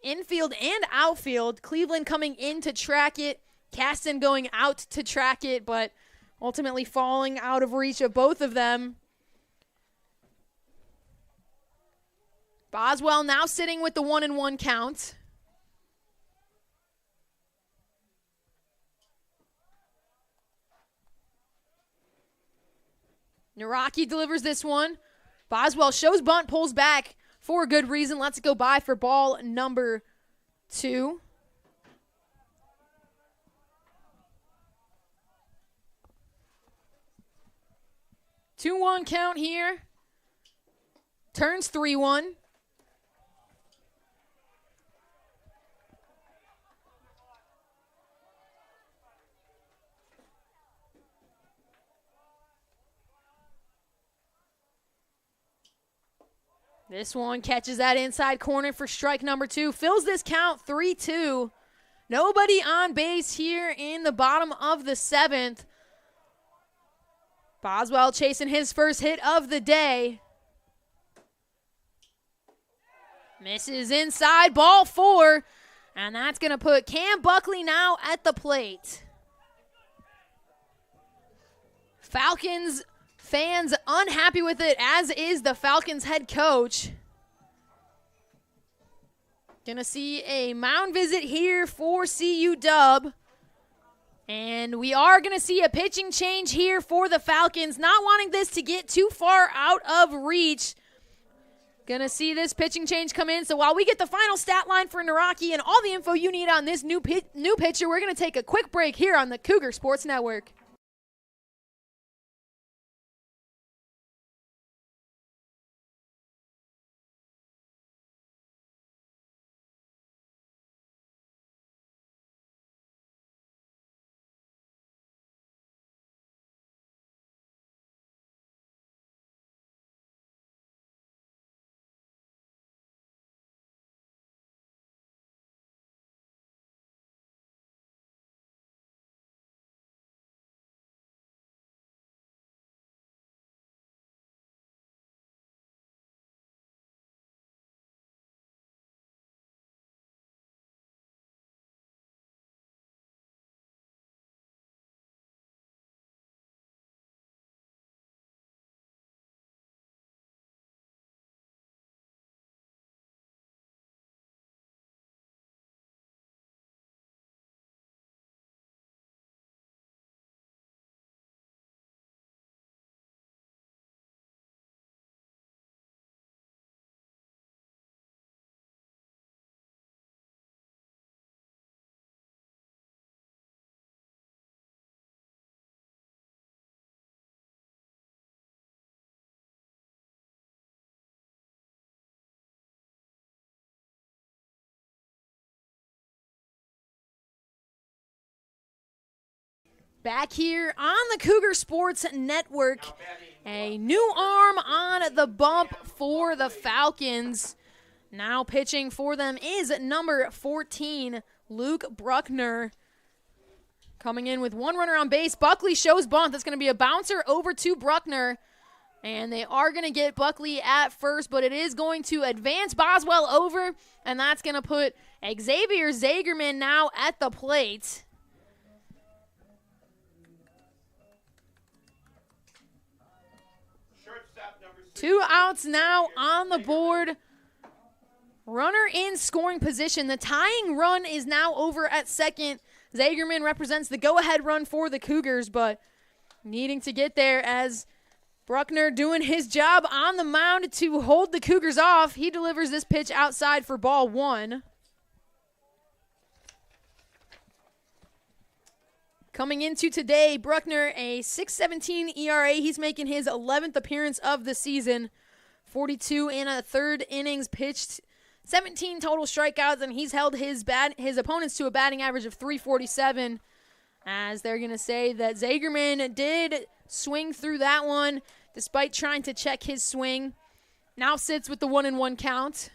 infield and outfield. Cleveland coming in to track it. Caston going out to track it, but ultimately falling out of reach of both of them. Boswell now sitting with the 1-1 count. Naraki delivers this one. Boswell shows bunt, pulls back for a good reason. Lets it go by for ball number 2. Two-one count here. Turns 3-1. This one catches that inside corner for strike number 2. Fills this count 3-2. Nobody on base here in the bottom of the 7th. Boswell chasing his first hit of the day. Misses inside, ball 4. And that's going to put Cam Buckley now at the plate. Falcons fans unhappy with it, as is the Falcons head coach. Gonna see a mound visit here for CUW. And we are gonna see a pitching change here for the Falcons, not wanting this to get too far out of reach. Gonna see this pitching change come in. So while we get the final stat line for Naraki and all the info you need on this new pitcher, we're gonna take a quick break here on the Cougar Sports Network. Back here on the Cougar Sports Network, a new arm on the bump for the Falcons. Now pitching for them is number 14, Luke Bruckner. Coming in with one runner on base. Buckley shows bunt. That's going to be a bouncer over to Bruckner. And they are going to get Buckley at first, but it is going to advance Boswell over, and that's going to put Xavier Zagerman now at the plate. Two outs now on the board. Runner in scoring position. The tying run is now over at second. Zagerman represents the go-ahead run for the Cougars, but needing to get there as Bruckner doing his job on the mound to hold the Cougars off. He delivers this pitch outside for ball one. Coming into today, Bruckner, a 6.17 ERA. He's making his 11th appearance of the season. 42 and a third innings pitched, 17 total strikeouts, and he's held his opponents to a batting average of .347. As they're going to say that Zagerman did swing through that one, despite trying to check his swing. Now sits with the 1-1 count.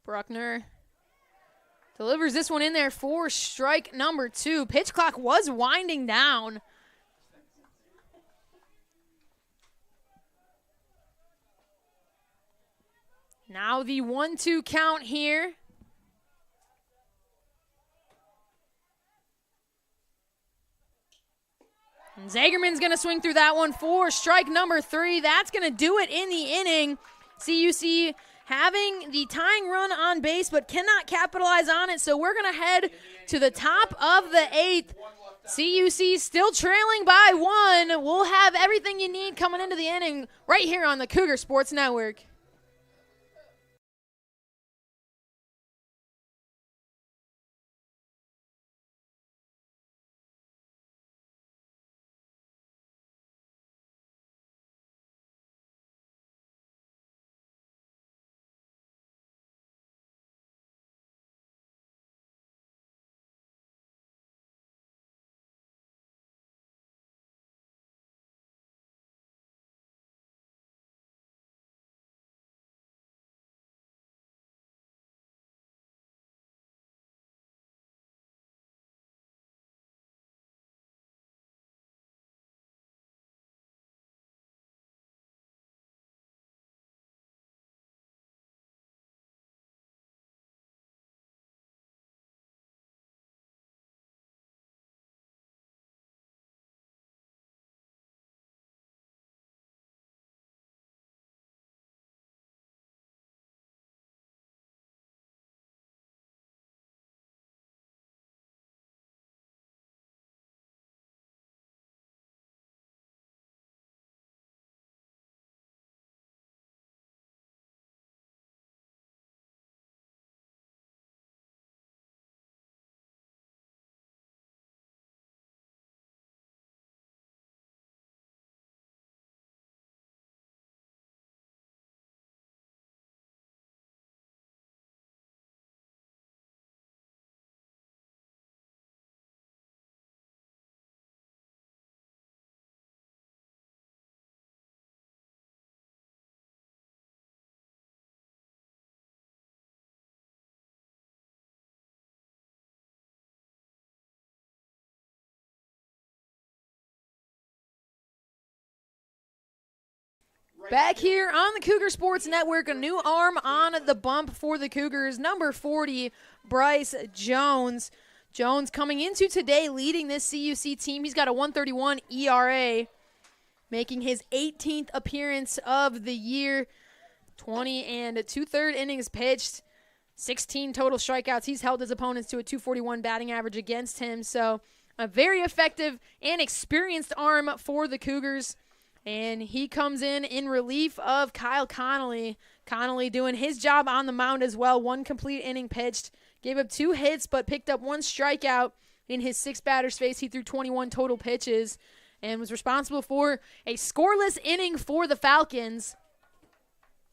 Bruckner delivers this one in there for strike number 2. Pitch clock was winding down. Now the 1-2 count here. And Zagerman's going to swing through that one for strike number 3. That's going to do it in the inning. CUC having the tying run on base but cannot capitalize on it, so we're going to head to the top of the 8th. CUC still trailing by 1. We'll have everything you need coming into the inning right here on the Cougar Sports Network. Back here on the Cougar Sports Network, a new arm on the bump for the Cougars, number 40, Bryce Jones. Jones coming into today leading this CUC team. He's got a 1.31 ERA, making his 18th appearance of the year. 20 and 2/3 innings pitched, 16 total strikeouts. He's held his opponents to a .241 batting average against him. So a very effective and experienced arm for the Cougars. And he comes in relief of Kyle Connolly. Connolly doing his job on the mound as well. 1 complete inning pitched. Gave up 2 hits but picked up 1 strikeout in his 6 batters faced. He threw 21 total pitches. and was responsible for a scoreless inning for the Falcons.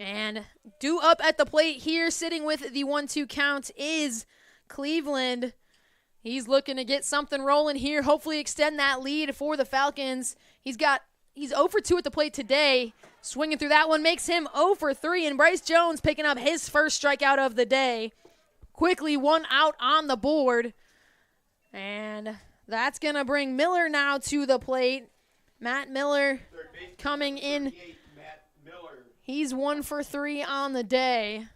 And due up at the plate here, sitting with the 1-2 count, is Cleveland. He's looking to get something rolling here, hopefully extend that lead for the Falcons. He's 0 for 2 at the plate today. Swinging through that one makes him 0 for 3, and Bryce Jones picking up his first strikeout of the day. Quickly 1 out on the board. And that's going to bring Miller now to the plate. Matt Miller coming in. Matt Miller. He's 1 for 3 on the day.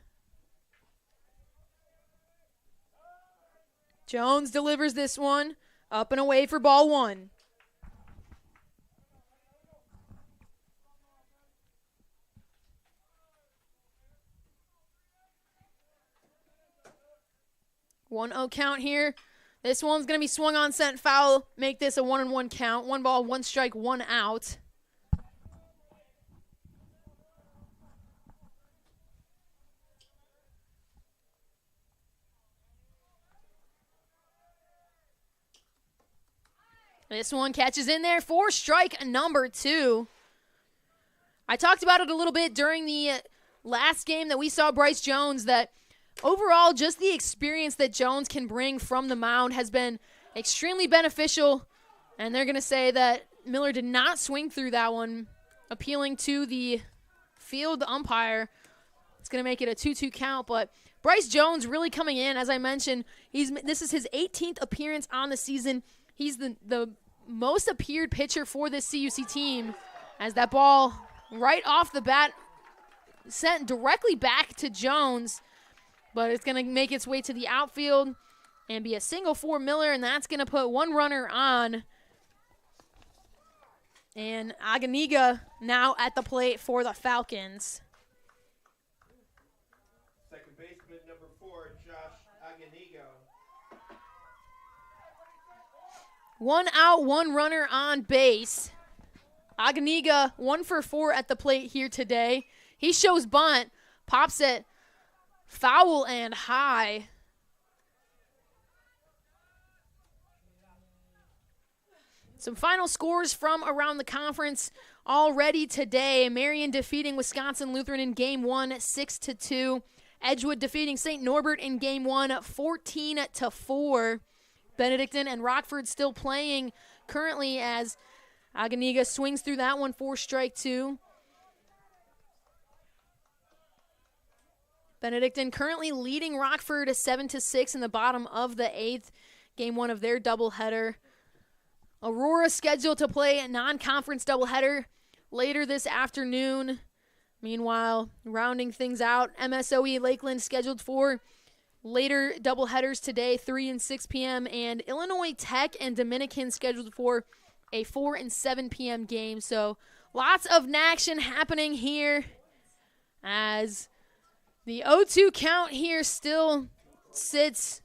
Jones delivers this one. Up and away for ball 1. One 0 count here. This one's going to be swung on, sent foul. Make this a 1-1 count. 1 ball, 1 strike, 1 out. This one catches in there for strike number 2. I talked about it a little bit during the last game that we saw Bryce Jones, that overall just the experience that Jones can bring from the mound has been extremely beneficial. And they're going to say that Miller did not swing through that one, appealing to the field umpire. It's going to make it a 2-2 count, but Bryce Jones really coming in. As I mentioned, this is his 18th appearance on the season. He's the most appeared pitcher for this CUC team, as that ball right off the bat sent directly back to Jones, but it's going to make its way to the outfield and be a single for Miller, and that's going to put 1 runner on. And Aganiga now at the plate for the Falcons. Second baseman number 4, Josh Aganigo. 1 out, 1 runner on base. Aganiga 1 for 4 at the plate here today. He shows bunt, pops it foul and high. Some final scores from around the conference already today. Marion defeating Wisconsin Lutheran in Game 1, 6-2. Edgewood defeating St. Norbert in Game 1, 14-4. Benedictine and Rockford still playing currently as Aganiga swings through that one for strike 2. Benedictine currently leading Rockford 7-6 in the bottom of the 8th. Game 1 of their doubleheader. Aurora scheduled to play a non-conference doubleheader later this afternoon. Meanwhile, rounding things out, MSOE Lakeland scheduled for later doubleheaders today, 3 and 6 p.m., and Illinois Tech and Dominican scheduled for a 4 and 7 p.m. game. So lots of action happening here as the 0-2 count here still sits,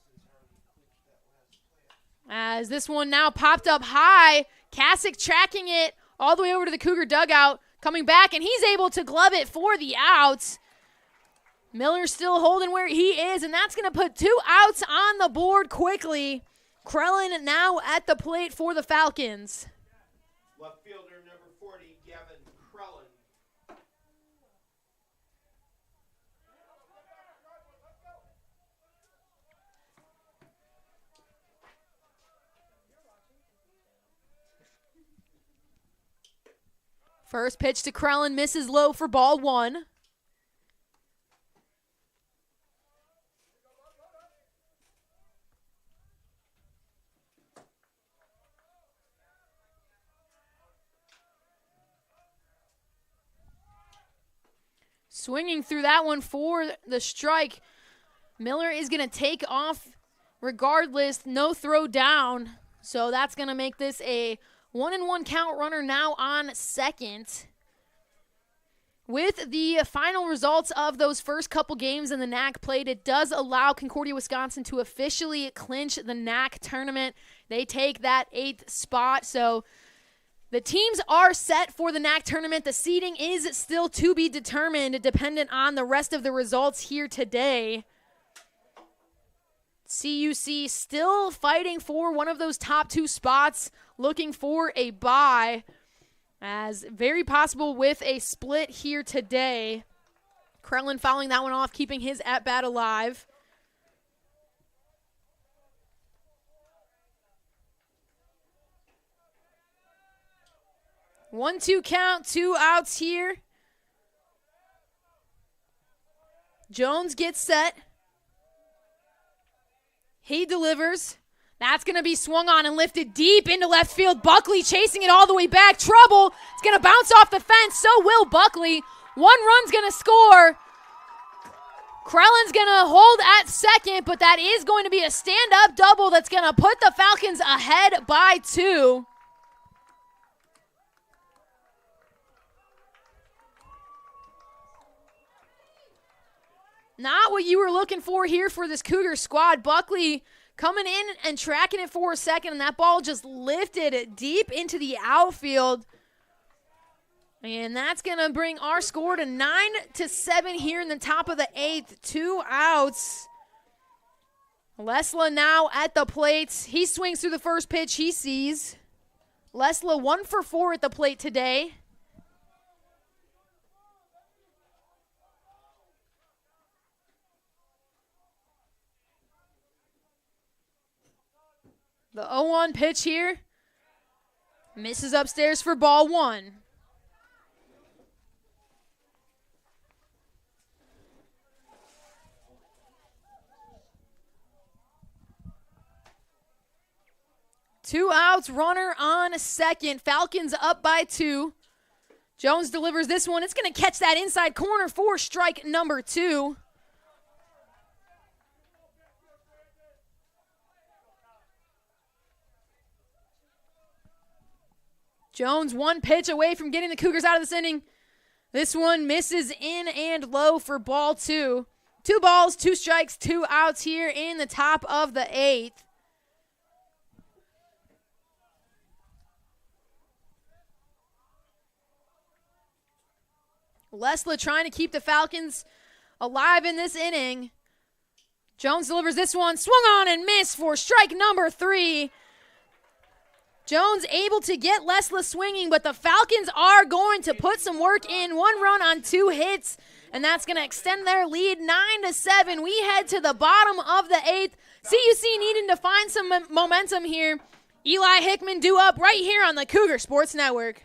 as this one now popped up high. Kasich tracking it all the way over to the Cougar dugout, coming back, and he's able to glove it for the outs. Miller still holding where he is, and that's going to put 2 outs on the board quickly. Krellin now at the plate for the Falcons. Left fielder number 40, Gavin Krellin. First pitch to Krellin, misses low for ball 1. Swinging through that one for the strike. Miller is going to take off regardless, no throw down. So that's going to make this a 1-1 count, runner now on second. With the final results of those first couple games in the NAC played, it does allow Concordia, Wisconsin to officially clinch the NAC tournament. They take that 8th spot. So the teams are set for the NAC tournament. The seeding is still to be determined, dependent on the rest of the results here today. CUC still fighting for one of those top 2 spots. looking for a bye, as very possible with a split here today. Krellin fouling that one off, keeping his at-bat alive. One-two count, 2 outs here. Jones gets set. He delivers. That's going to be swung on and lifted deep into left field. Buckley chasing it all the way back. Trouble. It's going to bounce off the fence. So will Buckley. 1 run's going to score. Krellin's going to hold at second, but that is going to be a stand-up double that's going to put the Falcons ahead by 2. Not what you were looking for here for this Cougar squad. Buckley coming in and tracking it for a second, and that ball just lifted deep into the outfield. And that's going to bring our score to 9-7 here in the top of the 8th. 2 outs. Lesla now at the plate. He swings through the first pitch he sees. Lesla 1 for 4 at the plate today. The 0-1 pitch here. Misses upstairs for ball 1. Two outs, runner on second. Falcons up by 2. Jones delivers this one. It's going to catch that inside corner for strike number 2. Jones 1 pitch away from getting the Cougars out of this inning. This one misses in and low for ball 2. 2 balls, 2 strikes, 2 outs here in the top of the 8th. Lesla trying to keep the Falcons alive in this inning. Jones delivers this one, swung on and missed for strike number 3. Jones able to get Lesla swinging, but the Falcons are going to put some work in. 1 run on 2 hits, and that's going to extend their lead 9-7. We head to the bottom of the 8th. CUC needing to find some momentum here. Eli Hickman due up right here on the Cougar Sports Network.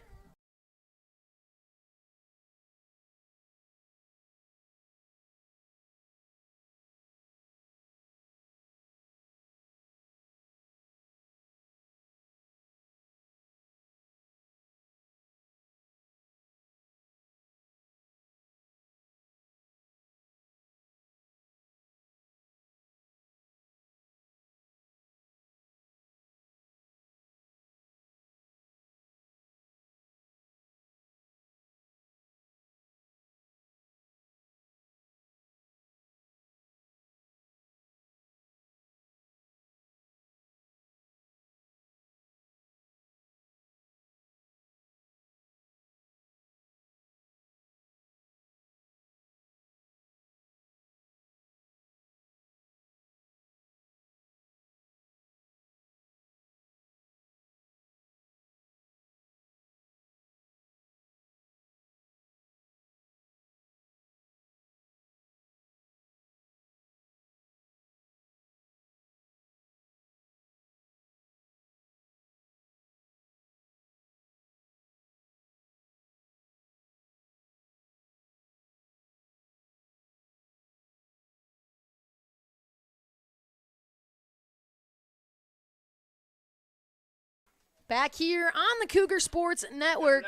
Back here on the Cougar Sports Network,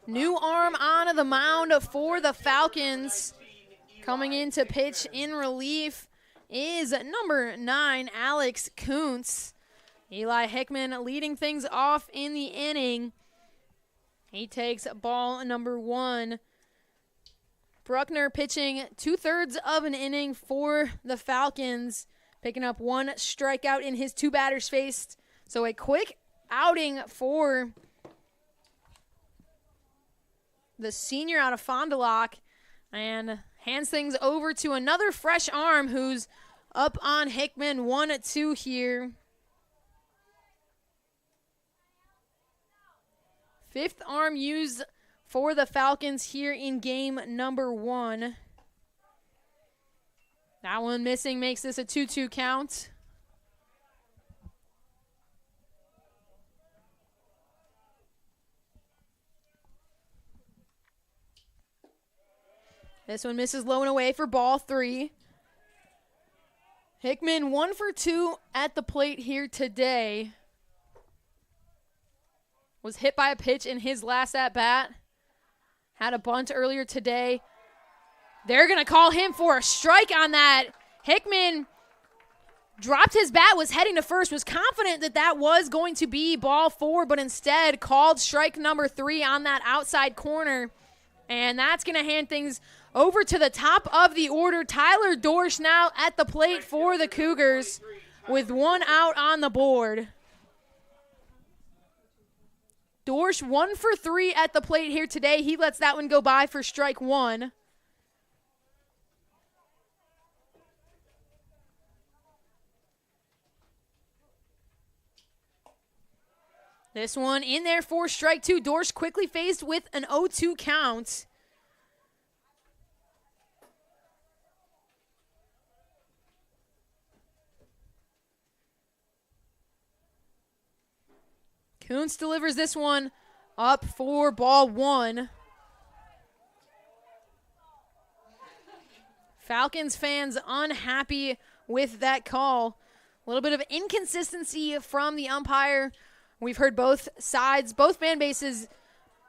new arm on the mound for the Falcons. Coming in to pitch in relief is number 9, Alex Kuntz. Eli Hickman leading things off in the inning. He takes ball number 1. Bruckner pitching 2/3 of an inning for the Falcons, picking up 1 strikeout in his 2 batters faced. So a quick outing for the senior out of Fond du Lac, and hands things over to another fresh arm who's up on Hickman. 1-2 here. Fifth arm used for the Falcons here in game number 1. That one missing makes this a 2-2 count. This one misses low and away for ball 3. Hickman 1 for 2 at the plate here today. Was hit by a pitch in his last at-bat. Had a bunt earlier today. They're going to call him for a strike on that. Hickman dropped his bat, was heading to first, was confident that that was going to be ball 4, but instead called strike number 3 on that outside corner. And that's going to hand things over to the top of the order. Tyler Dorsch now at the plate for the Cougars with 1 out on the board. Dorsch 1 for 3 at the plate here today. He lets that one go by for strike 1. This one in there for strike 2. Dorsch quickly faced with an 0-2 count. Kuntz delivers this one up for ball 1. Falcons fans unhappy with that call. A little bit of inconsistency from the umpire. We've heard both sides, both fan bases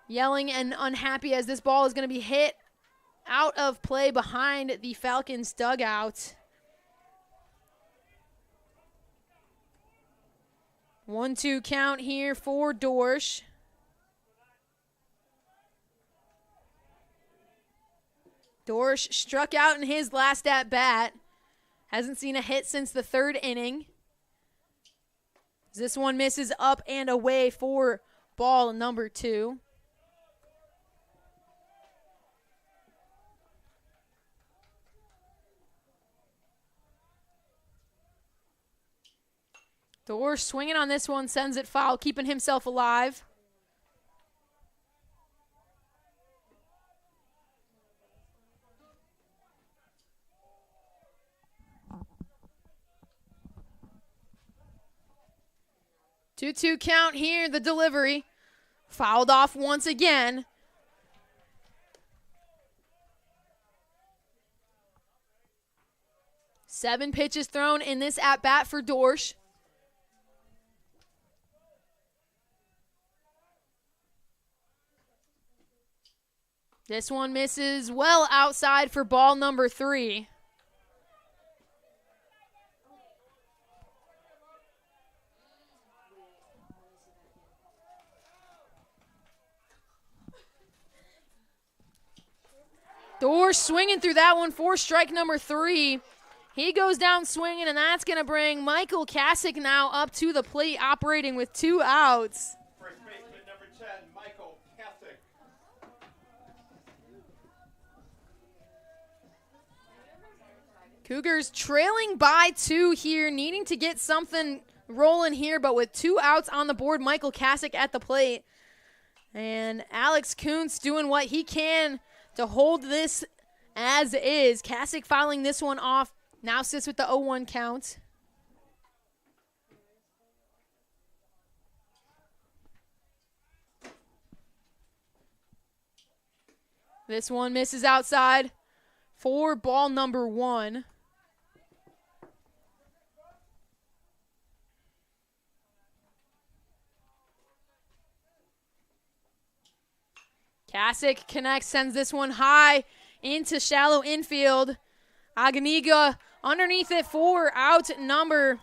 yelling and unhappy as this ball is going to be hit out of play behind the Falcons dugout. 1-2 count here for Dorsch. Dorsch struck out in his last at-bat. Hasn't seen a hit since the 3rd inning. This one misses up and away for ball number 2. Dorsch swinging on this one, sends it foul, keeping himself alive. Two count here, the delivery. Fouled off once again. Seven pitches thrown in this at-bat for Dorsch. This one misses well outside for ball number 3. Dorsch swinging through that one for strike number 3. He goes down swinging, and that's going to bring Michael Kasich now up to the plate, operating with 2 outs. First baseman number 10, Michael Kasich. Cougars trailing by 2 here, needing to get something rolling here, but with 2 outs on the board, Michael Kasich at the plate. And Alex Kuntz doing what he can to hold this as is. Kasich fouling this one off, now sits with the 0-1 count. This one misses outside for ball number 1. Kasich connects, sends this one high into shallow infield. Aganiga underneath it for out number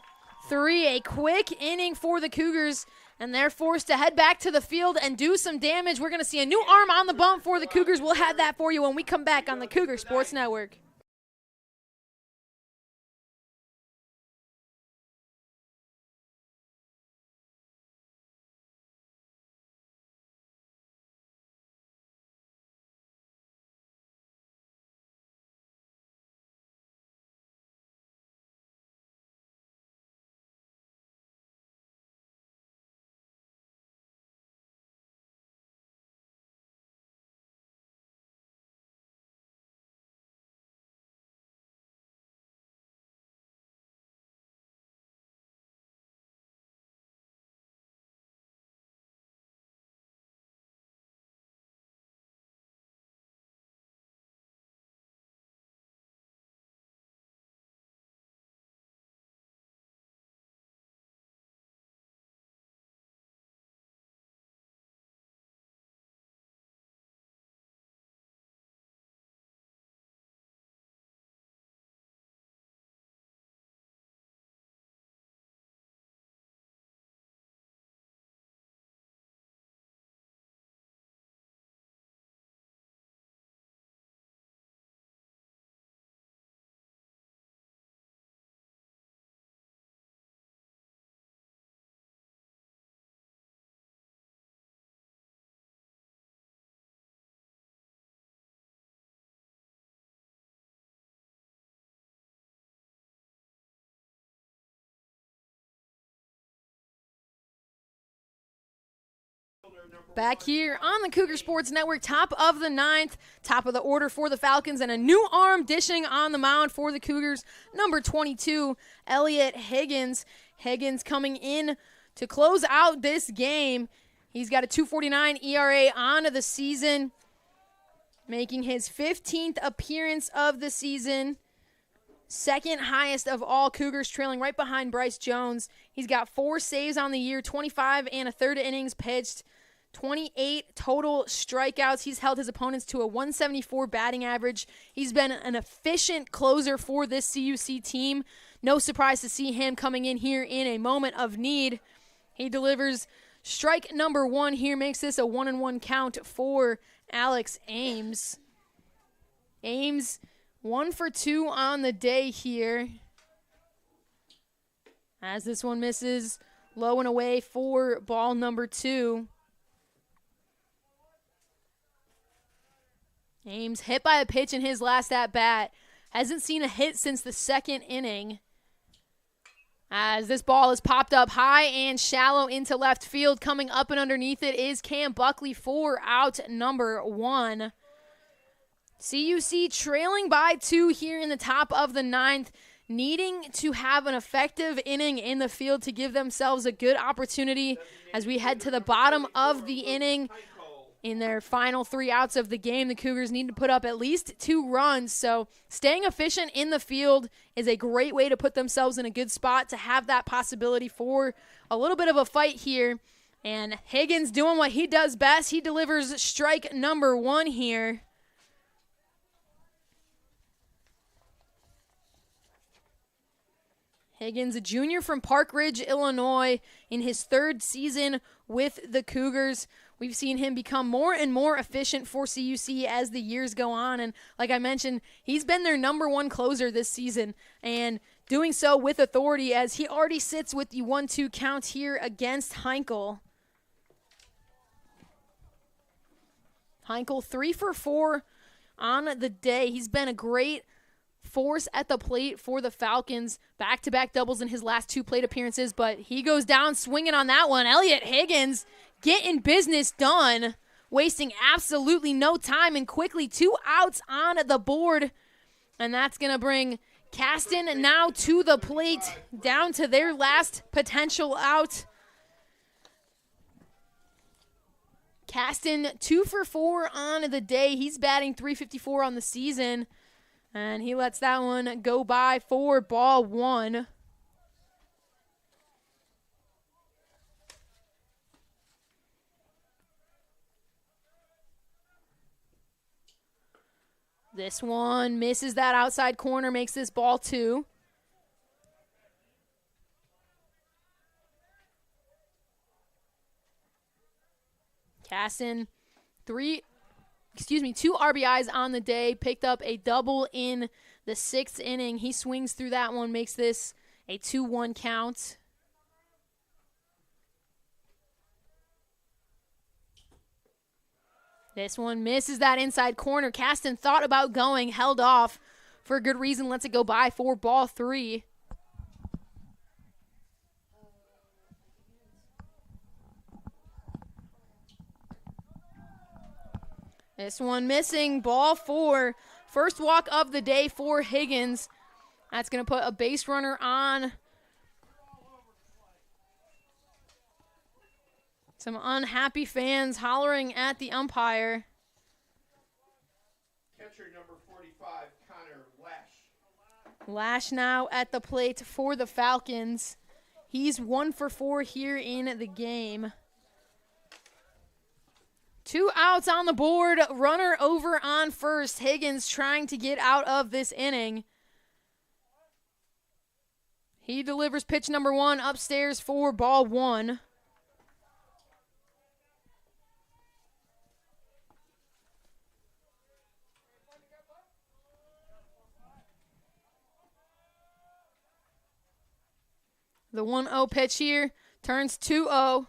3. A quick inning for the Cougars, and they're forced to head back to the field and do some damage. We're going to see a new arm on the bump for the Cougars. We'll have that for you when we come back on the Cougar Sports Network. Back here on the Cougar Sports Network, top of the ninth, top of the order for the Falcons, and a new arm dishing on the mound for the Cougars, number 22, Elliot Higgins. Higgins coming in to close out this game. He's got a 2.49 ERA on the season, making his 15th appearance of the season. Second highest of all Cougars, trailing right behind Bryce Jones. He's got 4 saves on the year, 25 and a third innings pitched, 28 total strikeouts. He's held his opponents to a 174 batting average. He's been an efficient closer for this CUC team. No surprise to see him coming in here in a moment of need. He delivers strike number 1 here, makes this a 1-1 count for Alex Ames. Ames 1 for 2 on the day here, as this one misses low and away for ball number 2. Ames hit by a pitch in his last at-bat. Hasn't seen a hit since the second inning. As this ball is popped up high and shallow into left field. Coming up and underneath it is Cam Buckley for out number 1. CUC trailing by 2 here in the top of the ninth, needing to have an effective inning in the field to give themselves a good opportunity as we head to the bottom of the inning. In their final 3 outs of the game, the Cougars need to put up at least 2 runs. So staying efficient in the field is a great way to put themselves in a good spot to have that possibility for a little bit of a fight here. And Higgins doing what he does best. He delivers strike number 1 here. Higgins, a junior from Park Ridge, Illinois, in his 3rd season with the Cougars. We've seen him become more and more efficient for CUC as the years go on. And like I mentioned, he's been their number 1 closer this season, and doing so with authority as he already sits with the 1-2 count here against Heinkel. Heinkel 3 for 4 on the day. He's been a great force at the plate for the Falcons. Back-to-back doubles in his last 2 plate appearances, but he goes down swinging on that one. Elliot Higgins getting business done, wasting absolutely no time, and quickly 2 outs on the board. And that's going to bring Caston now to the plate, down to their last potential out. Caston 2 for 4 on the day. He's batting .354 on the season. And he lets that one go by for ball 1. This one misses that outside corner, makes this ball 2. Caston, 2 RBIs on the day, picked up a double in the 6th inning. He swings through that one, makes this a 2-1 count. This one misses that inside corner. Caston thought about going, held off for a good reason, lets it go by for ball 3. This one missing, ball 4. First walk of the day for Higgins. That's going to put a base runner on. Some unhappy fans hollering at the umpire. Catcher number 45, Connor Lash. Lash now at the plate for the Falcons. He's 1 for 4 here in the game. 2 outs on the board, runner over on first. Higgins trying to get out of this inning. He delivers pitch number 1 upstairs for ball 1. The 1-0 pitch here turns 2-0.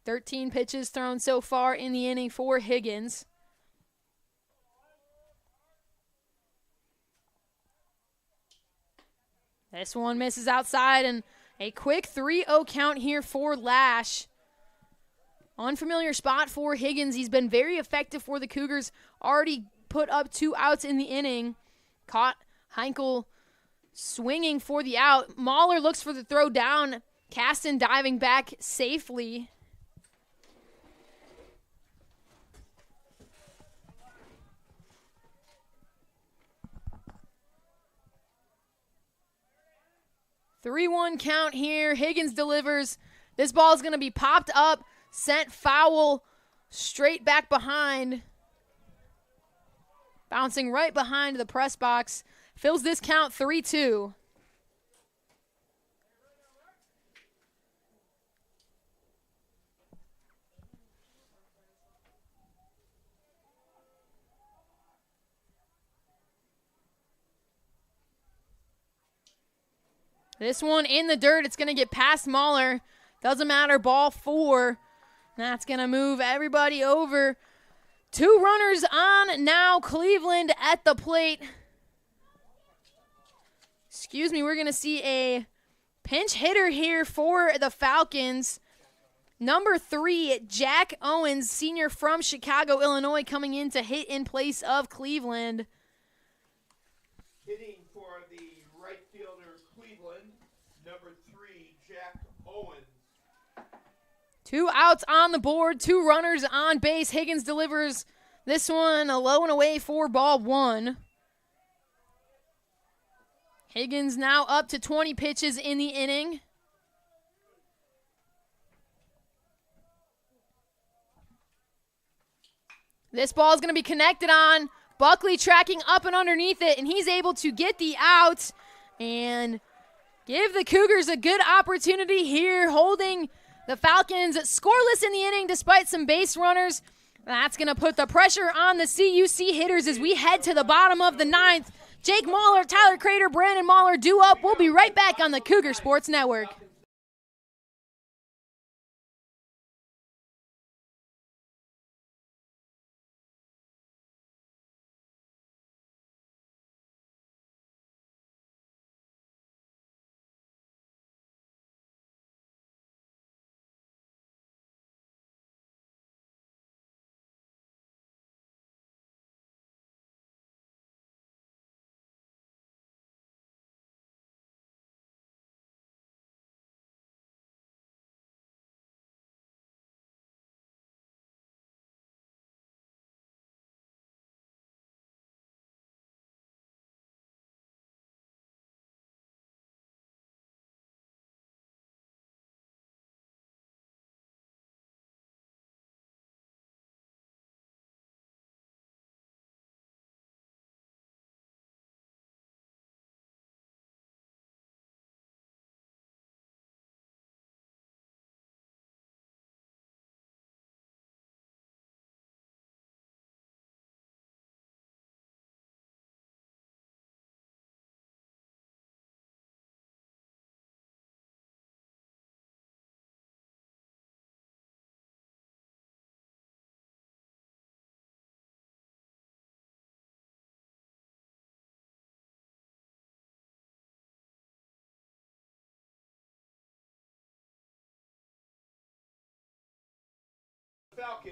Thirteen pitches thrown so far in the inning for Higgins. This one misses outside, and a quick 3-0 count here for Lash. Unfamiliar spot for Higgins. He's been very effective for the Cougars. Already put up 2 outs in the inning. Caught Heinkel swinging for the out. Mahler looks for the throw down. Kasten diving back safely. Three-one count here. Higgins delivers. This ball is going to be popped up, sent foul straight back behind. Bouncing right behind the press box. Fills this count 3-2. This one in the dirt. It's going to get past Mahler. Doesn't matter. Ball 4. That's going to move everybody over. 2 runners on now. Cleveland at the plate. Excuse me. We're going to see a pinch hitter here for the Falcons. Number 3, Jack Owens, senior from Chicago, Illinois, coming in to hit in place of Cleveland. Hitting for the right fielder, Cleveland, number 3, Jack Owens. 2 outs on the board, 2 runners on base. Higgins delivers this one low and away for ball 1. Higgins now up to 20 pitches in the inning. This ball is going to be connected on. Buckley tracking up and underneath it, and he's able to get the out and give the Cougars a good opportunity here, holding the Falcons scoreless in the inning despite some base runners. That's going to put the pressure on the CUC hitters as we head to the bottom of the 9th. Jake Mahler, Tyler Crater, Brandon Mahler due up. We'll be right back on the Cougar Sports Network.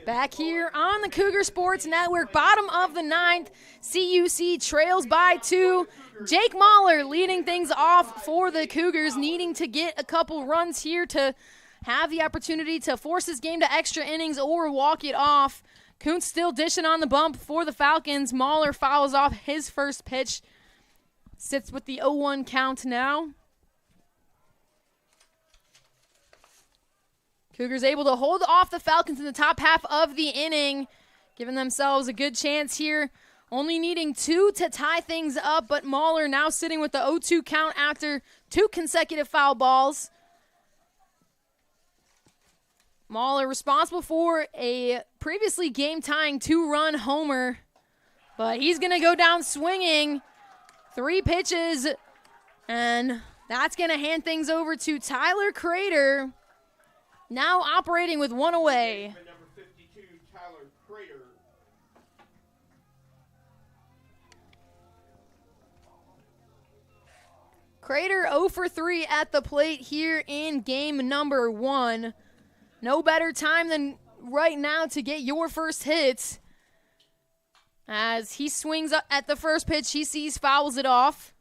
Back here on the Cougar Sports Network, bottom of the 9th, CUC trails by 2. Jake Mahler leading things off for the Cougars, needing to get a couple runs here to have the opportunity to force this game to extra innings or walk it off. Kuntz still dishing on the bump for the Falcons. Mahler fouls off his first pitch. Sits with the 0-1 count now. Cougars able to hold off the Falcons in the top half of the inning, giving themselves a good chance here. Only needing 2 to tie things up, but Mahler now sitting with the 0-2 count after 2 consecutive foul balls. Mahler responsible for a previously game-tying 2-run homer, but he's going to go down swinging. 3 pitches, and that's going to hand things over to Tyler Crater. Now operating with 1 away. Number 52, Tyler Crater. Crater 0 for 3 at the plate here in game number 1. No better time than right now to get your first hit. As he swings up at the first pitch, he sees, fouls it off.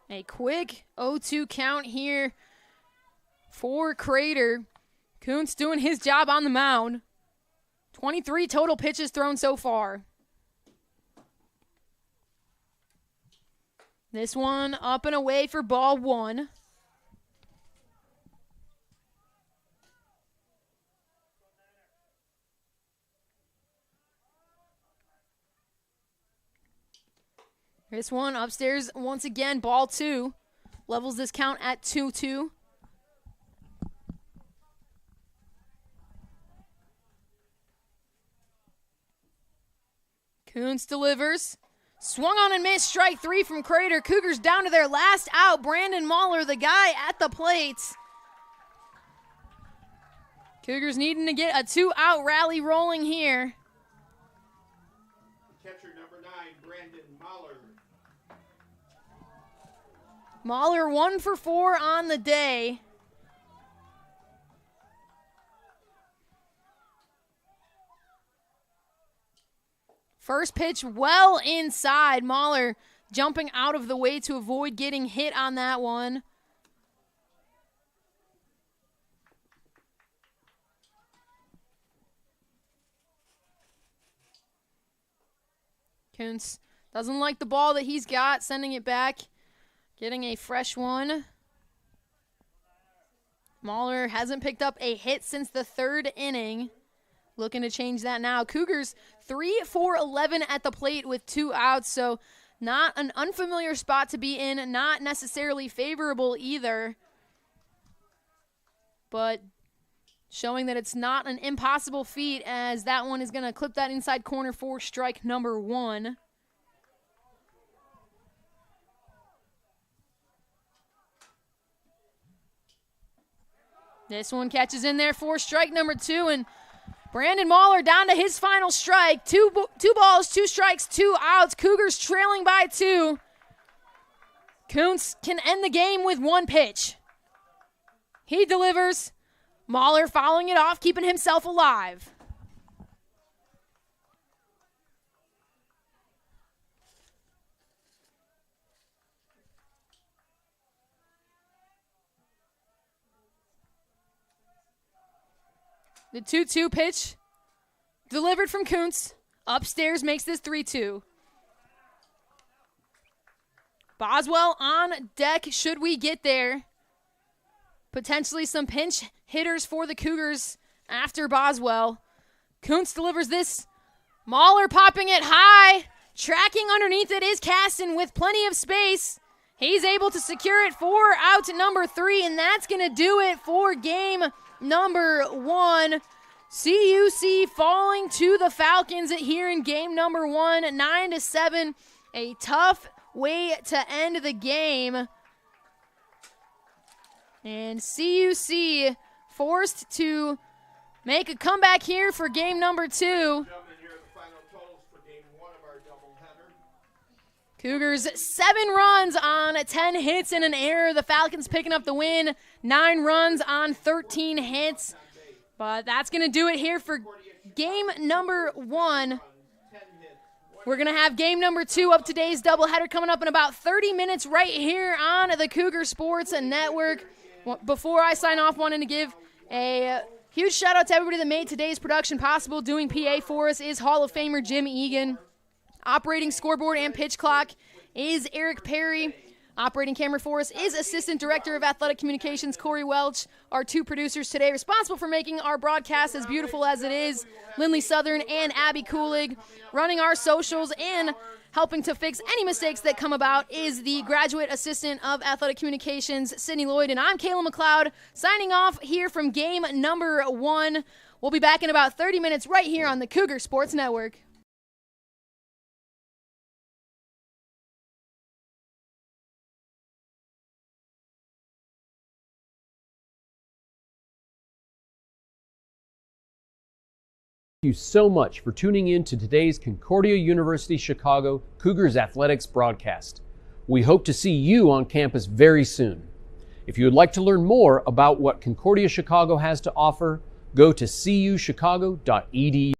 A quick 0-2 count here for Crater. Kuntz doing his job on the mound. 23 total pitches thrown so far. This one up and away for ball 1. This one upstairs once again, ball 2. Levels this count at 2-2. Kuntz delivers. Swung on and missed, strike 3 from Crater. Cougars down to their last out. Brandon Mahler, the guy at the plate. Cougars needing to get a 2-out rally rolling here. Catcher number 9, Brandon Mahler. Mahler 1 for 4 on the day. First pitch well inside. Mahler jumping out of the way to avoid getting hit on that one. Kuntz doesn't like the ball that he's got, sending it back, getting a fresh one. Mahler hasn't picked up a hit since the 3rd inning. Looking to change that now. Cougars 3 for 11 at the plate with 2 outs, so not an unfamiliar spot to be in, not necessarily favorable either, but showing that it's not an impossible feat, as that one is going to clip that inside corner for strike number 1. This one catches in there for strike number 2, and Brandon Mahler down to his final strike. Two balls, 2 strikes, 2 outs. Cougars trailing by 2. Kuntz can end the game with 1 pitch. He delivers. Mahler following it off, keeping himself alive. The 2-2 pitch delivered from Kuntz. Upstairs makes this 3-2. Boswell on deck should we get there. Potentially some pinch hitters for the Cougars after Boswell. Kuntz delivers this. Mahler popping it high. Tracking underneath it is Caston with plenty of space. He's able to secure it for out number 3, and that's going to do it for game number 1. CUC falling to the Falcons here in game number 1, 9-7. A tough way to end the game. And CUC forced to make a comeback here for game number 2. Gentlemen, here are the final totals for game 1 of our doubleheader. Cougars 7 runs on 10 hits and an error. The Falcons picking up the win. 9 runs on 13 hits. But that's going to do it here for game number 1. We're going to have game number 2 of today's doubleheader coming up in about 30 minutes right here on the Cougar Sports Network. Before I sign off, wanting to give a huge shout out to everybody that made today's production possible. Doing PA for us is Hall of Famer Jim Egan. Operating scoreboard and pitch clock is Eric Perry. Operating camera for us is Assistant Director of Athletic Communications Corey Welch. Our 2 producers today responsible for making our broadcast as beautiful as it is, Lindley Southern and Abby Coolig. Running our socials and helping to fix any mistakes that come about is the Graduate Assistant of Athletic Communications, Sydney Lloyd. And I'm Kayla McLeod, signing off here from game number 1. We'll be back in about 30 minutes right here on the Cougar Sports Network. Thank you so much for tuning in to today's Concordia University Chicago Cougars Athletics broadcast. We hope to see you on campus very soon. If you would like to learn more about what Concordia Chicago has to offer, go to cuchicago.edu.